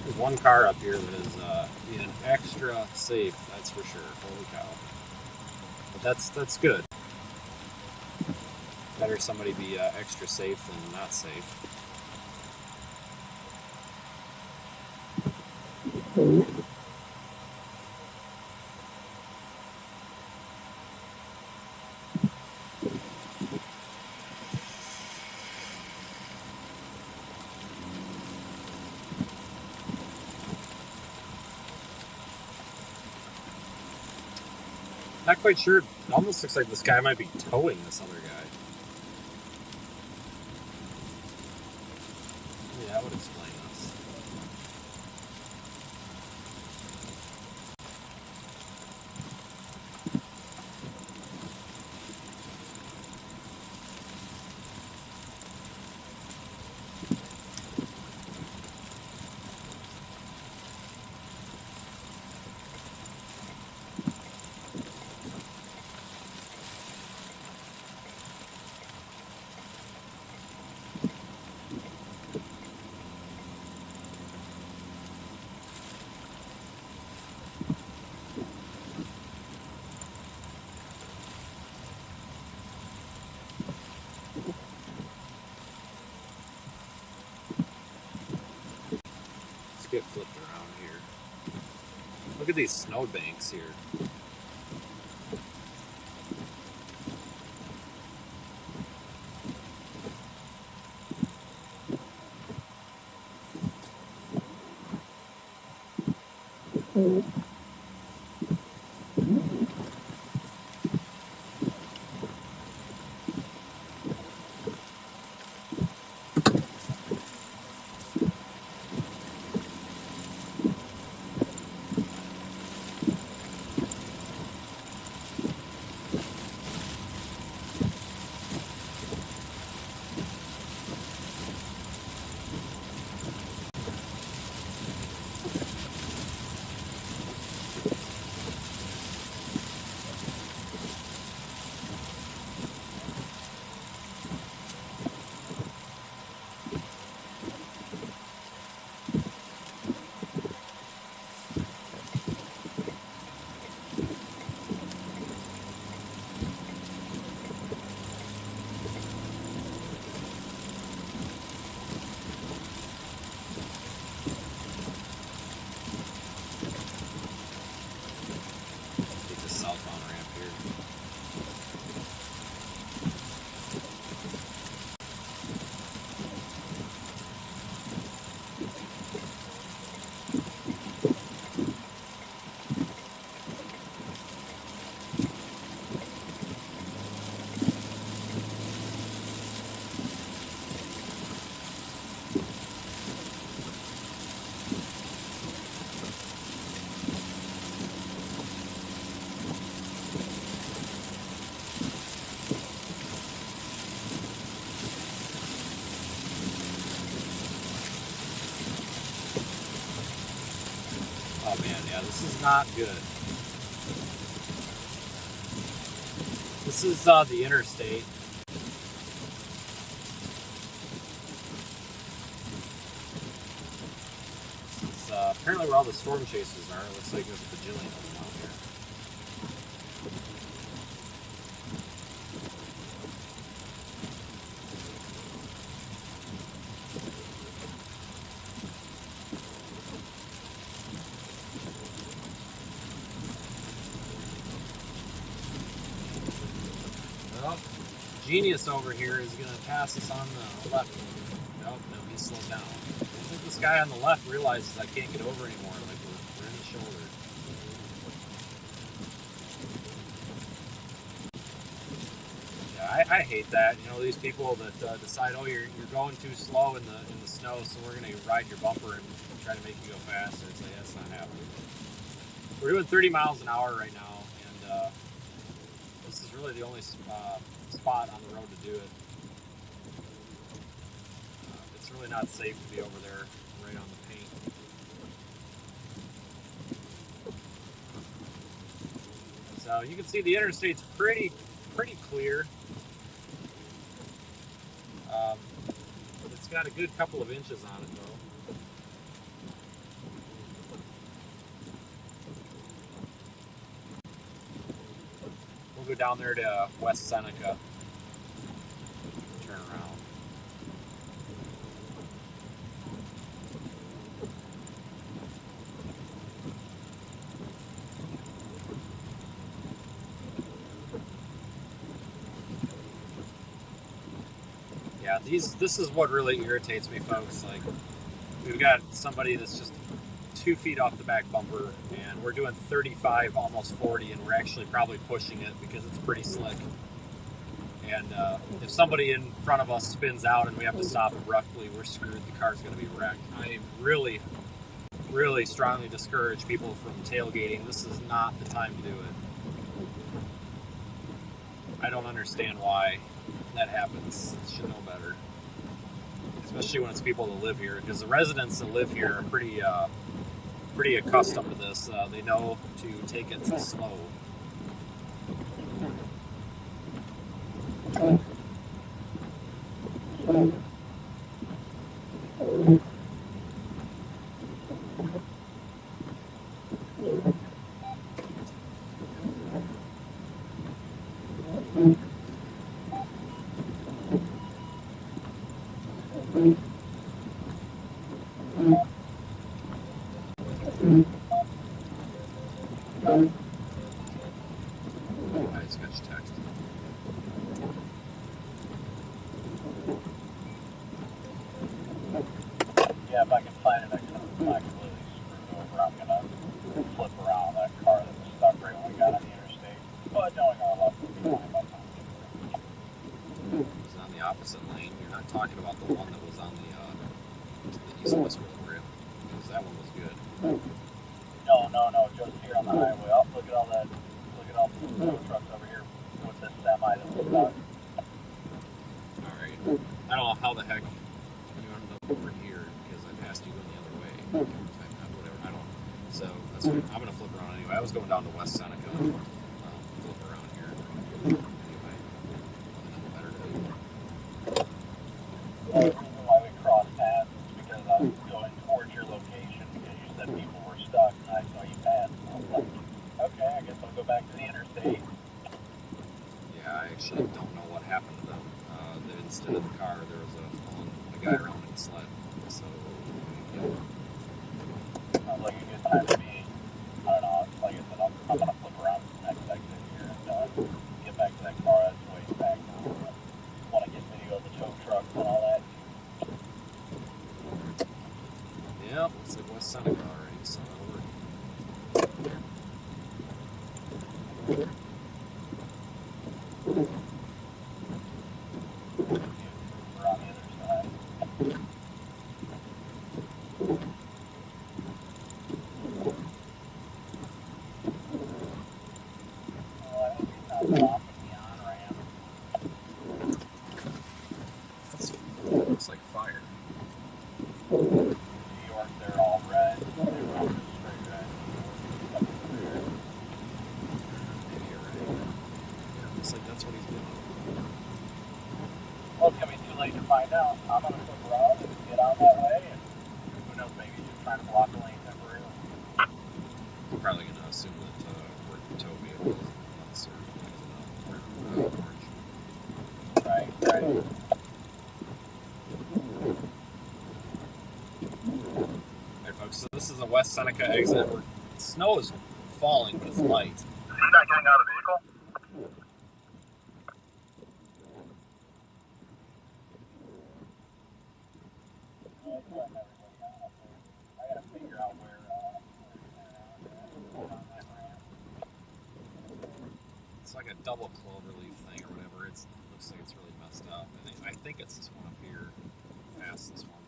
Speaker 1: There's one car up here that is being extra safe, that's for sure. Holy cow. But that's good. Better somebody be extra safe than not safe. Not quite sure. It almost looks like this guy might be towing this other guy. Yeah, that would explain this. Let's get flipped around here. Look at these snowbanks here. This is not good. This is the interstate. This is apparently where all the storm chasers are. It looks like there's a bajillion of them out here. Well, Genius over here is going to pass us on the left. Nope, no, he slowed down. I think this guy on the left realizes I can't get over anymore. Like we're in the shoulder. Yeah, I hate that. You know, these people that decide, oh, you're going too slow in the snow, so we're going to ride your bumper and try to make you go faster. It's like that's not happening. We're doing 30 miles an hour right now, and this is really the only spot on the road to do it. It's really not safe to be over there right on the paint. So you can see the interstate's pretty clear. It's got a good couple of inches on it though. We'll go down there to West Seneca. Turn around. Yeah, this is what really irritates me, folks. Like, we've got somebody that's just 2 feet off the back bumper, and we're doing 35, almost 40, and we're actually probably pushing it because it's pretty slick. And if somebody in front of us spins out and we have to stop abruptly, we're screwed. The car's going to be wrecked. I really strongly discourage people from tailgating. This is not the time to do it. I don't understand why that happens. Should know better. Especially when it's people that live here, because the residents that live here are pretty accustomed to this. They know to take it slow. Nice catch text.
Speaker 2: Yeah, if I can find it, I completely screwed over. I'm gonna flip around that car that was stuck right when we got on the interstate. But knowing our luck, we'll be fine by the time we get there.
Speaker 1: It was on the opposite lane. You're not talking about the one that was on the east-west road rail, because that one was good.
Speaker 2: No, just here on the highway. Oh, look at all the tow trucks over here with this semi that was stuck.
Speaker 1: Alright. I don't know how the heck you ended up over here, because I passed you going the other way. Whatever, I don't. So, that's fine. I'm going to flip around anyway. I was going down to West Seneca. Flip around here. Anyway, nothing better to do.
Speaker 2: The reason why we crossed paths is because I was going towards your location because you said people were stuck and I saw you pass. And I was like, okay, I guess I'll go back to the interstate.
Speaker 1: Yeah, I actually don't know what happened to them. Instead of the car, there was a guy around in a sled. So, yeah.
Speaker 2: Sounds like a good time to be. I don't know. Like I said, I'm going to flip around to the next exit here and get back to that car that's way back. I want to get video of the tow trucks and all that.
Speaker 1: Yeah, looks like West Seneca already, so that'll work.
Speaker 2: We're on the other side. Well, I hope he's not blocking the on-ramp.
Speaker 1: Looks like fire.
Speaker 2: New York, they're all red. They're all straight red.
Speaker 1: that's what he's doing.
Speaker 6: Well, it's going to be too late to find out. I'm going to flip around and get out that way, and who knows, maybe he's just trying to block the lane temporarily.
Speaker 1: I'm probably going to assume that we're tow vehicles, not certain orange.
Speaker 6: Right.
Speaker 1: Alright, folks, so this is the West Seneca exit. Snow is falling, but it's light.
Speaker 2: Is he not getting out of the vehicle?
Speaker 6: I got to figure out where on that ramp.
Speaker 1: It's like a double cloverleaf thing or whatever. It looks like it's really messed up. I think it's this one up here, past this one.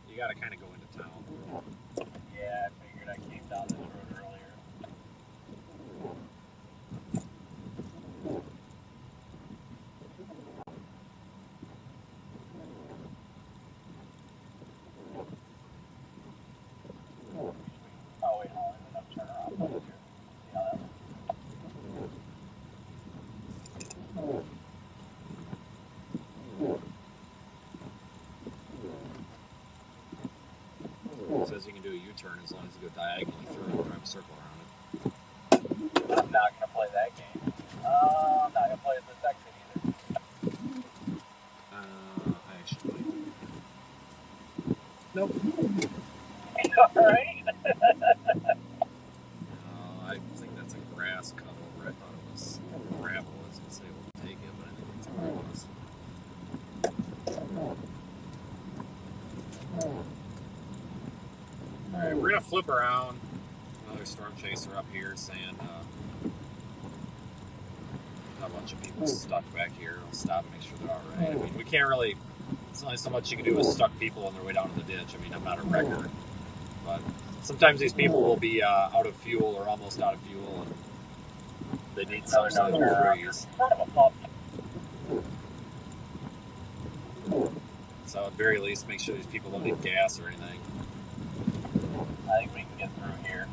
Speaker 1: You got to kind of go into town.
Speaker 6: Yeah, I figured. I came down this road earlier. Oh, wait, no, there's enough turnaround points here. See how that looks?
Speaker 1: It says you can do a U-turn as long as you go diagonally through and drive a circle around it.
Speaker 6: I'm not going to play that game. I'm not going to play it this exit either.
Speaker 1: I actually might. Nope.
Speaker 6: Alright?
Speaker 1: I think that's a grass cut over. I thought it was gravel. I was going to say we'll take it, but I think it's grass. Alright, we're going to flip around. Another storm chaser up here saying a bunch of people stuck back here. I'll stop and make sure they're alright. I mean, we can't really, it's only so much you can do with stuck people on their way down to the ditch. I mean, I'm not a wrecker, but sometimes these people will be out of fuel or almost out of fuel, and they need some sort of freeze. So at the very least, make sure these people don't need gas or anything.
Speaker 6: I think we can get through here.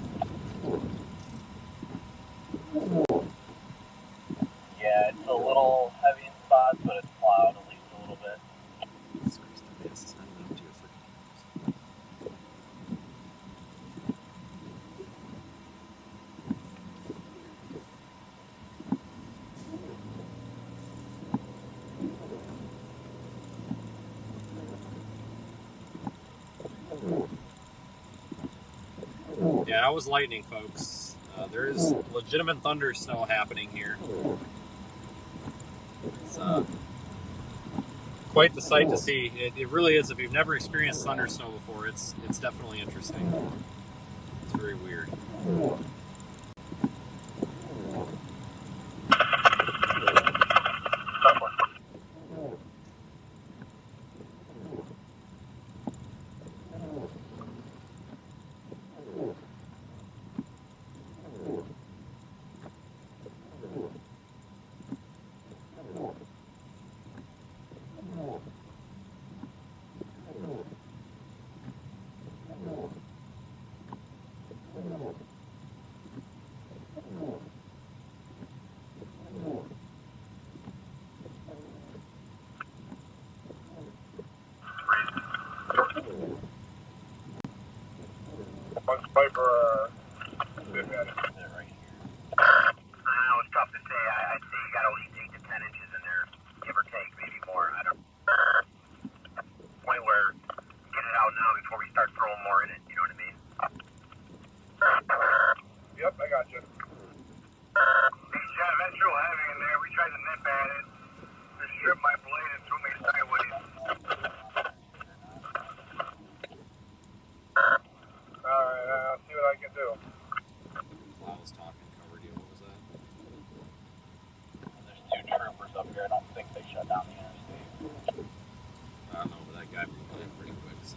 Speaker 6: Yeah, it's a little heavy in spots, but it's plowed at least a little bit.
Speaker 1: It's not even up to your freaking ears. Yeah, that was lightning, folks. There is legitimate thunder snow happening here. It's quite the sight to see. It really is. If you've never experienced thunder snow before, it's definitely interesting. It's very weird.
Speaker 2: One Piper, good at it.
Speaker 6: Right here.
Speaker 2: It's tough to say. I'd say you got at least 8 to 10 inches in there, give or take, maybe more. I don't point where get it out now before we start throwing more in it. You know what I mean? Yep, I got you. Ventral having in there. We tried to nip at it. They stripped my blade and threw me sideways. Alright, I'll see what I can do.
Speaker 1: Plows talking covered you. What was that?
Speaker 6: There's 2 troopers up here. I don't think they shut down the interstate.
Speaker 1: I don't know, but that guy blew in pretty quick. So.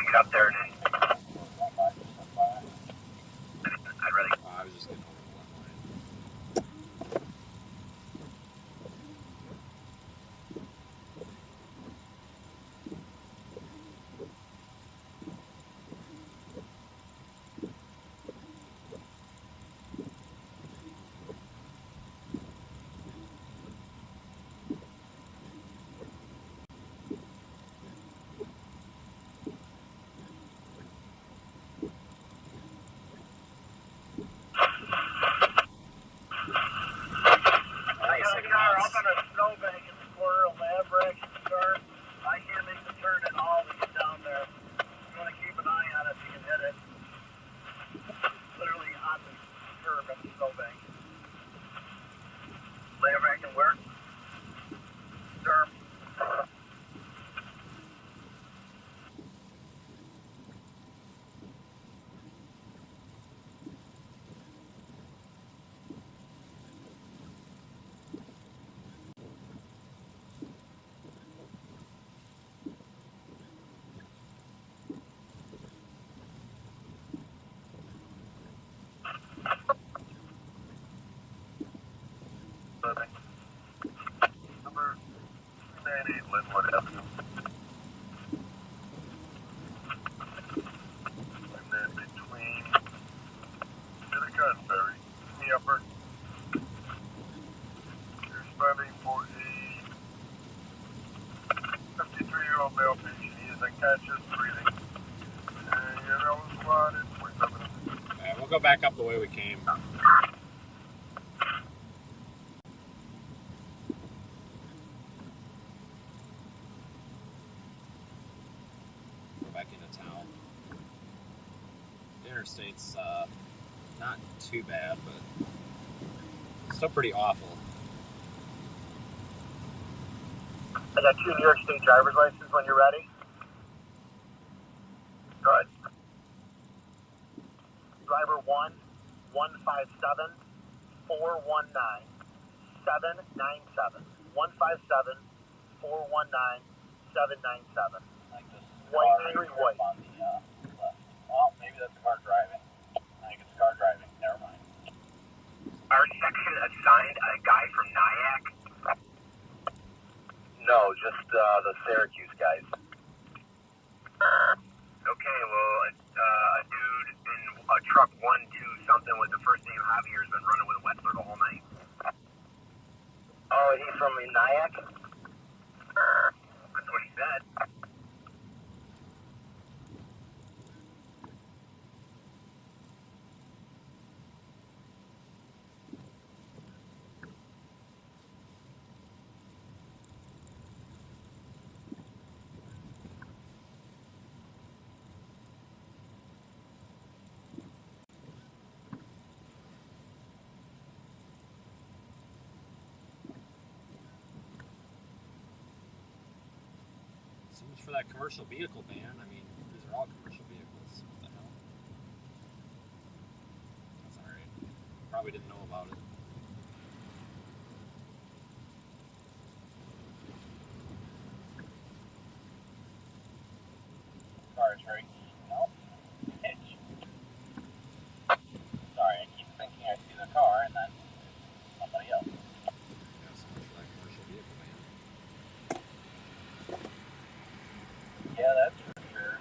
Speaker 2: get up there and then I'd rather.
Speaker 1: I was just getting over the left line.
Speaker 6: I got a car up on a snowbank in the corner of Lambrick and Stern. I can't make the turn at all to get down there. You want to keep an eye on it so you can hit it. Literally on the curb and the snowbank.
Speaker 2: Lambrick and where?
Speaker 6: Stern.
Speaker 2: Number 298 Linwood Avenue. And then between Silicon Ferry and the upper, you're spending for a 53-year-old male patient. He is unconscious, breathing. And your nose wanted 47 minutes.
Speaker 1: Okay, we'll go back up the way we came. Go back into town. The interstate's not too bad, but still pretty awful.
Speaker 6: I got 2 New York State driver's licenses when you're ready.
Speaker 2: Go ahead.
Speaker 6: Driver 1, 157 419 797. 157 419 797. White Henry White.
Speaker 3: On the left. Well, maybe that's a car driving. I think it's a car driving. Never mind.
Speaker 2: Our section assigned a guy from Nyack? No, just the Syracuse guys. Okay, well, a dude in a truck 1-2 something with the first name Javier has been running with Wetzler the whole night. Oh, he's from Nyack? That's what he said.
Speaker 1: So much for that commercial vehicle ban. I mean, these are all commercial vehicles. What the hell? That's alright. Probably didn't know about it.
Speaker 3: Car is very nope. Hitch. Sorry, I keep thinking I see the car and then somebody else.
Speaker 1: Yeah, so much for that commercial vehicle ban.
Speaker 3: Yeah, that's for sure.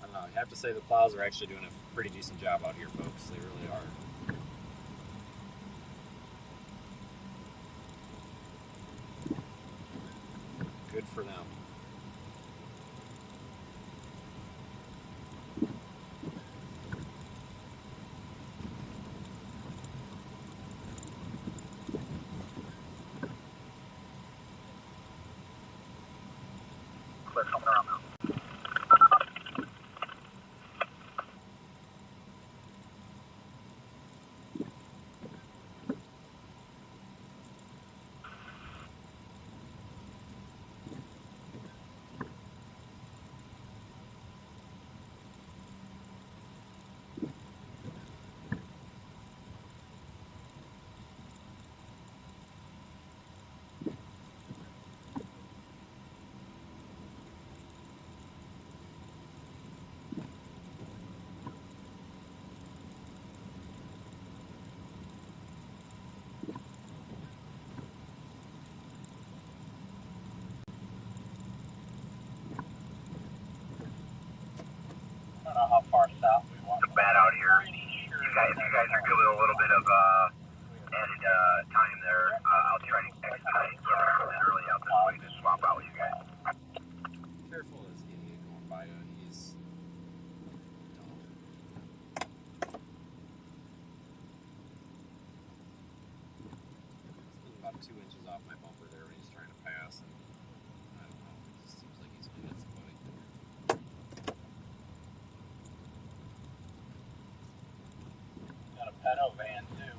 Speaker 1: I don't know. I have to say the plows are actually doing a pretty decent job out here, folks. They really are. Good for them.
Speaker 6: Clear coming around now. don't know how far south we want.
Speaker 2: It's bad out here. You guys are doing a little bit of added time there. I'll try to expedite coming early out this way to swap out with you guys.
Speaker 1: Careful of this idiot going by. He's dumb. He's about 2 inches off my bumper there when he's trying to pass, and I don't know. It just seems like he's gonna hit somebody.
Speaker 6: Got a pedo van too.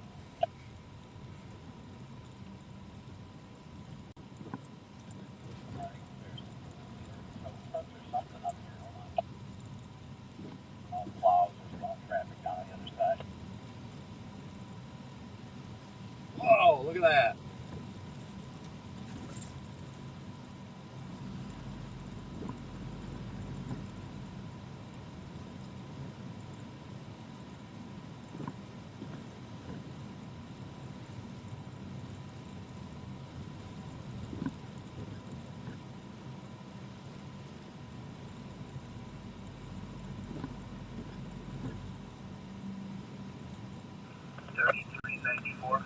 Speaker 1: Whoa, look at that.
Speaker 2: $33.94.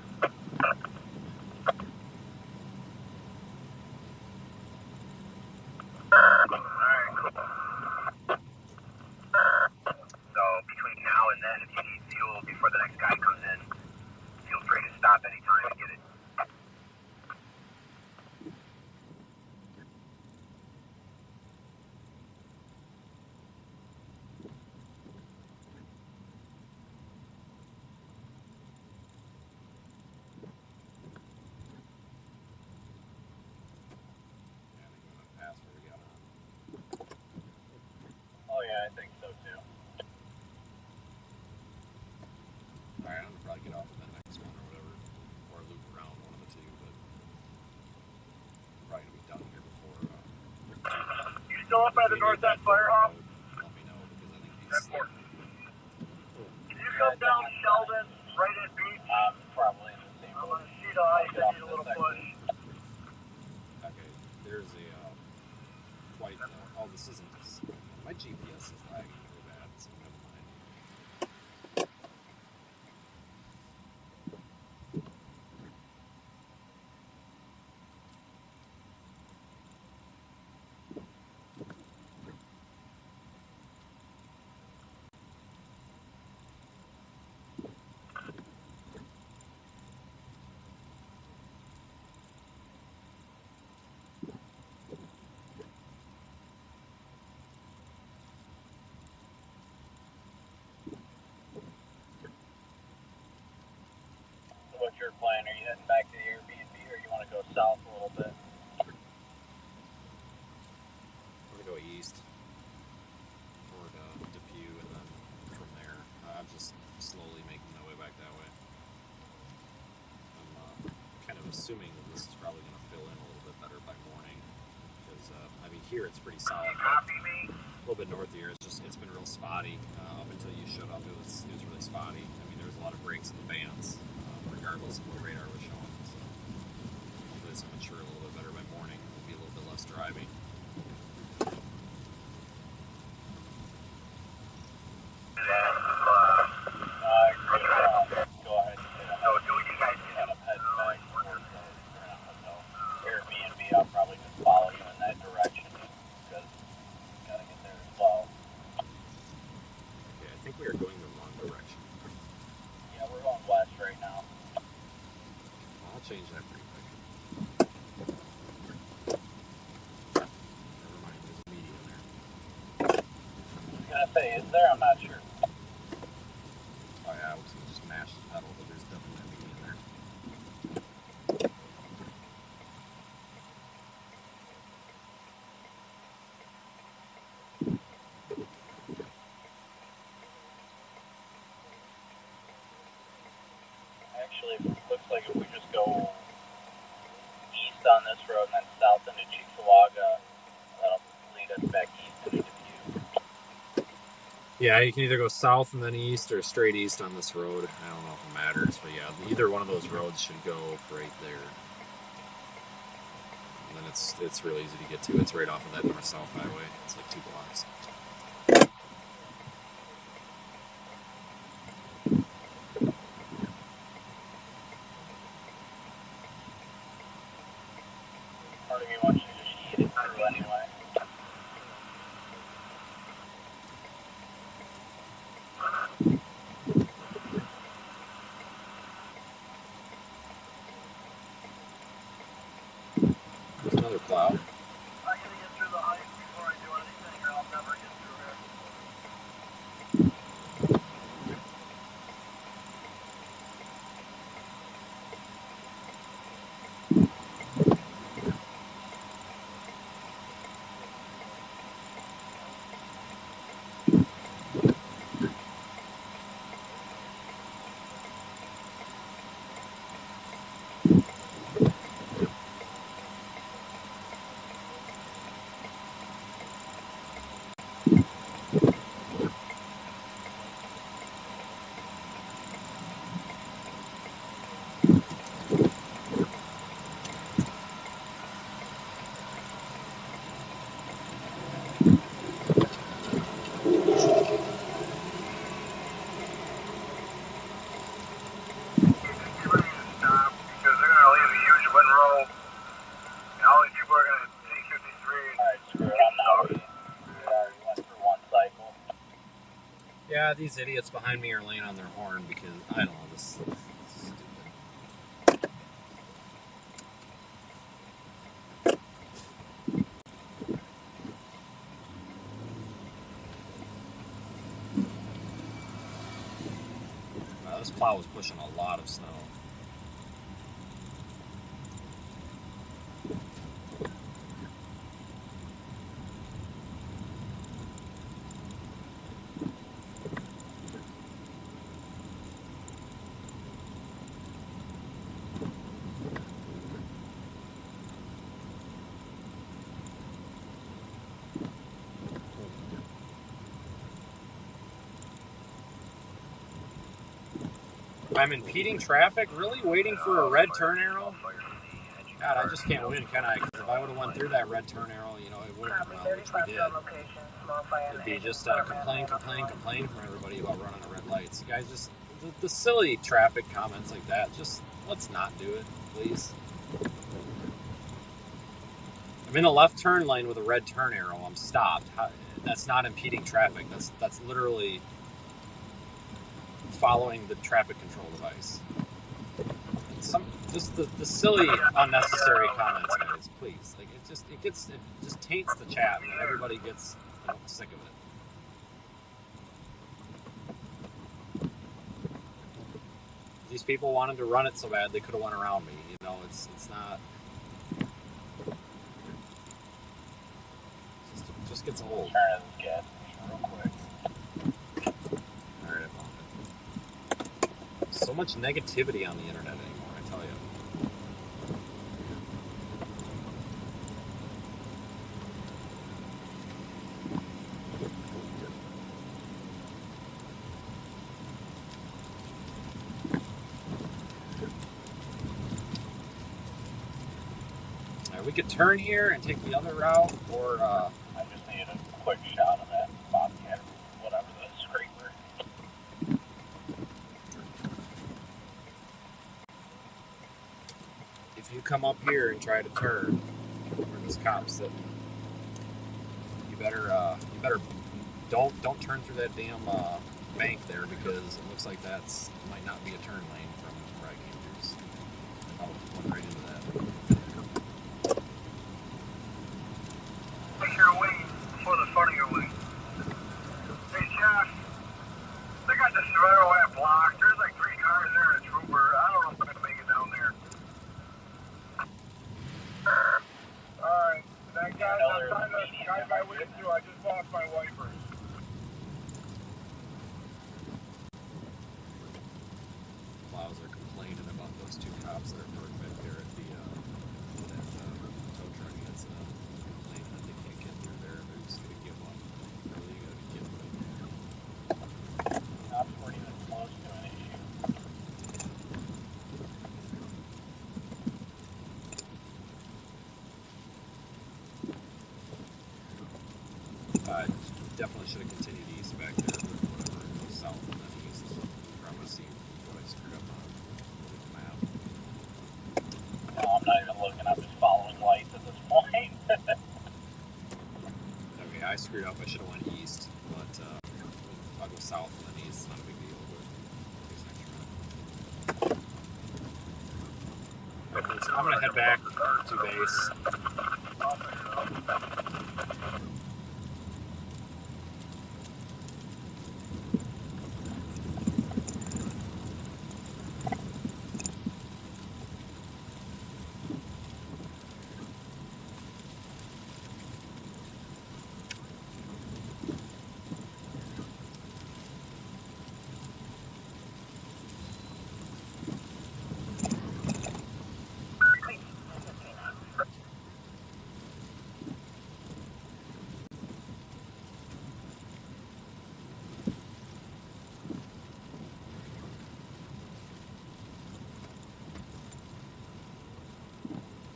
Speaker 2: So between now and then, if you need fuel before the next guy comes in, feel free to stop anytime and get it.
Speaker 1: Yeah, I think I'm gonna pass where we got on.
Speaker 6: Oh yeah, I think so too.
Speaker 1: Alright, I'm gonna probably get off of that next one or whatever, or loop around one of the two, but probably gonna be done here before.
Speaker 6: You still up by the north end fire hop?
Speaker 1: Let me know because I think he's.
Speaker 6: That's important. Can you come down Sheldon, right at beach?
Speaker 7: Probably in the same
Speaker 6: I'm
Speaker 7: boat.
Speaker 6: on a sheet of ice. I need a little push.
Speaker 1: Okay, there's a quite. Oh, this isn't. My GPS is lagging really bad, so never mind.
Speaker 7: So what's your plan? Are you heading back to the Airbnb or you want to go south a little bit?
Speaker 1: I'm gonna go east toward Depew, and then from there, I'm just slowly making my way back that way. I'm kind of assuming that this is probably going to fill in a little bit better by morning, because I mean here it's pretty solid.
Speaker 2: Copy me.
Speaker 1: A little bit north of here, it's been real spotty up until you showed up. It was really spotty. I mean, there was a lot of breaks in the bands, regardless of what radar was showing. So hopefully it's going to mature a little bit better by morning. It'll be a little bit less driving.
Speaker 7: Go ahead.
Speaker 2: So do you guys
Speaker 7: Head back towards the Airbnb. I'll probably just follow you in that direction because you gotta get there as well.
Speaker 1: Okay, I think we are going the wrong direction.
Speaker 7: Yeah, we're going west right now.
Speaker 1: I'll change that pretty quick. Never mind, there's a median there.
Speaker 7: I was gonna say, is there? I'm not sure.
Speaker 1: Oh yeah, I was going to just mash the pedal, but there's definitely a median there.
Speaker 7: Actually, it looks like if we just go east on this road and then south into Cheektowaga, that'll lead us back east into Depew.
Speaker 1: Yeah, you can either go south and then east or straight east on this road. I don't know if it matters, but yeah, either one of those roads should go right there. And then it's real easy to get to. It's right off of that north-south highway. It's like 2 blocks.
Speaker 7: think he wants you to just eat it through anyway.
Speaker 1: There's another plow.
Speaker 6: I gotta get through the ice before I do anything, or I'll never get through here.
Speaker 1: Yeah, these idiots behind me are laying on their horn because, I don't know, this is stupid. Wow, this plow was pushing a lot of snow. I'm impeding traffic? Really? Waiting for a red turn arrow? God, I just can't win, can I? Because if I would have went through that red turn arrow, you know, it would have, well, which we did. It'd be just complain from everybody about running the red lights. You guys just, the silly traffic comments like that, just, let's not do it, please. I'm in a left turn lane with a red turn arrow. I'm stopped. That's not impeding traffic. That's literally following the traffic control device. Just the silly, unnecessary comments, guys. Please, like it just taints the chat, and everybody gets sick of it. These people wanted to run it so bad they could have went around me. You know, it's not. It just gets old.
Speaker 7: Turn this gas real quick.
Speaker 1: All right, I found it. So much negativity on the internet anymore, I tell you. We could turn here and take the other route, or
Speaker 7: I just need a quick shot of that bobcat, whatever, the scraper.
Speaker 1: if you come up here and try to turn where this cop's sitting, you better don't turn through that damn bank there, because it looks like that's might not be a turn lane from where I came through. So I'll run right into that.
Speaker 6: Take your wing before the front of your wing. Hey, Jeff, they got this railway blocked. There's like 3 cars there and a trooper. I don't know if I'm going to make it down there. Alright, that guy, I'm trying to guide my way through. I just lost my wipers.
Speaker 1: Plows are complaining about those 2 cops that are parked back there at the that tow truck is complaining that they can't get through there. They're just gonna give up. Really, you gotta give up.
Speaker 7: Cops weren't even close to an issue.
Speaker 1: Definitely should have continued east back there, but whatever. It goes south and then east. I'm gonna see what I screwed up on the map.
Speaker 7: No, I'm not even looking. I'm just following lights at this point.
Speaker 1: Yep, I should have went east, but I'll go south and then east. It's not a big deal. But so I'm gonna head back to base.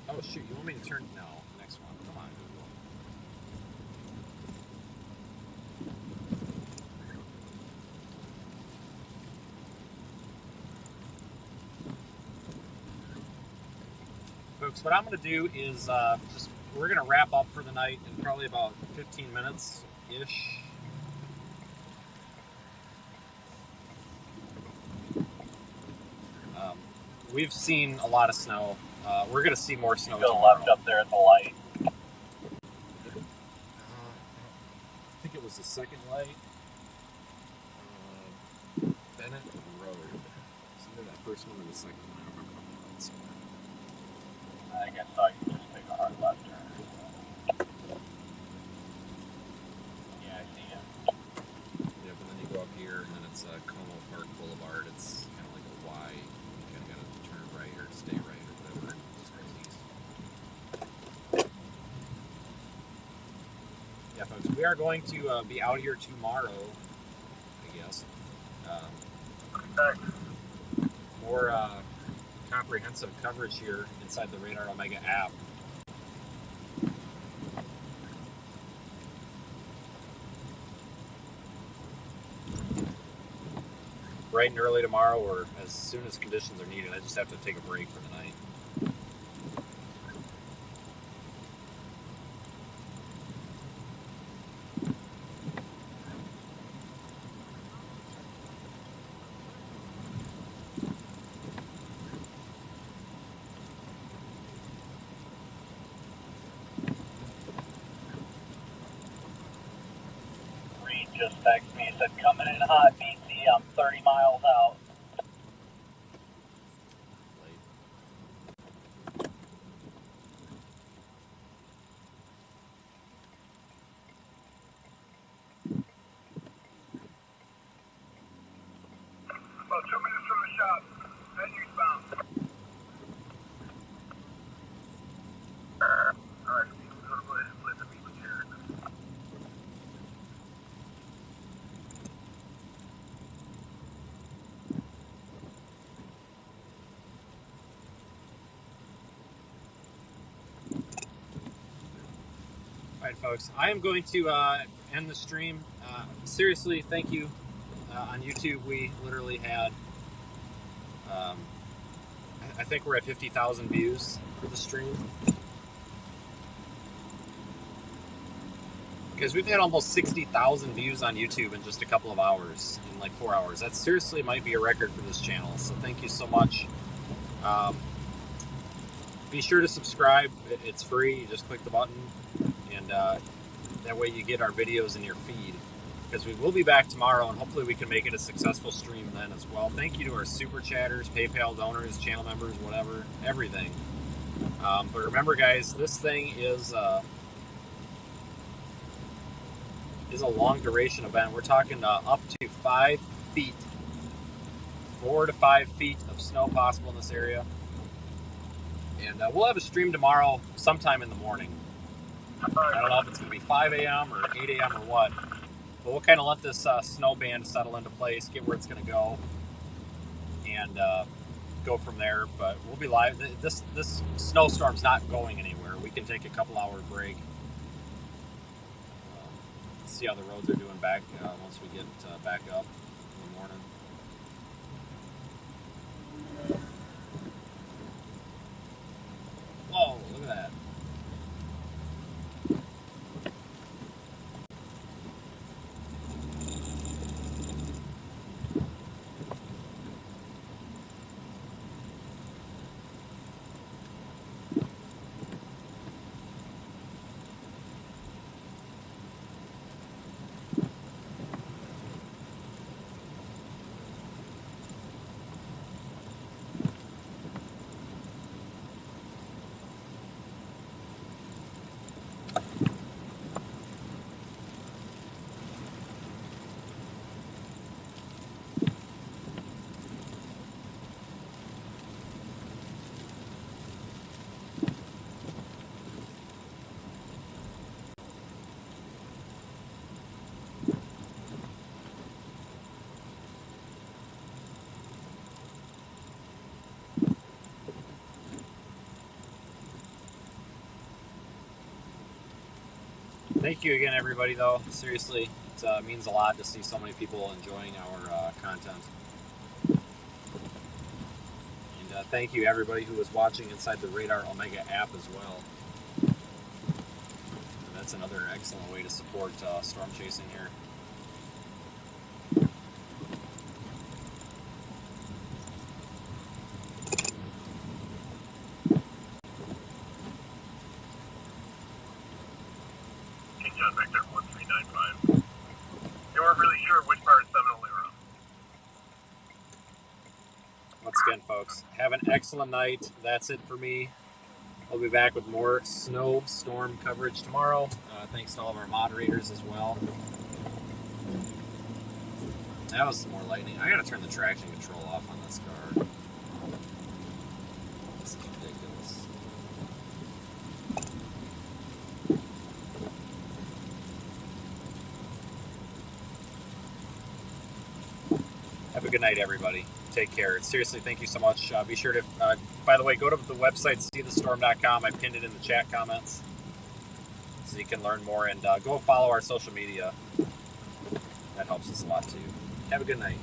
Speaker 1: Oh shoot, you want me to turn? No, next one. Come on, Google. Folks, what I'm going to do is we're going to wrap up for the night in probably about 15 minutes-ish. We've seen a lot of snow. We're going to see more snow
Speaker 7: Go
Speaker 1: tomorrow.
Speaker 7: left up there at the light.
Speaker 1: I think it was the second light. Bennett Road. It's either that first one or the second one. I don't remember.
Speaker 7: I think I saw you just take a hard left turn. Yeah, I see you.
Speaker 1: Yep, and then you go up here, and then it's Como Park Boulevard. It's kind of like a Y. You kind of got to turn right or stay right or whatever. Just goes east. Yeah, folks, we are going to be out here tomorrow, I guess. More comprehensive coverage here inside the Radar Omega app. Bright and early tomorrow, or as soon as conditions are needed. I just have to take a break for the night.
Speaker 7: Reed just texted me. He said, coming in hot, BC. I'm 30 miles out.
Speaker 6: About 2 minutes from the shop. Head eastbound. Alright, we're gonna go ahead and split the meeting here.
Speaker 1: Alright, folks, I am going to end the stream. Seriously, thank you. On YouTube, we literally had, I think we're at 50,000 views for the stream. Because we've had almost 60,000 views on YouTube in just a couple of hours, in like 4 hours. That seriously might be a record for this channel, so thank you so much. Be sure to subscribe. It's free. You just click the button, and that way you get our videos in your feed. Because we will be back tomorrow, and hopefully we can make it a successful stream then as well. Thank you to our super chatters, PayPal donors, channel members, whatever, everything. But remember, guys, this thing is a long duration event. We're talking up to 5 feet, 4 to 5 feet of snow possible in this area. And we'll have a stream tomorrow sometime in the morning. I don't know if it's going to be 5 a.m. or 8 a.m. or what. But we'll kind of let this snow band settle into place, get where it's going to go, and go from there. But we'll be live. This snowstorm's not going anywhere. We can take a couple-hour break. See how the roads are doing back once we get back up in the morning. Whoa, look at that. Thank you again, everybody, though. Seriously, it means a lot to see so many people enjoying our content. And thank you, everybody who was watching inside the Radar Omega app as well. And that's another excellent way to support storm chasing here.
Speaker 2: John Victor 1395. They weren't really sure which part of 7 only were on.
Speaker 1: Once again, folks, have an excellent night. That's it for me. We'll be back with more snowstorm coverage tomorrow. Thanks to all of our moderators as well. That was some more lightning. I gotta turn the traction control off on this car. This is ridiculous. Have a good night, everybody. Take care. Seriously, thank you so much. Be sure to, by the way, go to the website, seethestorm.com. I pinned it in the chat comments so you can learn more, and go follow our social media. That helps us a lot, too. Have a good night.